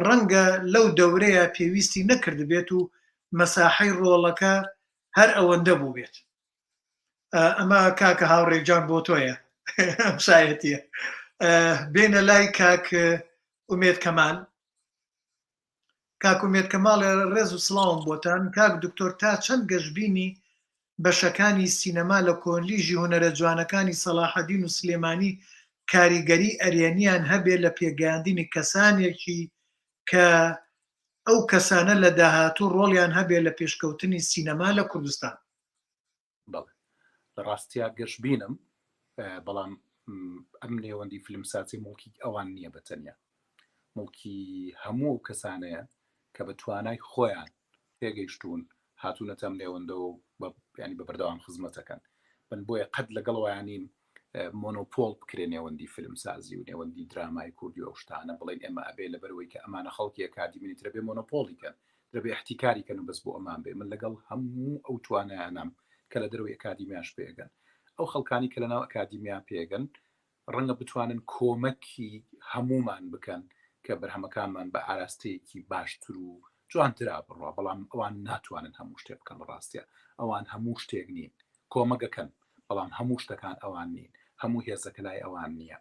Speaker 1: ڕەنگە لەو دەورەیە پێویستی نەکرد بێت و مەساحەی ڕۆڵەکە هەر ئەوەندە بوو بێت. ئەمە کاکە هاوڕێجان بۆ تۆیە شایەتیە. بێنە لای کاک ئومێد کەمال. کاک ئومێد کەماڵ ڕێز و سڵاوم بۆتان. کاک دکتۆر تا چەند گەشتبینی بەشەکانی سینەما لە کۆنلیژی هونەرە جوانەکانی سەلاحەدین و سلێمانی کاریگەری ئەرێنیان هەبێ لە پێگەیاندنی کەسانێکی کە ئەو کەسانە لە داهاتوو ڕۆڵیان هەبێ لە پێشکەوتنی سینەما لە کوردستان؟
Speaker 2: بەڵێ لە ڕاستیا گەشتبینم، بەڵام ئەم نێوەندی فیلمسازی مڵکی ئەوان نییە بەتەنیا، مڵکی هەموو ئەو کەسانەیە کە بە توانای خۆیان پێگەیشتون هاتوونەتە ئەم نێوەندەوە ینی بە بەردەوام خزمەتەکەن. من بۆیە قەت لەگەڵەوەیانین مۆنۆپۆل بکرێ نێوەندی فیلمسازی و نێوەندی درامای کوردی و شتانە بڵێن ئێمە ئەبێ لەبەرەوەی کە ئەمانە خەڵکی ئەکادیمینی ترەبێ مۆنۆپۆلیکەن، دەبێ احتیکاریکەن و بەس بۆ ئەمان بێ. من لەگەڵ هەموو ئەو توانایانم کە لە دەروی ئەکادیمیاش پێگەن، ئەو خەڵکانی کە لەناو ئەکادیمیا پێگەن ڕەنگە بتوانن کۆمەکی هەمومان بکەن کە بەرهەمەکانمان بە ئاراستەیەکی باشتر و جوانترا بڕوا، بەڵام ئەوان ناتوانن هەموو شتێک بکەن. ڕاستیە ئەوان هەموو شتێک نین، کۆمەگەکەن بەڵام هەموو شتەکان ئەوان نین، هەموو هێزەکە لای ئەوان نییە.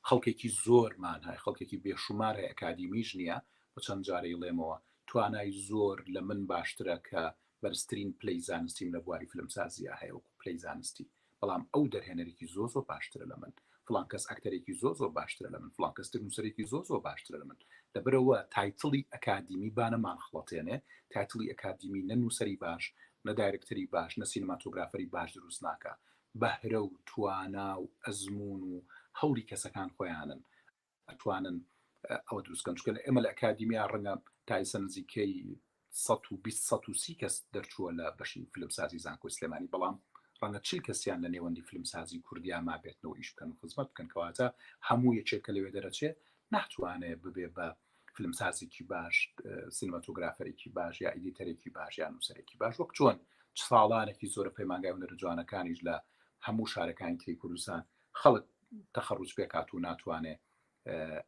Speaker 2: خەڵکێکی زۆرمان هەیە، خەڵکێکی بێشومار هەیە ئەکادیمیش نییە، بە چەند جارەی لێمەوە توانای زۆر لە من باشترە کە بەرزترین پلەی زانستیم لە بواری فیلمسازیە هەیە وەکو پلەی زانستی، بەڵام ئەو دەرهێنەرێکی زۆر باشترە لە من، فڵان کەس ئەکتەرێکی زۆر باشترە لە من، فڵان کەس نووسەرێکی زۆر باشترە لە من. لەبەرەوە تایتڵی ئەکادیمی بانەمان خڵەتێنێ، تایتڵی ئەکادیمی نە نووسەری باش، نە دایرکتەری باش، نە سینەماتۆگرافەری باش دروست ناکە، بەهرە و توانا و ئەزمون و هەوڵی کەسەکان خۆیانن ئەتوانن ئەوە دروستکەن. چکە ئێمە لە ئەکادیمیا ڕەنگە تایسە نزیکەی 120 کەس دەرچووە لە بەشی فیلمسازی زانکۆی سلێمانی، بەڵام ڕەنگە 40 کەسیان لە نێوەندی فیلمسازی کوردیا ما بێتنەوە ئیش بکەن و خزمەت بکەن، کەواتە هەموو یەکێک کە لەوێ دەرەچێت ناتوانێت ببێ بە فیلمسازێکی باش، سینەماتۆگرافەرێکی باش یا ئیدیتەرێکی باش یا نووسەرێکی باش، وەک چۆن ساڵانێکی زۆرە پەیمانگای هونەرە جوانەکانیش لە هەموو شارەکانی تری کوردستان خەڵک تەخەڕوج پێکات و ناتوانێت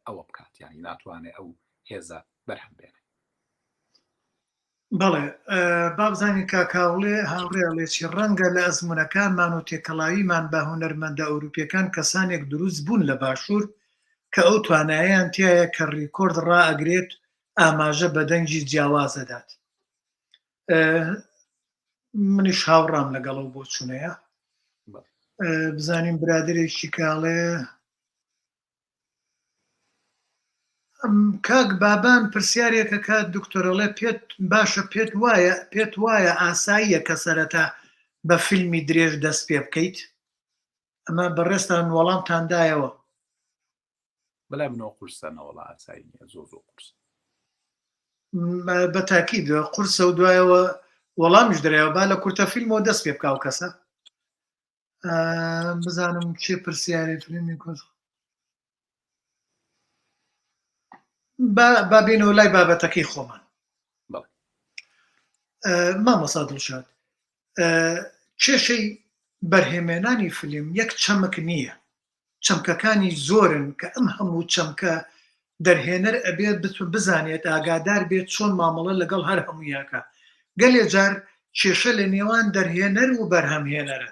Speaker 2: ئەوە بکات، یانی ناتوانێت ئەو هێزە بەرهەم بێنێ.
Speaker 1: بەڵێ بابزانین کاکاوڵێ هاوڕێڵێکی ڕەنگە لە ئەزمونەکانمان و تێکەڵاویمان بە هونەرمەندە ئەوروپیەکان کەسانێک دروست بوون لە باشوور کە ئەو تواناییان تایە کە ڕیکۆرد ڕائەگرێت ئاماژە بە دەنگی جیاوازەدات. منیش هاوڕام لەگەڵەوە بۆ چوونەیە. بزانین برادرێکی کاڵێ کاک بابان پرسیارێکە کات دکتۆرەڵێ پێت باشە پێت وایە ئاساییە کە سەرەتا بە فیلمی درێژ دەست پێ بکەیت؟ ئەمە بەڕێستان وەڵامتاندایەوە؟
Speaker 2: بەلای منەوە قورسەنەوەڵ ئاسایی نیە، زۆر قورس
Speaker 1: بە تاکید قورسە و دوایەوە وەڵامیش درایەوە با لە کورتە فیلمەوە دەست پێ بکاو کەسە. بزانم چێ پرسیارێت فیلمی کوز با بینەوە لای بابەتەکەی خۆمان. مامۆستا دڵشاد، کێشەی بەرهێمێنانی فیلم یەک چەمک نییە، چەمکەکانی زۆرن کە ئەم هەموو چەمکە دەرهێنەر ئەبێت بزانێت ئاگادار بێت چۆن مامەڵە لەگەڵ هەر هەموویاکە. گەلێ جار کێشە لە نێوان دەرهێنەر و بەرهەمهێنەرە.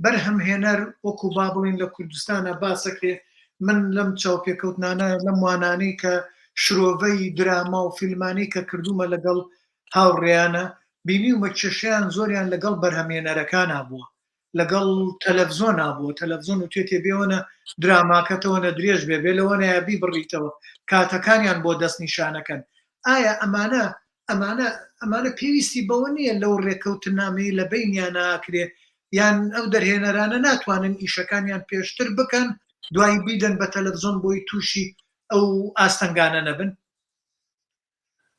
Speaker 1: بەرهەمهێنەر وەکو با بڵین لە کوردستانە باسەکرێ، من لەم چاوپێکەوتنانە لەم وانانەی کە شرۆڤەی دراما و فیلمانەی کە کردومە لەگەڵ هاوڕێیانە بینیومە کێشەیان زۆریان لەگەڵ بەرهەمهێنەرەکانە بووە، لەگەڵ تەلەڤزۆنا بووە، تەلەڤزۆن و توێتێ بێوەنە دراماکەتەوەنە درێژ بێ لەوەنە یابی بڕیتەوە کاتەکانیان بۆ دەست نیشانەکەن. ئایا ئەمانە پێویستی بەوە نییە لەو ڕێکەوتنامەی لە بینیان ناکرێ، یان ئەو دەرهێنەرانە ناتوانن ئیشەکانیان پێشتر بکەن دوای بیدەن بە تەلەڤیزۆن بۆی تووشی ئەو ئاستەنگانە نەبن.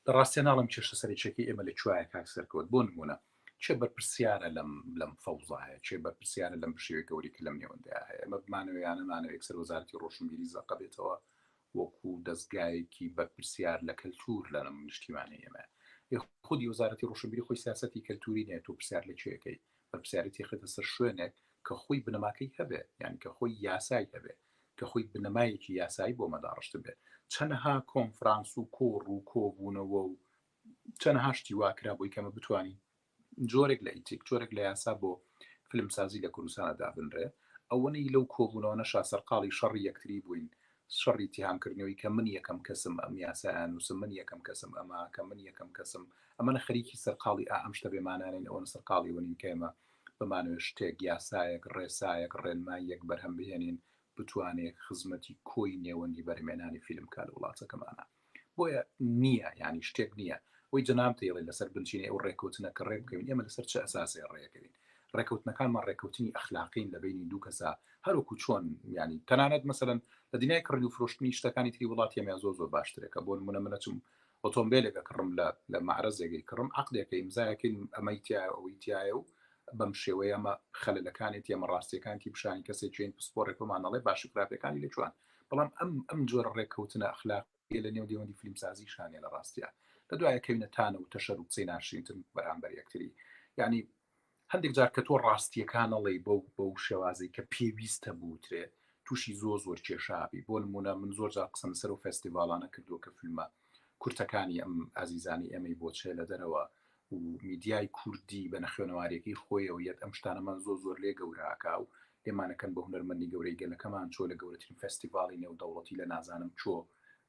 Speaker 2: لە ڕاستیە ناڵم کێشە سەرچێکی ئێمە لە کوایە کاکسەرکەوت بۆ نمونە چێ بەرپرسیارە لەم فەوزایە چێ بەرپرسیارە لەم بشێوەی گەوری کە لەم نێوەندەیە هەیە ئەمە بمانەوەیانەمانەوە یەکسەر وەزارەتی ڕۆشنبیری زەقە بێتەوە وەکو دەستگایەکی بەرپرسیار لە کەلتور لە نەم نیشتیمانی ئێمە خودی وەزارەتی ڕۆشنبیری خۆی سیاسەتی کەلتوری نێت و پرسیار لە چێەکەی بەرپرسیارەتی خێتە سەر شوێنێک کە خۆی بنەماکەی هەبێ یعنی کە خۆی یاسای هەبێ کە خۆی بنەمایەکی یاسایی بۆ مەداڕشت بێت چەندەها کۆنفرانس و کۆڕ و کۆبوونەوە و چەند هاشتی واکرا بۆی کەمە بتوانین جۆرێک لە ئیتیک جۆرێک لە یاسا بۆ فیلمسازی لە کوردستانە دابنرێ ئەوەنەی لەو کۆبوونەوە نەشا سەرقاڵی شەڕی یەکتری بووین شەڕی تیهامکردنەوەی کە من یەکەم کەسم ئەم یاسایان وسم من یەکەم کەسم ئەمە کە من یەکەم کەسم ئەمەە خەریکی سەرقاڵی ئەم شتە بێمانانین ئەوە سەرقاڵی وەنین کێمە بمانوێت شتێک یاسایەک ڕێسایەک ڕێنمای یەک بەرهەم بهێنین بتوانێت خزمەتی کۆی نێوەندی بەرهێنانی فیلمکە لە وڵاتەکەمانە بۆیە نییە ینی شتێک نییە وی جەنامتەیڵێ لەسەر بنچینە ئەو ڕێکوتنە کە ڕێ بکەین ئێمە لەسەر چه ئەساسی ڕێەکەین ڕێکوتنەکانمان ڕێکوتنی ئەخلاقین لە بینی دوو کەسا هەروکو چۆن ینی تەنانەت مەسەرەن لە دنیای کڕنی و فرۆشتنی شتەکانی تری وڵاتی ئەمە زۆر باشترێکە بۆ نمونە منەچم ئۆتۆمبیلێکە کڕم لە معرەزێکی کڕم عقدێکە ئیمزایەکەین ئەمەی تایە ئەوەی تایە و بەم شێوەیە ئەمە خەلەکانێتی ئەمە ڕاستیەکانی پیشانی کەسێک چێن پسپۆڕێکمانەڵێ باشکراپەکانی لەچوان بەڵام ئەم جۆرە ڕێککەوتنە ئەخلاقی لە نێو دێوەندی فیلمسازی شانێ لە ڕاستیە لە دوایە کەوینەتانە و تەشەر و قسەی ناشرینتن بەرامبەر یەکتری ینی هەندێک جار کە تۆ ڕاستیەکانەڵێ بەو شێوازەی کە پێویستە بووترێ تووشی زۆر کێشابی بۆ نمونە من زۆر جار قسەم سەر و فستیڤالانە کردووە کە فیلمە کورتەکانی ئەم ئازیزانی ئەمەی بۆ چێ لە دەرەوە و میدیای کوردی بە نەخوێنەوارێکی خۆیەوە یەت ئەم شتانەمان زۆر لێ گەوراکە و لێمانەکەن بە هونەرمەندی گەورەی گەلەکەمان چۆ لە گەورەترین فستیڤاڵی نێودەوڵەتی لە نازانم چۆ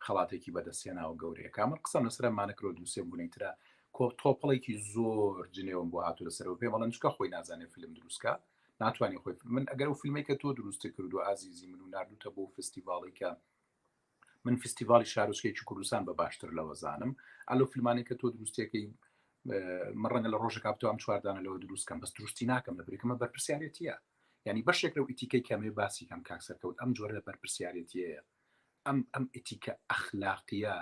Speaker 2: خەڵاتێکی بەدەستێناوە گەورەیە کامر قسەم لەسەرمانەکرۆ دووسێ بوونیترا تۆپڵێکی زۆر جنێوم بۆ هاتو لەسەرەوە پێ بەڵەن چکە خۆی نازانێت فیلم دروستکە ناتوانانی خۆی من ئەگەر و فیلمێکە تۆ دروستی کردو ئازیزی من و نردوتە بۆ فستیڤاڵی کە من فستیڤالی شارۆچکێکی کوردستان بە باشتر لەوە زانم ئەلو فیلمانی کە تۆ دروستێکی من ڕەنگە لە ڕۆژە کاپتۆ ئەم چواردانە لەوە دروستکەم بەس دروستی ناکەم لە بریکەمە بەرپرسیارەتیە ینی بەشێک لەو ئیتیکەی کەمێ باسی کەم کاکسەرکەوت ئەم جۆرە لە بەرپرسیارەتیەیە ئەم ئیتیکە ئەخلاقیە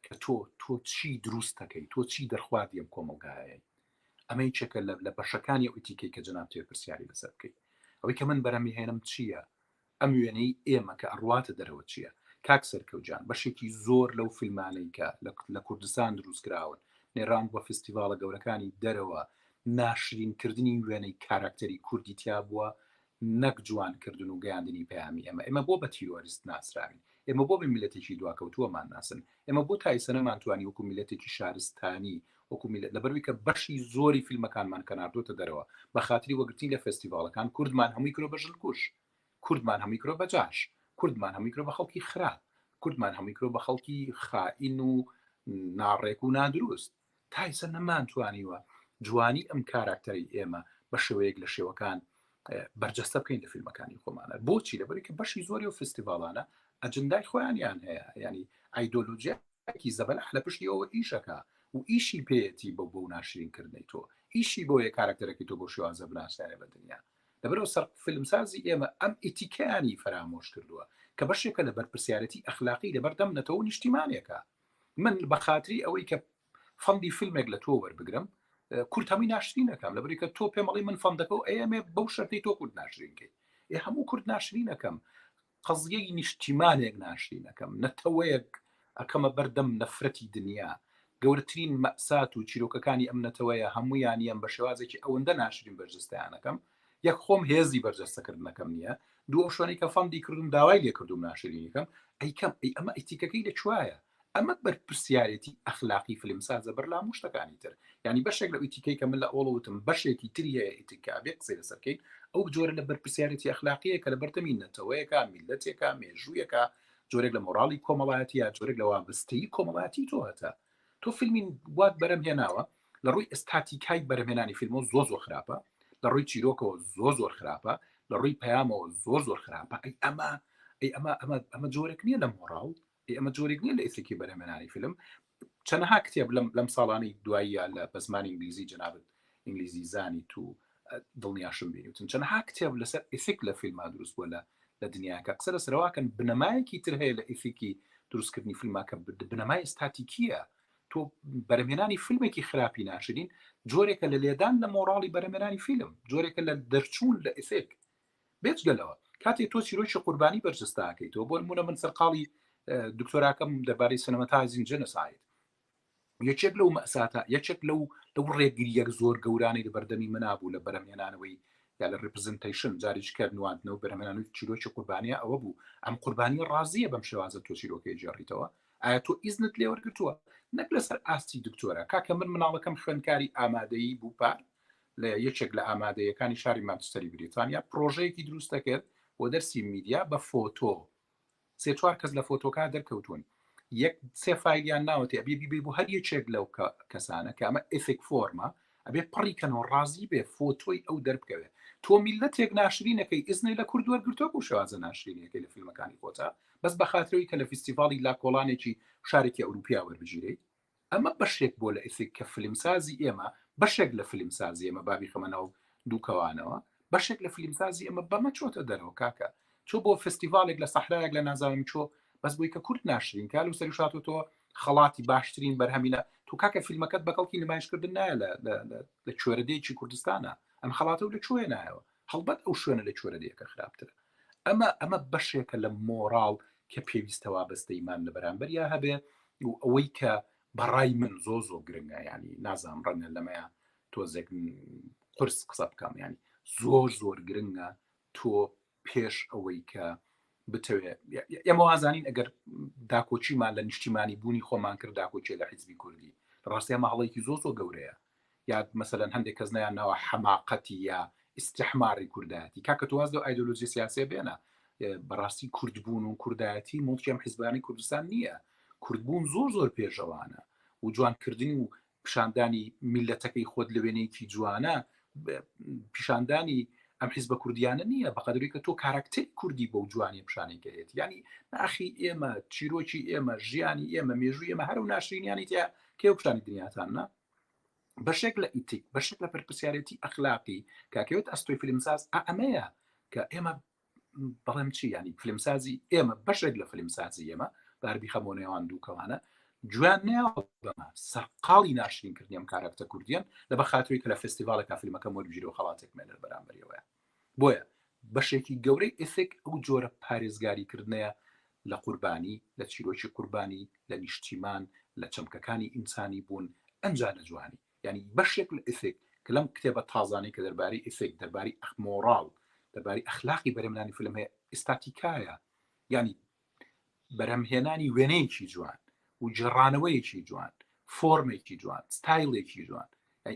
Speaker 2: کە تۆ چی دروستەکەی تۆ چی دەرخواردی ئەم کۆمەلگایە ئەمەی چێکە لە بەشەکانی ئەو ئیتیکەی کە جەناب تێ پرسیاری لەسەر بکەیت ئەوەی کە من بەرەمی هێنم چییە ئەم وێنەی ئێمە کە ئەڕواتە دەرەوە چییە کاکسەرکەوتجان بەشێکی زۆر لەو فیلمانەی کە لە کوردستان دروستکراون نێران بۆ فستیڤالە گەورەکانی دەرەوە ناشرینکردنی وێنەی کاراکتەری کوردی تیا بووە نەک جوانکردن و گەیاندنی پەیامی ئێمە بۆ بە تیرۆریست ناسراوین ئێمە بۆ بە میلەتێکی دواکەوتووەمان ناسن ئێمە بۆ تایسەنەمان توانی وەکو میلەتێکی شارستانی وەکو میلەت لەبەروی کە بەشی زۆری فیلمەکانمان کەناردۆتە دەرەوە بە خااتری وەگرتی لە فستیڤالەکان کوردمان هەمووی کرۆ بە ژلکوش کوردمان هەمووی کرۆ بە جاش کوردمان هەمووی کرۆ بە خەڵکی خراپ کوردمان هەمووی کرۆ بە خەڵکی خائین و ناڕێک و نادروست تایسە نەمانتوانیوە جوانی ئەم کاراکتەری ئێمە بە شێوەیەک لە شێوەکان بەرجەستە بکەین لە فیلمەکانی خۆمانە بۆچی لەبەری کە بەشی زۆری و فستیڤالانە ئەجندای خۆیانیان هەیە ینی ئایدۆلۆژیاکی زەبەلەح لە پشتی ئەوە ئیشەکە و ئیشی پێێتی بۆ ناشرینکردنی تۆ ئیشی بۆ یە کاراکتەرەکەی تۆ بۆ شێوازە بناسیانێ بە دنیا لەبەرەوە سەر فیلمسازی ئێمە ئەم ئیتیکانی فەرامۆش کردووە کە بەشێکە لە بەرپرسیارەتی ئەخلاقی لەبەردەم نەتەوە نیشتیمانێکە من بە خااتری ئەوەی کە فەندی فیلمێک لە تۆ وەربگرم کورت هەمووی ناشرینەکەم لەبەری کە تۆ پێمەڵی من فەندەکە و ئەمێ بەو شەرتی تۆ کورد ناشرینکەی هەموو کورد ناشرینەکەم قەزیەی نیشتیمانێک ناشرینەکەم نەتەوەیەک ئەکەمە بەردەم نەفرەتی دنیا گەورەترین مەسات و چیرۆکەکانی ئەم نەتەوەیە هەمویانیان بە شێوازێکی ئەوەندە ناشرین بەرجستیانەکەم یەک خۆم هێزی بەرجەستەکردنەکەم نییە دووە شوێنی کە فەندی کردم داوای لێ کردوم ناشرینیکەم ئەیکەم ئەمە ئیتیکەکەی لەکوایە ئەمە بەرپرسیارەتی ئەخلاقی فیلمسازە بەرلام شتەکانی تر ینی بەشێک لە ئیتیکەی کە من لە ئۆڵەوتم بەشێکی تریە ئیتیکا بێ قسەی لەسەرکەین ئەو جۆرە لە بەرپرسیارەتی ئەخلاقیە کە لە بەردەمی نەتەوەیەکە میلەتێکە مێژوویەکە جۆرێک لە مۆراڵی کۆمەڵایەتی یا جۆرێک لە وابستەی کۆمەڵایەتی تۆ هەتا تۆ فیلمین وات بەرەم هێناوە لە ڕووی ئستاتیکای بەرەمێنانی فیلمۆ زۆر خراپە لە ڕووی چیرۆکەوە زۆر خراپە لە ڕووی پەیامەوە زۆر خراپە ئەمە جۆرێک نییە لە مۆراڵ ئەمە جۆرێک نییە لە ئیسێکی بەرەمێنانی فیلم چەندەها کتێب لەم ساڵانی دواییە لە بە زمانی ئینگلیزی جەنابەت ئینگلیزی زانی تو دڵنیاشم بینیوتن چەندەها کتێب لەسەر ئیسێک لە فیلمما دروست بووە لە دنیاکە قسە لە سەرواکەن بنەمایەکی تر هەیە لە ئیفیکی دروستکردنی فیلماکە بنەمای ستاتیکیە تۆ بەرەمێنانی فیلمێکی خراپی ناشرین جۆرێکە لە لێدان لە مۆڕاڵی بەرەمێنانی فیلم جۆرێکە لە دەرچوون لە ئیفێک بێت گەلەوە کاتێک تۆ چیرۆکی قوربانی بەرجستاکەیتەوە بۆ نمونە من سەرقاڵی دکتۆراکەم دەربارەی سینەماتایزینگ جێنۆساید یەکێک لەو مەساتە یەکێک لەو ڕێگریەک زۆر گەورانی لە بەردەمی منابوو لە بەرەمێنانەوەی یا لە ریپرزنتیشن جاریشکردنوانەوە بەرەمێنانەوەی چیرۆکی قوربانیە ئەوە بوو ئەم قوربانی ڕازیە بەم شێوازە تۆ چیرۆکەی جێڕیتەوە ئایا تۆ ئیزنت لێ وەرگرتووە نەک لەسەر ئاستی دکتۆرە کاکە من مناڵەکەم خوێندکاری ئامادەیی بوو پار لە یەکێک لە ئامادەیەکانی شاری مانچستەری بریتانیا پرۆژەیەکی دروستە کرد بۆ دەرسی میدیا بە فۆتۆ سێ چوار کەس لە فۆتۆکا دەرکەوتون یەک سێ فایلیان ناوەتی ئەبێ بیبێ بۆ هەر یەکێک لەو کەسانە کە ئەمە ئفێک فۆرمە ئەبێ پڕیکەنەوە ڕازی بێ فۆتۆی ئەو دەربکەوێت تۆ میلەتێک ناشرینەکەی ئیزنی لە کورد وەرگرتووە بۆ شێوازە ناشرینەکەی لە فیلمەکانی خۆتا بەس بە خاترەوەی کە لە فیستیڤاڵی لاکۆڵانێکی شارێکی ئەوروپیا وەربگیرێت ئەمە بەشێک بۆ لە ئیفێک کە فیلمسازی ئێمە بەشێک لە فیلمسازی ئێمە بابی خەمەنەوە دووکەوانەوە بەشێک لە فیلمسازی ئەمە بەمە چۆتە دەرەوە کاکە چۆ بۆ فستیڤالێک لە سەحرایەک لە نازانم چۆ بەس بۆی کە کورد ناشرین کال و سەری شاتۆ خەڵاتی باشترین بەرهەمینە تو کاکە فیلمەکەت بەکەڵکی نمایشکردن نایە لە کوێرەدەیەکی کوردستانە ئەم خەڵاتە و لە کوێ نایەوە هەڵبەت ئەو شوێنە لە کوێرەدەیەکە خراپترە ئەمە بەشێکە لە مۆڕاڵ کە پێویستەوە بەستەیمان لە بەرامبەر یا هەبێ و ئەوەی کە بەڕای من زۆ گرنگە ینی نازام ڕەنە لەمەیە تۆزێک قرس قسە بکەم ینی زۆر گرنگە تۆ پێش ئەوەی کە بتەوێت ئێمە وازانین ئەگەر داکۆچیمان لە نیشتیمانی بوونی خۆمان کرد داکۆچێ لە حیزبی کوردی ڕاستی ئەمە هەڵەیەکی زۆ گەورەیە یا مەسەلەن هەندێک کەس نیان ناوە حەماقەتی یا ئیستیحماری کوردایەتی کاکە تواز لەو ئایدۆلۆژی سیاسی بێنە بەڕاستی کوردبوون و کوردایەتی مڵکیم حیزبانی کوردستان نییە کوردبوون زۆر پێشەوانە و جوانکردنی و پیشاندانی میلەتەکەی خۆت لە وێنەیەکی جوانە پیشاندانی ئەم حیزبە کوردیانە نییە بەقەدری کە تۆ کاراکتەری کوردی بەو جوانی پیشانێکە هێت ینی ناخی ئێمە چیرۆکی ئێمە ژیانی ئێمە مێژووی ئێمە هەرو ناشرینیانی تیا کێو پیشانی دنیاتانە بەشێک لە ئیتیک بەشێک لە پرپرسیارەتی ئەخلاقی کاکەوێت ئەستۆی فیلمساز ئەمەیە کە ئێمە بەڵێم چی ینی فیلمسازی ئێمە بەشێک لە فیلمسازی ئێمە باربی خەمۆنێوان دووکەوانە جوان ناوە بەمە سەرقاڵی ناشرینکردنی ئەم کاراکتە کوردیان لە بەخاتەوەی کە لە فستیڤالێکا فیلمەکە وەربگیرەوە خەڵاتێک مێنەر بەرامبەریەوەیە بۆیە بەشێکی گەورەی ئیفێک ئەو جۆرە پارێزگاریکردنەیە لە قوربانی لە چیرۆکی قوربانی لە نیشتیمان لە چەمکەکانی ئینسانی بوون ئەنجانە جوانی ینی بەشێک لە ئیفێک کە لەم کتێبە تازانەی کە دەربارەی ئیفێک دەرباری مۆڕاڵ دەرباری ئەخلاقی بەرەمێنانی فیلم هەیە ئستاتیکایە ینی بەرەمهێنانی وێنەیەکی جوان و جێڕانەوەیەکی جوان فۆرمێکی جوان ستایلێکی جوان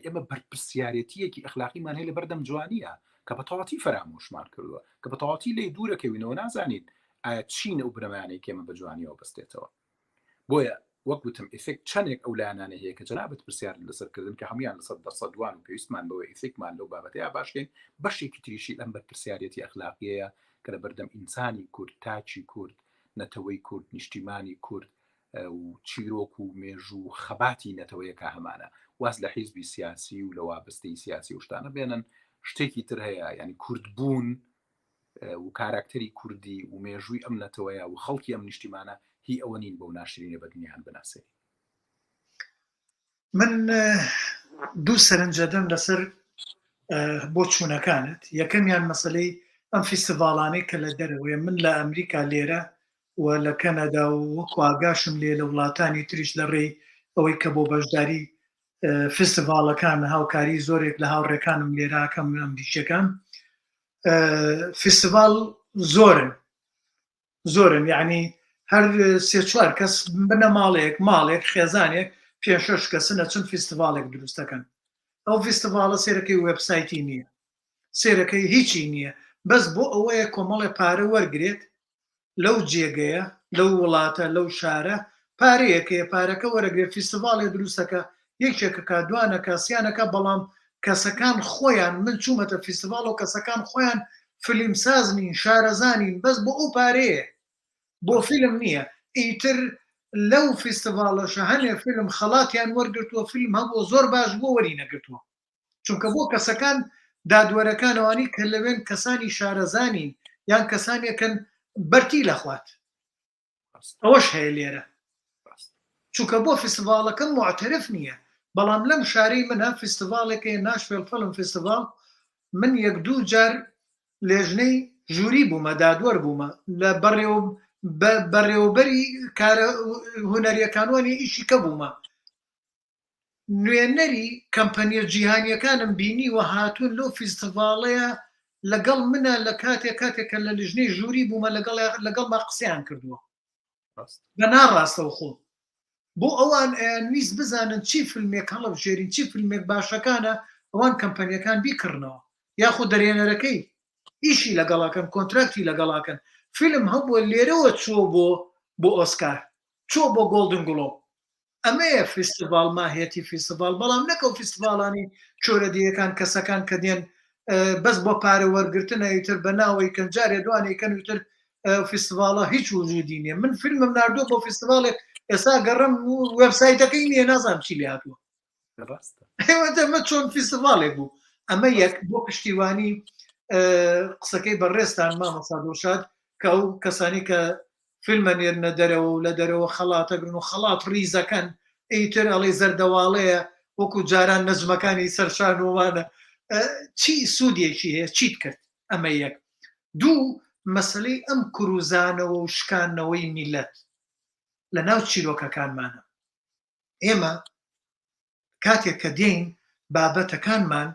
Speaker 2: ئێمە بەرپرسیارەتیەکی ئەخلاقیمان هەیە لە بەردەم جوانیە کە بە تەواتی فەرامۆشمان کردووە کە بە تەواتی لێ دوورەکەوینەوە نازانین ئایا چینە و برەمانەی کێمە بە جوانیەوە بەستێتەوە بۆیە وەک وتم ئیفێک چەندێک ئەو لایەنانە هەیە کە جەنابەت پرسیار لەسەرکردن کە هەمویان لە 100% دوان و پێویستمان بەوە ئیفێکمان لەو بابەتەیە باشکەین بەشێکی تریشی لەم بەرپرسیارەتی ئەخلاقیەیە کە لە بەردەم ئینسانی کورد تاچی کورد نەتەوەی کورد نیشتیمانی کورد و چیرۆک و مێژوو خەباتی نەتەوەیەکە هەمانە واز لە حیزبی سیاسی و لە وابستەی سیاسی و شتانە بێنن شتێکی تر هەیە ینی کوردبوون و کاراکتەری کوردی و مێژووی ئەم نەتەوەیە و خەڵکی ئەم نیشتیمانە هی ئەوە نین بەو ناشرینە بە دنیاان بناسێ
Speaker 1: من دوو سەرنجەدەم لەسەر بۆ چوونەکانت یەکەمیان مەسلەی ئەم فیستیڤاڵانەی کە لە دەرەوەیە من لە ئەمریکا لێرە و لە کەنەدا و وەکو ئاگاشم لێ لە وڵاتانی تریش لە ڕێی ئەوەی کە بۆ بەشداری فستیڤالەکان هاوکاری زۆرێک لە هاوڕێکانم لێراکەم ئەمریکیەکان فستیڤال زۆرن یعنی هەر سێ چوار کەس بنە ماڵێک خێزانێک پێ6 کەسن ئەچن فستیڤالێک دروستەکەن ئەو فستیڤالە سێرەکەی وێبسایتی نییە سێرەکەی هیچی نییە بەس بۆ ئەوەیە کۆمەڵێ پارە وەرگێت لەو جێگەیە لەو وڵاتە لەو شارە پارەیەکەیە پارەکە وەرەگرێت فستیڤالێ دروستەکە یەکێکەکە دوانەکە سیانەکە بەڵام کەسەکان خۆیان من چوومەتە فستیڤال و کەسەکان خۆیان فیلمسازنین شارەزانین بەس بۆ ئەو پارەیە بۆ فیلم نییە ئیتر لەو فستیڤالەشە هەنێ فیلم خەڵاتیان وەرگرتووە فیلم هەبوو زۆر باش بۆ وەری نەگرتووە چونکە بۆ کەسەکان دادوەرەکانەوانی کە لەوێن کەسانی شارەزانین یان کەسانێکن بەرتی لەخوات ئەوەش هەیە لێرە چونکە بۆ فستیڤالەکەم معترف نییە بەڵام لەم شارەی منە فستیڤالێکە ناشوێل فڵم فستیڤال من یەک دوو جار لێژنەی ژووری بوومە دادوەر بوومە لە بەڕێوەبەری کارە هونەریەکانوانی ئیشی کە بوومە نوێنەری کەمپەنیە جیهانیەکانم بینی و هاتوون لەو فستیڤالەیە لەگەڵ منە لە کاتێکە لە لیژنەی ژووری بوومە لەگەڵ ما قسەیان کردووە بە ناڕاستەوخۆ بۆ ئەوان ویست بزانن چی فیلمێک هەڵەبژێرین چی فیلمێک باشەکانە ئەوان کەمپەنیەکان بیکردنەوە یاخود دەرێنەرەکەی ئیشی لەگەڵاکەن کۆنتراکتی لەگەڵاکەن فیلم هەبووە لێرەوە چوە بۆ ئۆسکار چۆ بۆ گۆڵدن گلۆب ئەمەیە فستیڤال ماهێتی فستیڤال بەڵام نەکە و فستیڤالانی چۆرەدیەکان کەسەکان کە دێن بەس بۆ پارە وەرگرتنە ئیتر بە ناوەی کەنجارێ دوانێکەن وتر فستیڤالە هیچ وجودی نییە من فیلمم ناردووە بۆ فستیڤالێک ئێستا گەڕم وێبسایتەکەی نییە نازانم چی لێ هاتووە ئێوەمە چۆن فستیڤالێک بوو ئەمە یەک بۆ پشتیوانی قسەکەی بەڕێستان مامەسا دۆشاد کە ئەو کەسانی کە فیلمە نێرنە دەرەوە و لە دەرەوە خەڵاتەگرن و خەڵات ڕیزەکەن ئیتر ئەڵێ زەردەواڵەیە وەکو جاران نەزمەکانی سەرشانوانە چی سوودێکی هەیە چیت کرد ئەمە یەک دوو مەسلەی ئەم کروزانەوە و شکانەوەی میلەت لە ناو چیرۆکەکانمانە ئێمە کاتێک کە دێین بابەتەکانمان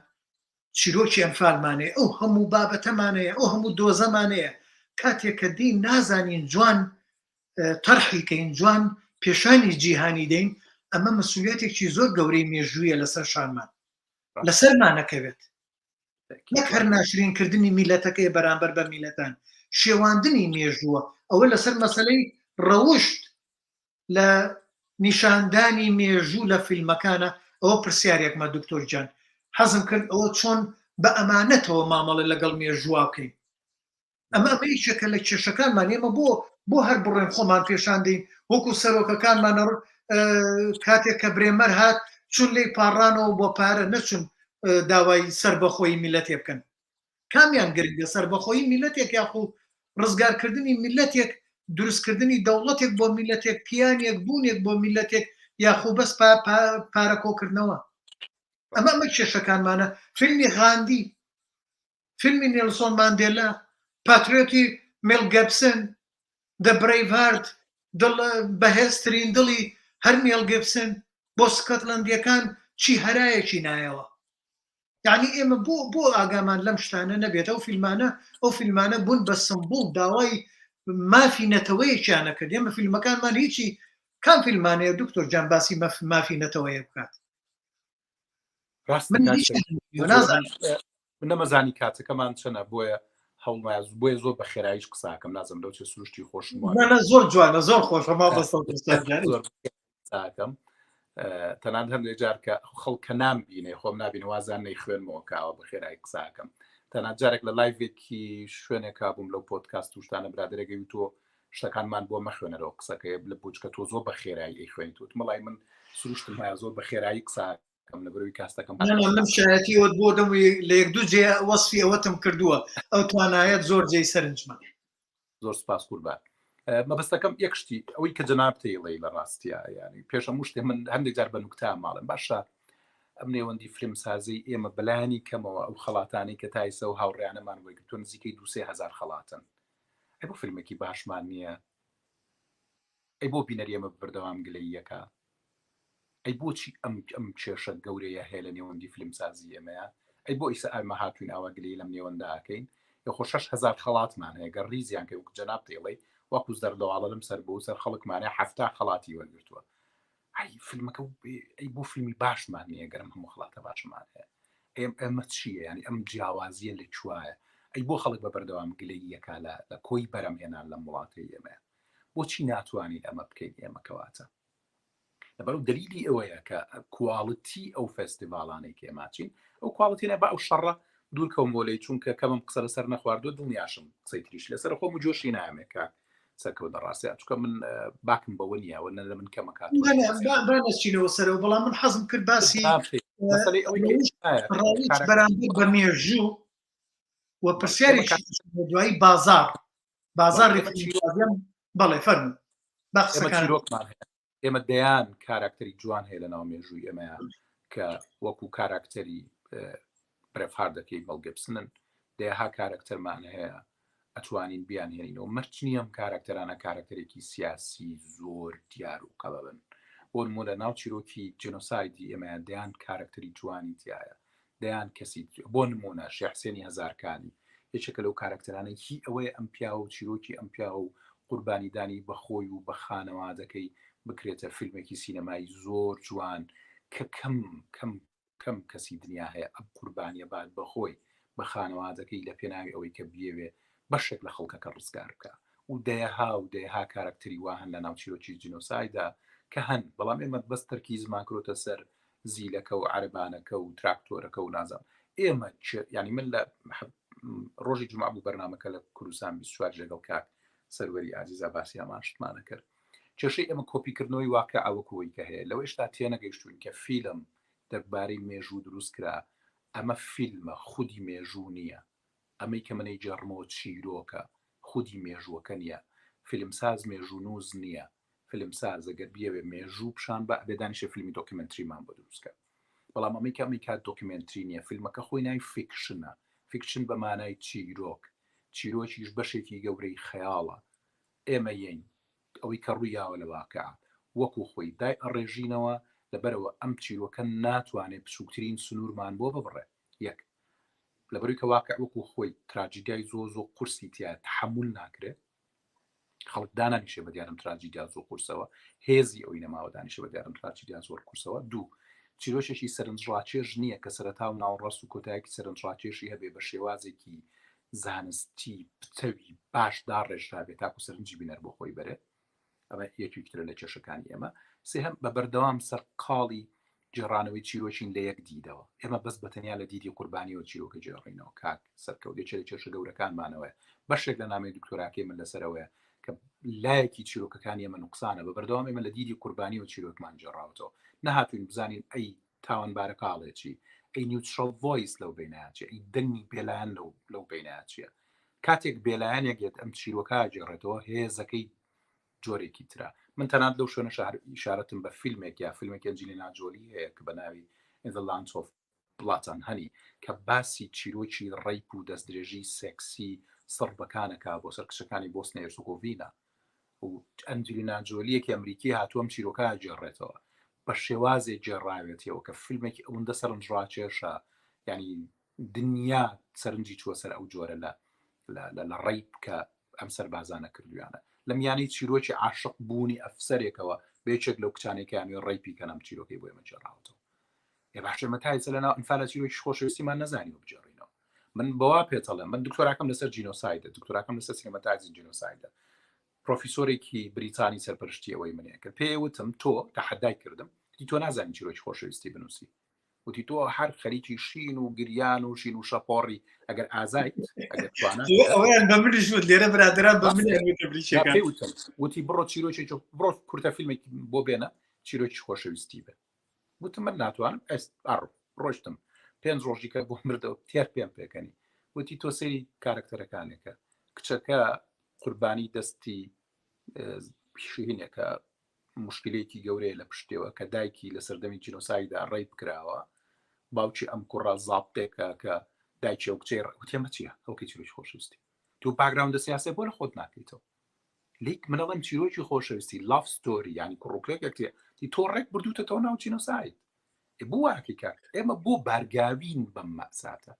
Speaker 1: چیرۆکی ئەمفالمانەیە ئەو هەموو بابەتەمانەیە ئەو هەموو دۆزەمانەیە کاتێک کە دین نازانین جوان تەرحیکەین جوان پێشانی جیهانی دەین ئەمە مەسوولیەتێکی زۆر گەورەی مێژوویە لەسەر شانمان لەسەرمانەکەوێت نەک هەر ناشرینکردنی میلەتەکەی بەرامبەر بە میلەتان شێواندنی مێژووە ئەوە لەسەر مەسەلەی ڕەوشت لە نیشاندانی مێژوو لە فیلمەکانە ئەوە پرسیارێکمە دکتۆر جان حەزم کرد ئەوە چۆن بە ئەمانەتەوە مامەڵە لەگەڵ مێژووا بکەین ئەمە ئەمەیشەکە لە کێشەکانمان ئێمە بۆ هەر بڕێن خۆمان پێشان دەین وەکو سەرۆکەکانمانە کاتێک کە برێمەر هات چون لی پاڕانەوە بۆ پارە نەچون داوای سربەخۆی میلەتێ بکەن کامیان گرنگە سربەخۆی میلەتێک یاخو ڕزگارکردنی میلەتێک دروستکردنی دەوڵەتێک بۆ میلەتێک پیانێک بوونێک بۆ میلەتێک یاخو بەس پارەکۆکردنەوە ئەمە کێشەکانمانە فیلمی غاندی فیلمی نێلسۆن ماندێلا پاتریۆتی مێل گەبسن دە برەیڤارد بەهێزترین دڵی هەر مێل گەبسن بۆ سکۆتلەندیەکان چی هەرایەکی نایەوە یعنی ئێمە بۆ ئاگامان لەم شتانە نەبێت ئەو فیلمانە بوون بە سمبوڵ داوای مافی نەتەوەیەکیانە کرد ئێمە فیلمەکانمان هیچی کام فیلمانەیە دکتۆر جان باسی مافی نەتەوەیە بکات
Speaker 2: من نەمەزانی کاتەکەمان چەنە بۆیە هەوڵمایە بۆیە زۆر بە خێراییش قساکەم نازم لەو چه سروشتی خۆشم
Speaker 1: زۆر جوانە زۆر خۆشەما
Speaker 2: بەسەکەم تەنان هەندێک جار کە خەڵکە نامبینێ خۆم نبینە وازان نەی خوێنمەوە کاوە بە خێرایی قساکەم تەنان جارێک لە لایڤێکی شوێنێک کابووم لەو پۆدکاست توشتانە برادێکی تۆ شتەکانمان بۆ مەخوێنەرەوە قسەکەی لە بچکە تۆ زۆر بە خێرایی ئەی خوێنیت وت مەڵای من سروشتم هەیە زۆر بە خێرایی قساکەم لە بەروی کاستەکەم
Speaker 1: من شایەتیوە بۆ دەم لە یەک دوو جێ وەسفی ئەوەتم کردووە ئەو توانایەت زۆر جێی سەرنجمان
Speaker 2: زۆر سپاس قوربان مەبەستەکەم یەکشتی ئەوەی کە جەناب تەیڵەی لە ڕاستیە ینی پێشەم شتێ من هەندێک جار بە نوکتا ماڵم باشە ئەم نێوەندی فیلم سازی ئێمە بەلایانی کەمەوە ئەو خەڵاتانی کە تایسە و هاوڕیانەمان وەرگتۆ نزیکەی 2,000 خەڵاتن ئەی بۆ فیلمێکی باشمان نییە ئەی بۆ بینەری ئێمە بەردەوام گلەی یەکە ئەی بۆچی ئەم کێشە گەورەیە هەیە لە نێوەندی فیلم سازی ئێمەیە ئەی بۆ ئیسە ئەمە هاتوین ئاوا گلەی لەم نێوەنداکەین یاخۆ 6,000 خەڵاتمان هەیە گەر ریزیان کە وەکو جەناب تەیڵەی وەکو زەردەواڵە لەم سەر بۆ سەر خەڵکمانە 70 خەڵاتی وەرگرتووە ئەی فیلمەکە ئەی بۆ فیلمی باشمان نییە گەرم هەموو خەڵاتە باشمان هەیە ئێمە چییە ینی ئەم جیاوازیە لە کوایە ئەی بۆ خەڵک بە بەردەوام گلەی یەکا لە کۆی بەرەم هێنان لە وڵاتی ئێمەیە بۆچی ناتوانین ئەمە بکەین ئێمە کەواتە لەبەرەوە دلیلی ئەوەیە کە کواڵیتی ئەو فێستیڤاڵانەی کێماچین ئەو کواڵیتینە بە ئەو شەڕە دوورکەومۆلەی چونکە کەمم قسە لەسەر نەخواردووە دڵنیاشم قسەی تریش لەسەر خۆم و جۆشی نامێکە سەرکەوت دەڕاستە چونکە من باکم بەوە نییەوە نە لە من کەمە کات
Speaker 1: بانەچینەوە سەرەوە بەڵام من حەزم کرد باسی بەرامبەر بە مێژوو و پرسیارێکی دوایی بازار ریفیلمسازیان بەڵێ فەرموو با
Speaker 2: ئێمە
Speaker 1: قسەکانت
Speaker 2: چیرۆکمان هەیە ئێمە دەیان کاراکتەری جوان هەیە لە ناو مێژووی ئێمەیە کە وەکو کاراکتەری برێفهاردەکەی بەڵگەبسنن دەیەها کاراکتەرمان هەیە ئەتوانین بیان هێنینەوە مەرج نییەم کاراکتەرانە کاراکتەرێکی سیاسی زۆر دیار و قەبەبن بۆ نمونە لە ناو چیرۆکی جنۆسایدی ئێمەیان دەیان کاراکتەری جوانی تایە دەیان کەسی بۆ نمونە شێحسێنی هەزارکانی یەکێکە لەو کاراکتەرانە هی ئەوەیە ئەم پیاوە و چیرۆکی ئەم پیاوە و قوربانیدانی بەخۆی و بە خانەوادەکەی بکرێتە فیلمێکی سینەمایی زۆر جوان کە کەم کەسی دنیا هەیە ئەم قوربانیە بعد بەخۆی بە خانەوادەکەی لە پێناوی ئەوەی کە بیەوێ بەشێک لە خەڵکەکە ڕزگار بکە و دەیەها کاراکتەری وا هەن لە ناو چیرۆکی جنۆسایدا کە هەن بەڵام ئێمە بەس تەرکیزمان کرۆتە سەر زیلەکە و عەربانەکە و تراکتۆرەکە و نازام ئێمە ینی من لە ڕۆژی جومع بوو بەرنامەکە لە کوردستان 24 لەگەڵ کاک سەروەری ئازیزا باسی ئامانشتمانە کرد کێشەی ئێمە کۆپیکردنەوەی واقع ئەوەکەوەی کە هەیە لەوە ئێشتا تێنەگەیشتوین کە فیلم دەربارەی مێژوو دروست کرا ئەمە فیلمە خودی مێژوو نییە ئەمەی کە منەی جەڕمەوە چیرۆکە خودی مێژووەکە نییە فیلمساز مێژوو نووز نییە فیلمساز ئەگەر بیەوێ مێژوو پیشان بە بێدانیشە فیلمی دۆکیمنتریمان بۆ دروستکە بەڵام ئەمەی کات دۆکیمنتری نییە فیلمەکە خۆی ناوی فیکشنە فیکشن بە مانای چیرۆکیش بەشێکی گەورەی خەیاڵە ئێمە یین ئەوەی کە ڕوویاوە لە واقع وەکو خۆی دای ئەڕێژینەوە لەبەرەوە ئەم چیرۆکە ناتوانێت بچووکترین سنوورمان بۆ ببڕێ یەک لەبەروی کە واقع وەکو خۆی تراجیدیای زۆ قورسی تیا تحمل ناکرێت خەڵک دانانیشێ بە دیارم تراجیدیا زۆر قورسەوە هێزی ئەوی نەماوە دانیشە بە دیارم تراجیدیا زۆر قورسەوە دوو چیرۆشێکی سەرنجڕاکێش نییە کە سەرەتا و ناوەڕاست و کۆتایەکی سەرنجڕاکێشی هەبێ بە شێوازێکی زانستی پتەوی باش داڕێژرابێت تاکو سەرنجی بینەر بۆ خۆی بەرێت ئەمە یەکێکترە لە کێشەکانی ئێمە سێهم بە بەردەوام سەر قاڵی جێڕانەوەی چیرۆکین لە یەک دیدەوە ئێمە بەس بەتەنیا لە دیدی قوربانی و چیرۆکە جێڕینەوە کاک سەرکەوتێک لە کێشە گەورەکانمانەوە بەشێک لە نامەی دکتۆراکەی من لەسەرەوەیە کە لایەکی چیرۆکەکانی ئێمە نوقسانە بە بەردەوام ئێمە لە دیدی قوربانی و چیرۆکمان جێڕاوەتەوە نەهاتوین بزانین ئەی تاوانبارە کاڵێکی ئەی نیوترال ڤۆیس لەو بیناچێ ئەی دەنگی بێلایەن لەو بیناچیە کاتێک بێلایەنێکێت ئەم چیرۆکە جێڕێتەوە هێزەکەی جۆرێکی ترا من تەنانەت لەو شوێنە ئیشارەتم بە فیلمێک یا فیلمێکی ئەنجلینا جۆلی هەیە کە بە ناوی In the Lands of Blood هەنی کە باسی چیرۆکی ڕێیپ و دەستدرێژی سێکسی سڕبەکانەکە بۆ سەر کشەکانی بۆسنە هێرسۆگۆڤینا و ئەنجلینا جۆلیەکی ئەمریکی هاتووەم چیرۆکە جێڕێتەوە بە شێوازێ جێڕاوێتەوە کە فیلمێکی ئەوەندە سەرنجڕاکێشە ینی دنیا سەرنجی چووە سەر ئەو جۆرە لە ڕێیپ کە ئەم سەربازانە کردویانە لە میانەی چیرۆکی عاشق بوونی ئەفسەرێکەوە بێچێک لەو کچانێکیانی ڕێیپی کەنام چیرۆکەی بۆ ئێمە جێڕاوەتەوە ێ باشێمە تایسە لەناو ئەنفالە چیرۆکی خۆشەویستیمان نەزانی و بجێڕینەوە من بەوا پێتەڵێ من دکتۆراکەم لەسەر جینۆسایدە دکتۆراکەم لەسەر سینەماتایزی جینۆسایدە پرۆفیسۆرێکی بریتانی سەرپەرشتی ئەوەی منەیە کە پێوتم تۆ تەحەدای کردم تۆ نازانی چیرۆکی خۆشەویستی بنووسی وتی تۆ هەر خەریکی شین و گریان و شین و شەپۆڕی ئەگەر ئازایت
Speaker 1: ئەویان بە منیش لێرە برادران بە من
Speaker 2: وتی بڕۆ چیرۆکی بڕۆ کورتە فیلمێکی بۆ بێنە چیرۆکی خۆشەویستی بێ وتم من ناتوانم ئەست ڕۆشتم 5 ڕۆژیکە بۆ مردەوە تێر پێم پێکەنی وتی تۆ سەیری کارکتەرەکانێکە کچەکە قوربانی دەستی پیشهینێکە مشکلێکی گەورەیە لە پشتێوە کە دایکی لە سەردەمی جینۆسایدا ڕێیپ کراوە باوکی ئەم کوڕە زابتێکە کە دایکی ئەو کچەی وتێمە چییە ئەوکەی چیرۆکی خۆشەویستی تو باگراوندە سیاسی بۆ لە خۆت ناکەیتەوە لیک منەڵم چیرۆکی خۆشەویستی لاف ستۆری ینی کوڕوکێکێکتێ تۆ ڕێک بردووتەوە ناو جینۆساید بۆ واکی کات ئێمە بۆ بارگاوین بەم مەساتە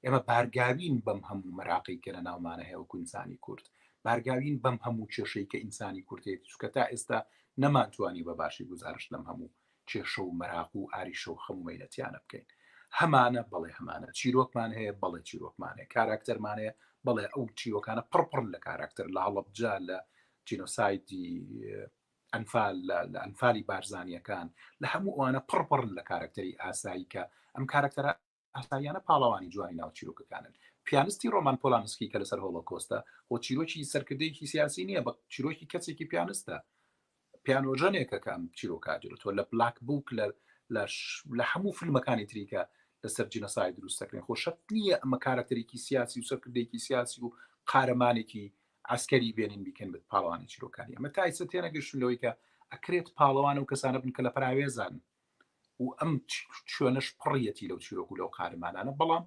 Speaker 2: ئێمە بارگاوین بەم هەموو مەراقی کە لە ناومانە هەیە وەکو ئینسانی کورد بارگاوین بەم هەموو کێشەی کە ئینسانی کوردێتی چکە تا ئێستا نەمانتوانی بە باشی گزارش لەم هەموو کێشە و مەراق و ئاریشە و خەمومەینەتیانە بکەین هەمانە بەڵێ هەمانە چیرۆکمان هەیە بەڵێ چیرۆکمان هەیە کاراکتەرمان هەیە بەڵێ ئەو چیرۆکانە پڕپڕن لە کاراکتەر لە هەڵەبجا لە جینۆسایدی ئەنفال لە ئەنفالی بارزانیەکان لە هەموو ئەوانە پڕپڕن لە کاراکتەری ئاسایی کە ئەم کاراکتەرە ئاساییانە پاڵەوانی جوانی ناو چیرۆکەکانن پیانستی ڕۆمان پۆلانسکی کە لەسەر هۆڵۆکۆستە بۆ چیرۆکی سەرکردەیەکی سیاسی نییە بە چیرۆکی کەسێکی پیانستە پیانۆژەنێکە کە ئەم چیرۆکاجرێتەوە لە بلاک بووک لە هەموو فیلمەکانی تریکە لەسەر جینەسای دروست دەکرێن خۆ شەک نییە ئەمە کارکتەرێکی سیاسی و سەرکردێکی سیاسی و قارەمانێکی عسکەری بێنین بیکەن بە پاڵەوانی چیرۆکانی ئەمە تا ئێستا تێنەگەشتن لەوەی کە ئەکرێت پاڵەوان و کەسانە بن کە لە پراوێزان و ئەم شوێنەش پڕیەتی لەو چیرۆک و لەو قارەمانانە بەڵام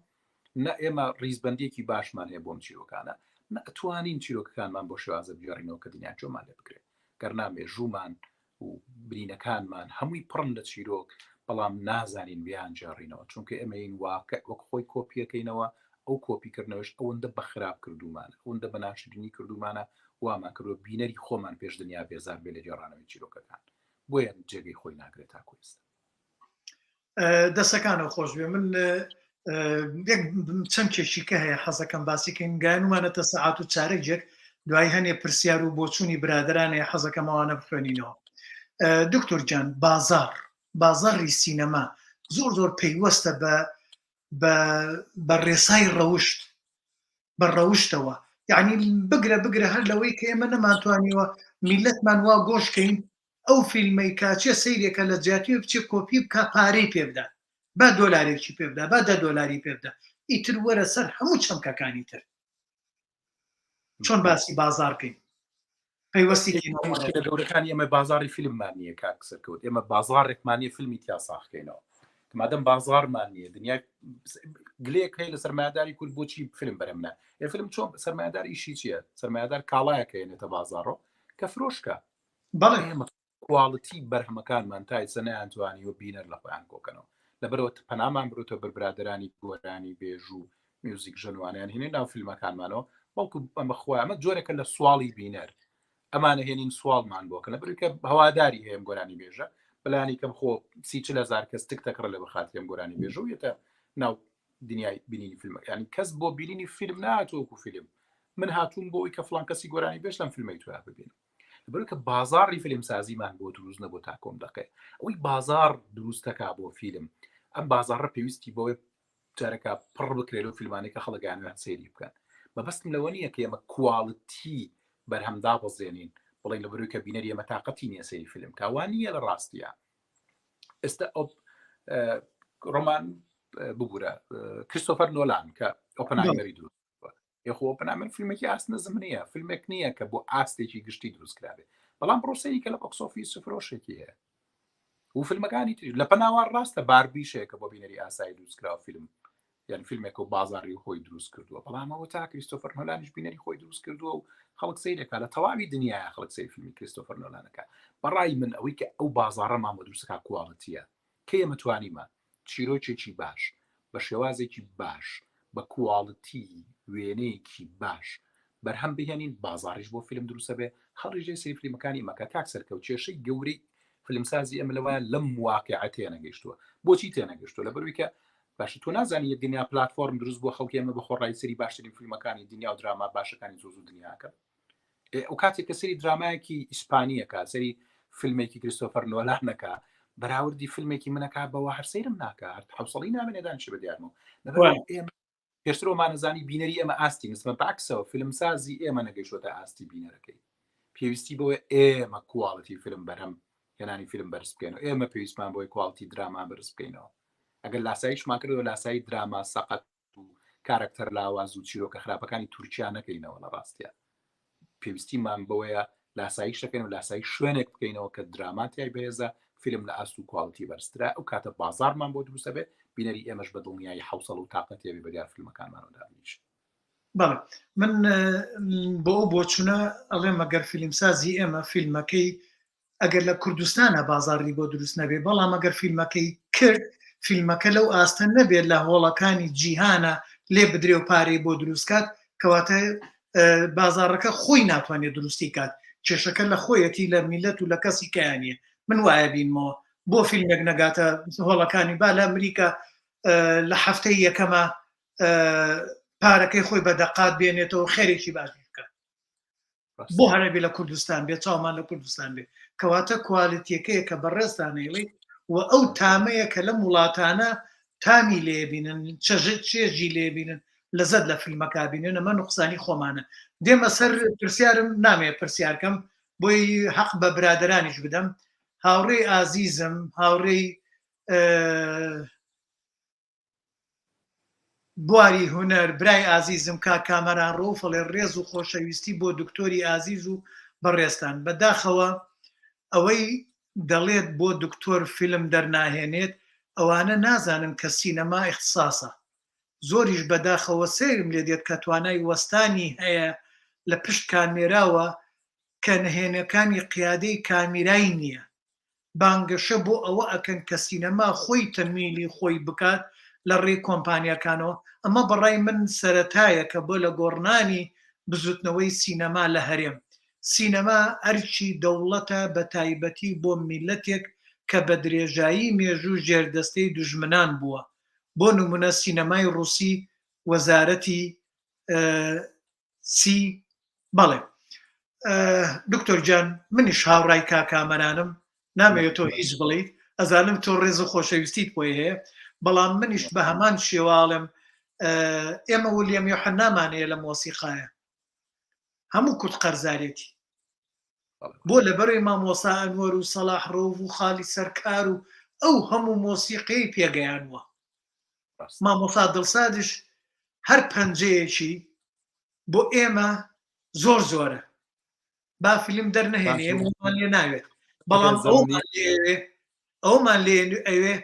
Speaker 2: نە ئێمە ڕیزبەندێکی باشمان هەیە بۆم چیرۆکانە نەتوانین چیرۆکەکانمان بۆ شێوازە بجارینەوە کە دنیا جۆمان لێ بکرێت گەرنامێ ژوومان و برینەکانمان هەمووی پڕن لە چیرۆک بەڵام نازانین بیان جێڕینەوە چونکە ئێمە این واقع وەک خۆی کۆپیەکەینەوە ئەو کۆپیکردنەوەش ئەوەندە بە خراپ کردومانە ئەوەندە بە ناشرینی کردومانە وامان کردوە بینەری خۆمان پێش دنیا بێزار بێ لە جێڕانەوەی چیرۆکەکان بۆیە جێگەی خۆی ناگرێت تا کوێست
Speaker 1: دەستەکانەوە خۆش بێ من چەند کێشیکە هەیە حەزەکەم باسیکەین گایانمانەتە سەعات و چارەێک دوای هەنێ پرسیار و بۆچوونی برادرانەیە حەزەکەمەوانە بخوێنینەوە. دکتۆر جان بازاڕی سینەما زۆر پەیوەستە بە ڕێسای ڕەوشت بە ڕەوشتەوە یعنی بگرە هەر لەوەی کە ئێمە نەماتوانیوە میلەتمان وا گۆشکەین ئەو فیلمەی کاچێ سەیرێکە لە جیاتوی بچێ کۆپی بکە پارەی پێبدا با دۆلارێکی پێبدا با $10 پێبدا ئیتر وەرە سەر هەموو چەمکەکانی تر چۆن باسی بازارکەین پەیوەستی
Speaker 2: گەورەکانی ئێمە بازاری فیلممان نییە کاکسەرکەوت ئێمە بازارێکمانی فیلمی تیا ساخکەینەوە مادەم بازارمان نییە دنیا گلێک هەیە لە سەرمایهداری کورد بۆچی فیلم بەرەمنە فیلم چۆن سەرمایهدار ئیشی چییە سەرمایهدار کاڵایەکە هێنێتە بازارڕۆ کە فرۆشکە
Speaker 1: بەڵێ
Speaker 2: ئێمە کواڵیتی بەرهەمەکانمان تا ئێستا نەیانتوانیوە بینەر لە خۆیان کۆکەنەوە لەبەرەوە پەنامان برۆتە برادرانی گۆرانی بێژ و میوزیک ژەنوانیان هێنێ ناو فیلمەکانمانەوە بەڵکو ئەمە خۆی ئەمە جۆرێکە لە سواڵی بینەر ئەمانە هێنین سوالمان بۆکە لە بریکە هەواداری هەیەم گۆرانی بێژە بەلانی کەم خۆ 30,000 کەس تکتەکڕە لە بەخاتیم گۆرانی بێژە و یەتە ناو دنیای بینینی فیلمەکانی کەس بۆ بینینی فیلم نهاتووەکو فیلم من هاتوون بۆی کە فڵان کەسی گۆرانی بێژ لەم فیلمی تویا ببینم بەرکە بازاری فیلم سازیمان بۆ دروست نەبوو تا کۆم دەکەی ئەوەی بازار دروستەکە بۆ فیلم ئەم بازارڕە پێویستی بۆی جارێکە پڕ بکرێت و فیلمانی کە خەڵگانیان سێری بکەن مەبەستم لەوە نییە کە ئێمە کواڵیتی بەرهەمدا بەزێنین بڵێن لە بروی کە بینەری ئێمە تااقەتی نییە سەری فیلم کاوان نییە لە ڕاستیە ئێستا ئەو ڕۆمان ببوورە کریستۆفەر نۆلان کە ئۆپنهایمەری دروست یخۆ ئۆپنهایمەر فیلمێکی ئاست نەزم نییە فیلمێک نییە کە بۆ ئاستێکی گشتی دروستکرابێ بەڵام پرۆسەی کە لە بۆکس ئۆفیس فرۆشێکی هەیە و فیلمەکانی تر لە پەناوان ڕاستە باربیشەیە کە بۆ بینەری ئاسایی دروستکراوە فیلم یان فیلمێک و بازاری خۆی دروست کردووە بەڵام ئەوە تا کریستۆفەر نۆلانیش بینەری خۆی دروست کردووە و خەڵک سەیرێکا لە تەواوی دنیای خەڵک سەیر فیلمی کریستۆفەر نۆلانەکە بەڕای من ئەوەی کە ئەو بازارڕەمان بۆ دروستکا کواڵیتیە کە ئێمە توانیمە چیرۆکێکی باش بە شێوازێکی باش بە کواڵیتی وێنەیەکی باش بەرهەم بهێنین بازاریش بۆ فیلم دروستە بێ هەڵیژێ سەیر فیلمەکانی مەکە کاک سەرکەوت کێشەی گەورەی فیلمسازی ئەمە لەوایە لەم واقعە تێنەگەیشتووە بۆچی تێنەگەشتووە لە بەروی کە باشە تۆ نازانی دنیا پلتفۆرم دروست بۆ خەڵکی ئەمە بەخۆڕای سەری باشترین فیلمەکانی دنیا و دراما باشەکانی زۆر دنیاکە ئەو کاتێک کە سەری درامایەکی ئیسپانیەکە سەری فیلمێکی کریستۆفەر نۆلانەکە بەراوردی فیلمێکی منەکە بەوە هەر سەیرم ناکات حوسڵی نامێنێدان چ بەدیارمەوە پێشترۆمانەزانی بینەری ئێمە ئاستی نسبە باکسەوە فیلمسازی ئێمە نەگەیشتوتە ئاستی بینەرەکەی پێویستی بۆیە ئێمە کواڵیتی فیلم بەرهەم هێنانی فیلم بەرز بکەینەوە ئێمە پێویستمان بۆی کواڵیتی دراما بەرز بکەینەوە ئەگەر لاساییشمان کردەوە لاسایی دراما سەقەت و کارکتەر لاواز و چیرۆکە خراپەکانی تورکیا نەکەینەوە لە ڕاستیە پێویستیمان بەوەیە لاسایی شەکەین و لاسایی شوێنێک بکەینەوە کە دراماتیای بەهێزە فیلم لە ئاست و کواڵیتی بەرزترا ئەو کاتە بازارمان بۆ دروستە بێت بینەری ئێمەش بە دڵنیایی حوسڵ و تااقەتێبی بەدیار فیلمەکانمانەداش
Speaker 1: بەڵێ من بۆ ئەو بۆچوونە ئەڵێ مەگەر فیلمسازی ئێمە فیلمەکەی ئەگەر لە کوردستانە بازاری بۆ دروست نەبێ بەڵام ئەگەر فیلمەکەی کرد فیلمەکە لەو ئاستە نەبێت لە هۆڵەکانی جیهانە لێ بدرێ و پارەی بۆ دروستکات کەواتە بازارەکە خۆی ناتوانێت دروستی کات کێشەکە لە خۆیەتی لە میلەت و لە کەسی کەیانە من وایە بینمەوە بۆ فیلمێک نەگاتە هۆڵەکانی با لە ئەمریکا لە هەفتەی یەکەمە پارەکەی خۆی بەدەقات بێنێتەوە خێرێکی باشی بکات بۆ هەرەبێ لە کوردستان بێت چاومان لە کوردستان بێت کەواتە کوالیتیەکەیە کە بەڕێستانەیڵی و ئەو تامەیە کە لە وڵاتانە تامی لێبینن چێژی لێبینن لەزەت لە فیلمەکە بینن ئەمە نوقسانی خۆمانە دێمە سەر پرسیارم نامێ پرسیارکەم بۆی حەق بە برادرانیش بدەم هاوڕێی ئازیزم هاوڕێی بواری هوەر برای ئازیزم کا کامەران ڕۆفڵێ ڕێز و خۆشەویستی بۆ دکتۆری ئازیز و بەڕێستان بەداخەوە ئەوەی دەڵێت بۆ دکتۆر فیلم دەرناهێنێت ئەوانە نازانن کە سینەما اختصاسە زۆریش بەداخەوە سێرم لێ دێت کە توانای وەستانی هەیە لە پشت کامێراوە کە نهێنەکانی قیادەی کامیرای نییە بانگەشە بۆ ئەوە ئەکەن کە سینەما خۆی تەمیلی خۆی بکات لە ڕێی کۆمپانیەکانەوە ئەمە بەڕای من سەرەتایە کە بۆ لە گۆڕنانی بزوتنەوەی سینەما لە هەرێم سینەما ئەرچی دەوڵەتە بە تایبەتی بۆ میلەتێک کە بە درێژایی مێژوو ژێردەستەی دوژمنان بووە بۆ نمونە سینەمای ڕووسی وەزارەتی سی بەڵێ دکتۆر جان منیش هاوڕای کاکامەرانم نامەوێت تۆ هیچ بڵیت ئەزانم تۆ ڕێز و خۆشەویستیت بۆی هەیە بەڵام منیش بە هەمان شێواڵم ئێمە ولیەم یۆحەنامانەیە لە مۆسیقایە هەموو کورد قەرزارێتی بۆ لەبەرەوەی مامۆسا ئەنوەر و سەلاح ڕۆڤ و خالی سەرکار و ئەو هەموو مۆسیقەی پێگەیانوە مامۆسا دڵسادش هەر پەنجەیەکی بۆ ئێمە زۆر زۆرە با فیلم دەرنەهێنێ ئێمەمان لێ ناوێت بەڵام ئەومان لێ ئەوێ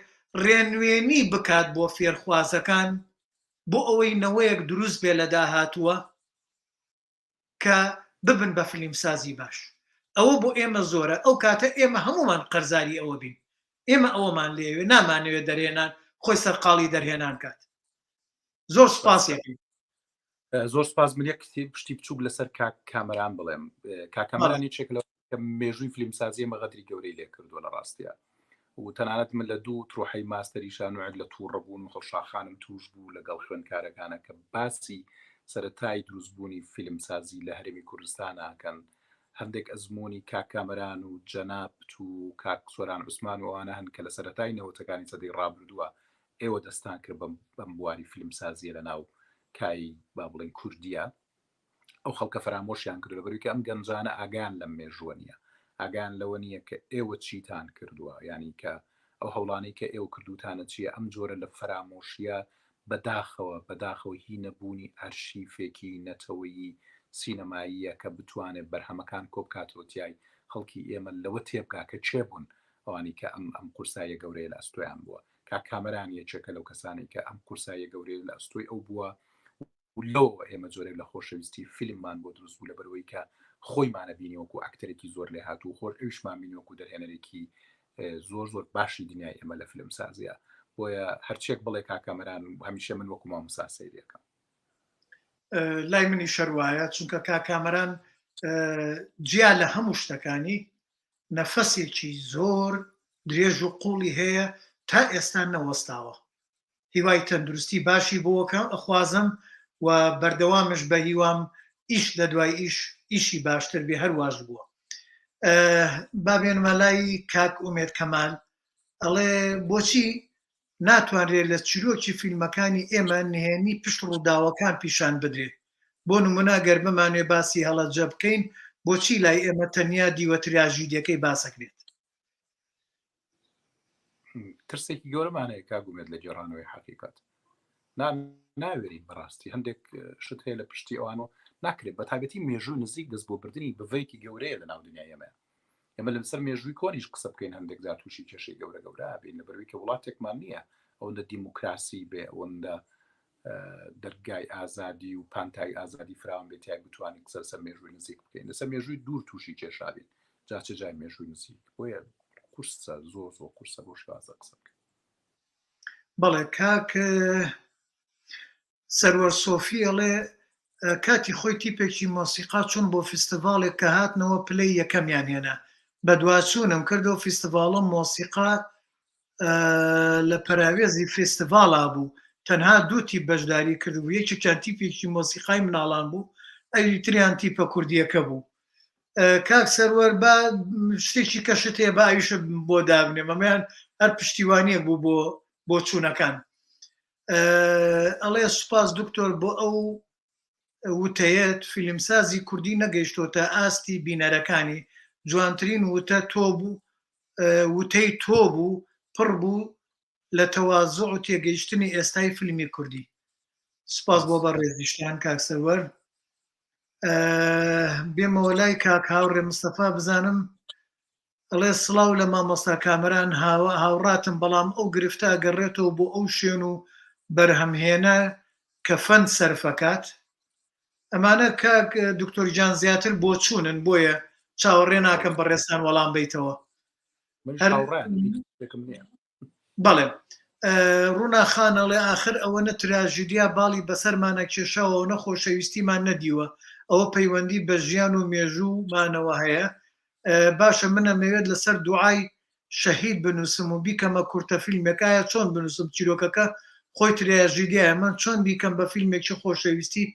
Speaker 1: ڕێنوێنی بکات بۆ فێرخوازەکان بۆ ئەوەی نەوەیەک دروست بێ لە داهاتووە کە ببن بە فیلمسازی باش ئەوە بۆ ئێمە زۆرە ئەو کاتە ئێمە هەمومان قەرزاری ئەوە بین ئێمە ئەوەمان لێوێ نامانەوێت دەرهێنان خۆی سەرقاڵی دەرهێنان کات زۆر سپاسێکی
Speaker 2: زۆر سپاس ملیە کتێب پشتی بچووک لەسەر کامەران بڵێم کاکەمەرانی چێک لە مێژووی فیلمسازی مەغەدری گەورەی لێ کردووە لە ڕاستیە و تەنانەت من لە دوو تڕۆحەی ماستەریشان وعد لە تووڕەبوون و خەڵشاخانم توش بوو لەگەڵ خوێندکارەکانە کە باسی سەرەتای دروستبوونی فیلمسازی لە هەرێمی کوردستانەکەن هەندێک ئەزمموی کاکامەران و جەنابت و کاک سۆران عوسمان و ئەوانە هەن کە لە سەرەتای نەوەتەکانی سەدەی ڕابردووە ئێوە دەستان کرد بەم بواری فیلمسازیە لە ناو کای با بڵێن کوردیە ئەو خەڵکە فرامۆشیان کردو لەبەروی کە ئەم گەنجانە ئاگان لەم مێژووە نیە ئاگان لەوە نییە کە ئێوە چیتان کردووە ینی کە ئەو هەوڵانەی کە ئێوە کردوتانە چییە ئەم جۆرە لە فرامۆشیە بەداخەوە هی نەبوونی ئەرشیفێکی نەتەوەیی سینەماییە کە بتوانێت بەرهەمەکان کۆبکاتۆتیای خەڵکی ئێمە لەوە تێبگا کە چێبوون ئەوانی کە ئەم قورسایە گەورەیە لە ئەستۆیان بووە کامەران یەکێکە لەو کەسانی کە ئەم قورسایە گەورەیە لە ئەستۆی ئەو بووە لەوە ئێمە جۆرێک لە خۆشەویستی فیلممان بۆ دروست بوو لەبەرەوەی کە خۆیمانە بینی وەکو ئەکتەرێکی زۆر لێ هاتوو خۆر ئەویشمان بینی وەکو دەرهێنەرێکی زۆر باشی دنیای ئێمە لە فیلم سازیە بۆیە هەرچێک بڵێ کاکەمەران هەمیشە من وەکو مامۆستا سەیرەکەم
Speaker 1: لای منی شەروایە چونکە کاکامەران جیا لە هەموو شتەکانی نەفەسێکی زۆر درێژ و قوڵی هەیە تا ئێستا نەوەستاوە هیوای تەندروستی باشی بۆکەم ئەخوازم و بەردەوامش بە هیوام ئیش لە دوای ئیشی باشتر بێ هەرواش بووە بابێنمە لای کاک ئومێد کەمال ئەڵێ بۆچی ناتوانرێت لە چیرۆکی فیلمەکانی ئێمە نهێنی پشت ڕووداوەکان پیشان بدرێت بۆ نمونە گەر بمانێ باسی هەڵەجە بکەین بۆچی لای ئێمە تەنیا دیوەتراژیدەکەی باسەکرێت
Speaker 2: ترسێکی گەورەمانەیە کاگومێت لە گێڕانەوەی حقیقەت ناوێری بەڕاستی هەندێک شت هەیە لە پشتی ئەوانەوە ناکرێت بە تایبەتی مێژوو نزیک دەست بۆ بردننی بڤەیەکی گەورەیە لە ناو دنیای ئێمە لەسەر مێژووی کۆنیش قسە بکەین هەندێک جار تووشی کێشەی گەورە بین لەبەروەی کە وڵاتێکمان نییە ئەوەندە دیموکراسی بێ ئەوەندە دەرگای ئازادی و پانتای ئازادی فراوان بێت یاک بتوانین سەر مێژووی نزیک بکەین لەسەر مێژووی دوور تووشی کێشابین جاچە جای مێژووی نزیک بۆیە قورسە زۆر قورسە بۆ شازە قسە بکەین
Speaker 1: بەڵێ کاک سەروەر سۆفی ئەڵێ کاتی خۆی تیپێکی مۆسیقا چون بۆ فیستیڤالێک کە هاتنەوە پلەی یەکەمیان هێنا بە دوچوونم کردەوە فیستیڤاڵم مۆسیقا لە پەراوێزی فیستیڤاڵا بوو تەنها دووتی بەشداری کردبوو یەکی چەند تیپێکی مۆسیقای مناڵان بوو ئەوی تریان تیپە کوردیەکە بوو کاک سەروەر بە شتێکی کەشت هەیە بە ئاویشە بۆ دابنێ مەمەیان هەر پشتیوانیە بوو بۆ چوونەکان ئەڵێ سوپاس دکتۆر بۆ ئەو وتەیەت فیلمسازی کوردی نەگەیشتۆتە ئاستی بینەرەکانی جوانترین وتە تۆ بوو وتەی تۆ بوو پڕ بوو لە تەوازوع و تێگەیشتنی ئێستای فیلمی کوردی سپاس بۆ بەڕێزیشتیان کاک سەروەر. بێمەوە لای کاک هاوڕێ مستەفا بزانم ئەڵێ سڵاو لە مامۆستا کامەران هاوڕاتم، بەڵام ئەو گرفتە ئەگەڕێتەوە بۆ ئەو شوێن و بەرهەمهێنە کە فەند سەرفەکات. ئەمانە کاک دکتۆر جان زیاتر بۆ چوونن، بۆیە چاوەڕێ ناکەم بەڕێستان وەڵام بیتەوە. بەڵێ ڕووناخانەڵێ آخر ئەوەنە تراژیدیا باڵی بەسەرمانە کێشاوە و نەخۆشەویستیمان نەدیوە، ئەوە پەیوەندی بە ژیان و مێژوومانەوە هەیە. باشە منە مەوێت لەسەر دوعای شەهید بنووسم و بیکەمە کورتە فیلمێکایە چۆن بنووسم چیرۆکەکە خۆی تراژیدیایە، من چۆن بیکەم بە فیلمێکی خۆشەویستی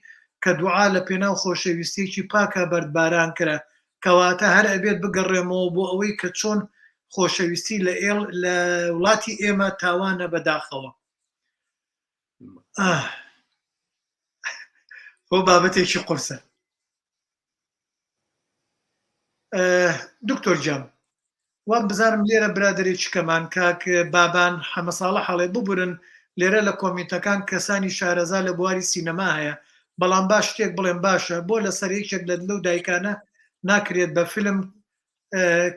Speaker 1: کە دوعا لە پێناو خۆشەویستێکی پاکە بەردباران کرا، کەواتە هەر ئەبێت بگەڕێمەوە بۆ ئەوەی کە چۆن خۆشەویستی لە وڵاتی ئێمە تاوانە بەداخەوە. بۆ بابەتێکی قورسە. دکتۆر جام وان بزانم لێرە برادێکی کەمان کاک بابان حەمە ساڵە حەڵێ ببورن لێرە لە کۆمیتەکان کەسانی شارەزا لە بواری سینەما هەیە، بەڵام باش شتێک بڵێن باشە بۆ لەسەر یەکێک لەو دایکانە ناکرێت بە فیلم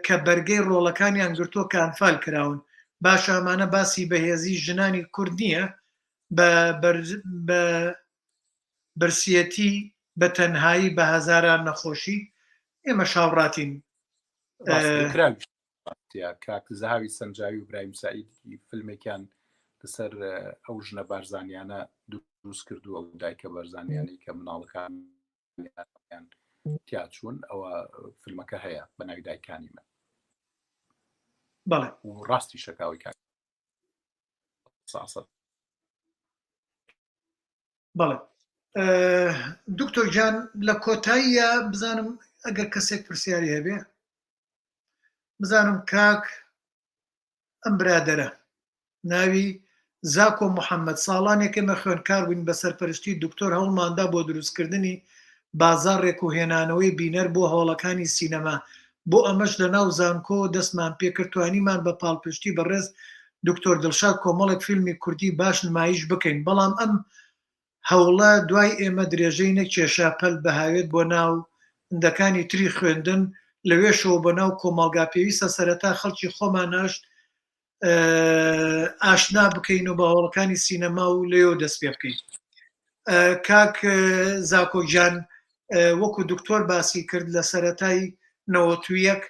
Speaker 1: کە بەرگەی ڕۆڵەکانیان گرتووە کە ئەنفال کراون. باشە ئەمانە باسی بەهێزی ژنانی کورد نییە، بە برسیەتی بە تەنهایی بە هەزاران نەخۆشی. ئێمە شاوڕاتین.
Speaker 2: کاک زاوی سنجاوی و برایم سعیدی فیلمێکیان لەسەر ئەو ژنە بارزانیانە دروست کردو، ئەو دایکە بەرزانیانی کە مناڵەکان تیاچوون، ئەوە فیلمەکە هەیە بە ناوی دایکانی من.
Speaker 1: بەڵێ
Speaker 2: و ڕاستی شەکاوی کاک
Speaker 1: بەڵێ. دکتۆر جان لە کۆتاییە بزانم ئەگەر کەسێک پرسیاری هەبێ بزانم کاک ئەم برادەرە ناوی زاکۆ محەممەد ساڵانێک ئێمە خوێنکار بووین بە سەرپەرشتی دکتۆر هەوڵماندا بۆ دروستکردنی بازار ڕێکوهێنانەوەی بینەر بۆ هەوڵەکانی سینەما. بۆ ئەمەش لە ناو زانکۆ دەستمان پێکردوانیمان بە پاڵپشتی بەڕێز دکتۆر دڵشاد کۆمەڵێک فیلمی کوردی باش نمایش بکەین، بەڵام ئەم هەوڵە دوای ئێمە درێژەی نەکێشا پەل بەهاوێت بۆ ناو ئەندەکانی تری خوێندن، لەوێشەوە بە ناو کۆمەڵگا پێویستە سەرەتا خەڵکی خۆمان ناشت ئاشنا بکەین و بە هەوڵەکانی سینەما و لێو دەست پێ بکەین. کاک زاکۆجان وەکو دکتۆر باسی کرد لە سەرەتای 91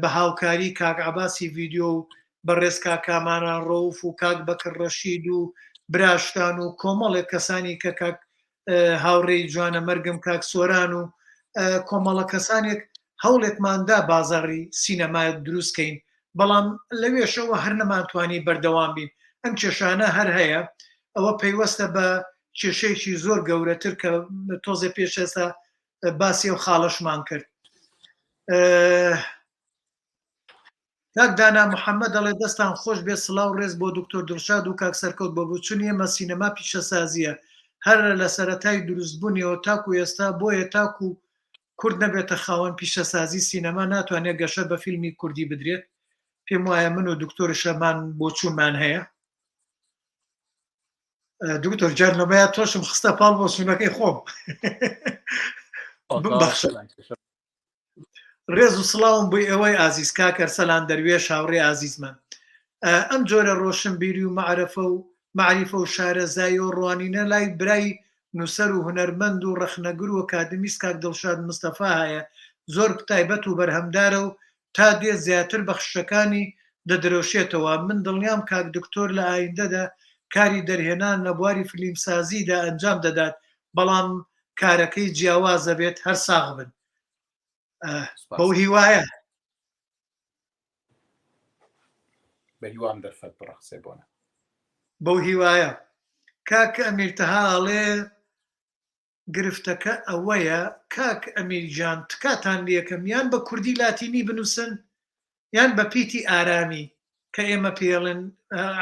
Speaker 1: بە هاوکاری کاک عەباسی ڤیدیۆ و بەڕێز کاکامانان ڕەوف و کاک بەکر ڕەشید و براشتان و کۆمەڵێک کەسانی کە کاک هاوڕێی جوانە مەرگم کاک سۆران و کۆمەڵە کەسانێک هەوڵێکماندا بازاڕی سینەما دروستکەین، بەڵام لەوێشەوە هەر نەمانتوانی بەردەوام بین. ئەم کێشانە هەر هەیە، ئەوە پەیوەستە بە کێشەیەکی زۆر گەورەتر کە تۆزێ پێش ئێستا باسی و خاڵەشمان کرد. کاک دانا محەممەد دەڵێ دەستان خۆش بێت، سڵاو ڕێز بۆ دکتۆر دڵشاد و کاک سەرکەوت بە بچوونی ئێمە سینەما پیشەسازیە هەر لە سەرەتای دروستبوونیەوە تاکو ئێستا، بۆیە تاکو کورد نەبێتە خاوەن پیشەسازی سینەما ناتوانێت گەشە بە فیلمی کوردی بدرێت. پێم وایە من و دکتۆر شەمان بۆ چوونمان هەیە. دکتۆر جارنەبەیە تۆشم خستە پاڵ بۆ سوونەکەی خۆم. ڕێز و سڵاوم بۆی ئەوەی ئازیز کاکەر سەلان دەروێش هاوڕێ ئازیزمان. ئەم جۆرە ڕۆشنبیری و معریفە و شارەزایی و ڕوانینە لای برای نووسەر و هونەرمەند و ڕەخنەگر و ئەکادمیست کاک دڵشاد مستەفا هەیە، زۆر تایبەت و بەرهەمدارە و تا دێت زیاتر بەخشەکانی دەدرۆشێتەوە. من دڵنیام کاک دکتۆر لە ئایندەدا کاری دەرهێنان لە بواری فیلمسازیدا ئەنجام دەدات، بەڵام کارەکەی جیاوازە بێت هەر ساغ بن. بەو هیوایە
Speaker 2: بەهیوام دەرفەت بڕەخسێ بۆنە
Speaker 1: بەو هیوایە. کاک ئەمیرتەها ئەڵێ گرفتەکە ئەوەیە کاک ئەمیرجان تکاتان لێکم یان بە کوردی لاتینی بنووسن یان بە پیتی ئارامی کە ئێمە پێڵێن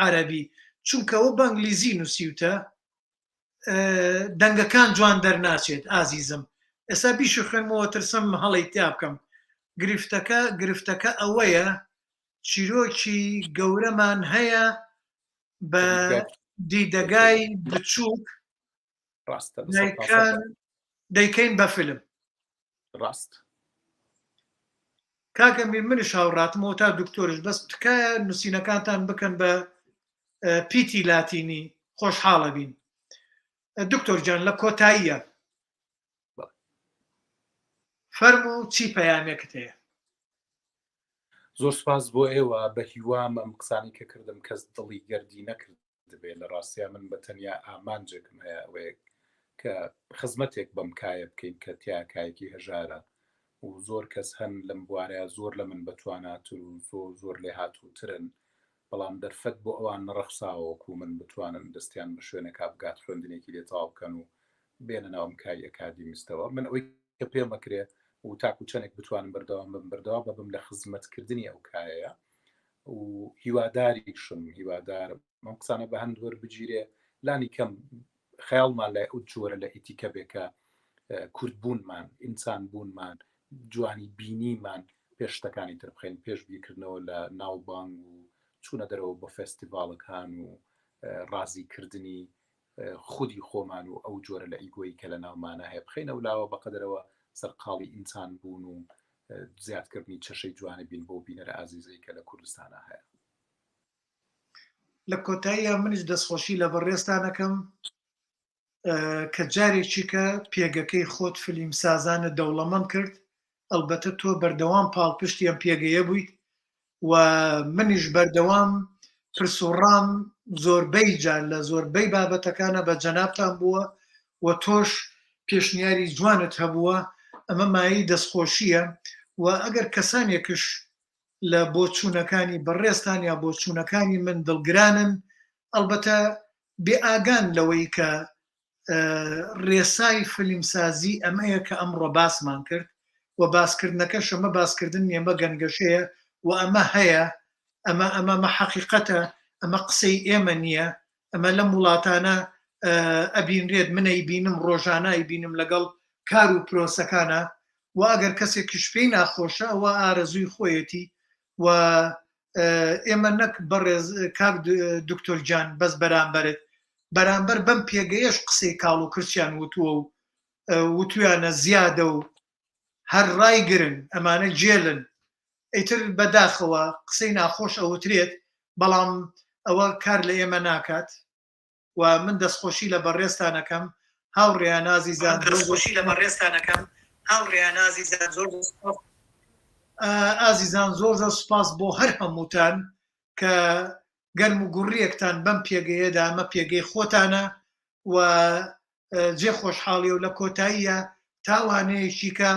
Speaker 1: عەرەبی، چونکەەوە بە ئەنگلیزی نووسیوتە دەنگەکان جوان دەرناچێت. ئازیزم ئێستا بیشی خوێنمەوە ترسم هەڵی تیا بکەم. گرفتەکە ئەوەیە چیرۆکی گەورەمان هەیە بە دیدەگای بچووک
Speaker 2: ڕاستە
Speaker 1: دەیکەین بە فیلم.
Speaker 2: ڕاست
Speaker 1: کاکە منش هاوڕاتمەوە تا دکتۆرش بەس تکایە نووسینەکانتان بکەن بە پیتی لاتینی خۆشحاڵە بین. دکتۆر جان لە کۆتاییە فەرموو چی پەیامێکت هەیە؟
Speaker 2: زۆر سپاس بۆ ئێوە بە هیوام ئەم قسانی کە کردم کەس دڵی گەردی نەکرد دەبێت لە ڕاستیا من بە تەنیا ئامانجێکم هەیە ئەوەیە کە خزمەتێک بەم کایە بکەین کە تیاکایەکی هەژارە و زۆر کەس هەن لەم بوارەیە زۆر لە من بتواناتر و زۆر لێ هاتووترن بەڵام دەرفەت بۆ ئەوان نەڕەخساوەکو من بتوانن دەستیان بە شوێنێکا بگات خوێندنێکی لێتاو بکەن و بێنە ناوم کای ئەکادیمیستەوە. من ئەوەی کە پێمەکرێ و تاکو چەندێک بتوانم بەردەوام بەبم لە خزمەتکردنی ئەو کایەیە و هیواداریشم هیوادارم ئەم قسانە بە هەند وەربگیرێ لانی کەم خەیاڵمان لای ئەو جۆرە لە ئیتیکە بێکە کوردبوونمان ئینسان بوونمان جوانی بینیمان پێش شتەکانی تر بخەین پێش بیرکردنەوە لە ناوبانگ و چوونە دەرەوە بە فێستیڤاڵەکان و ڕازیکردنی خودی خۆمان و ئەو جۆرە لە ئیگۆیی کە لە ناومانە هەیە بخەینە ولاوە بەقەدرەوە سەرقاڵی ئینسان بوون و زیادکردنی چەشەی جوانە بین بۆ بینەرە ئازیزەی کە لە کوردستانە هەیە.
Speaker 1: لە کۆتاییە منش دەستخۆشی لە بەڕێستانەکەم کە جارێکی کە پێگەکەی خۆت فیلم سازانە دەوڵەمەند کرد. ئەلبەتە تۆ بەردەوام پاڵپشتی ئەم پێگەیە بوویت و منیش بەردەوام پرسوڕام زۆربەی جار لە زۆربەی بابەتەکانە بە جەنابتان بووە و تۆش پێشنیاری جوانت هەبووە. ئەمە مایی دەستخۆشیە و ئەگەر کەسانێکش لە بۆچوونەکانی بەڕێستان یا بۆچوونەکانی من دڵگرانن ئەلبەتە بێ ئاگان لەوەی کە ڕێسای فیلمسازی ئەمەیە کە ئەمڕۆ باسمان کرد و باسکردنەکەش ئەمە باسکردن ئێمە گەنگەشەیە و ئەمە هەیە ئەمە حەقیقەتە ئەمە قسەی ئێمە نییە ئەمە لەم وڵاتانە ئەبینرێت منەی بینم ڕۆژانای بینم لەگەڵ کار و پرۆسەکانە و ئەگەر کەسێکیش پێی ناخۆشە ئەوە ئارەزووی خۆیەتی و ئێمە نەک بەڕێز کاک دکتۆر جان بەس بەرامبەر بەم پێگەیەش قسەی کاڵ و کرچیان وتووە و وتویانە زیادە و هەر ڕایگرن ئەمانە جێلن ئەیتر بەداخەوە قسەی ناخۆش ئەوترێت بەڵام ئەوە کار لە ئێمە ناکات و من دەستخۆشی لە بەڕێستانەکەم هاوڕێیان ئازیزان دەستخۆشی لە بەڕێستانەکەم هاوڕێیان ئازیزان زۆر ئازیزان زۆر سوپاس بۆ هەر هەمووتان کە گەرم و گوڕیەکتان بەم پێگەیەدا ئەمە پێگەی خۆتانە و جێ خۆشحاڵی و لە کۆتاییە تاوانەیەکی کە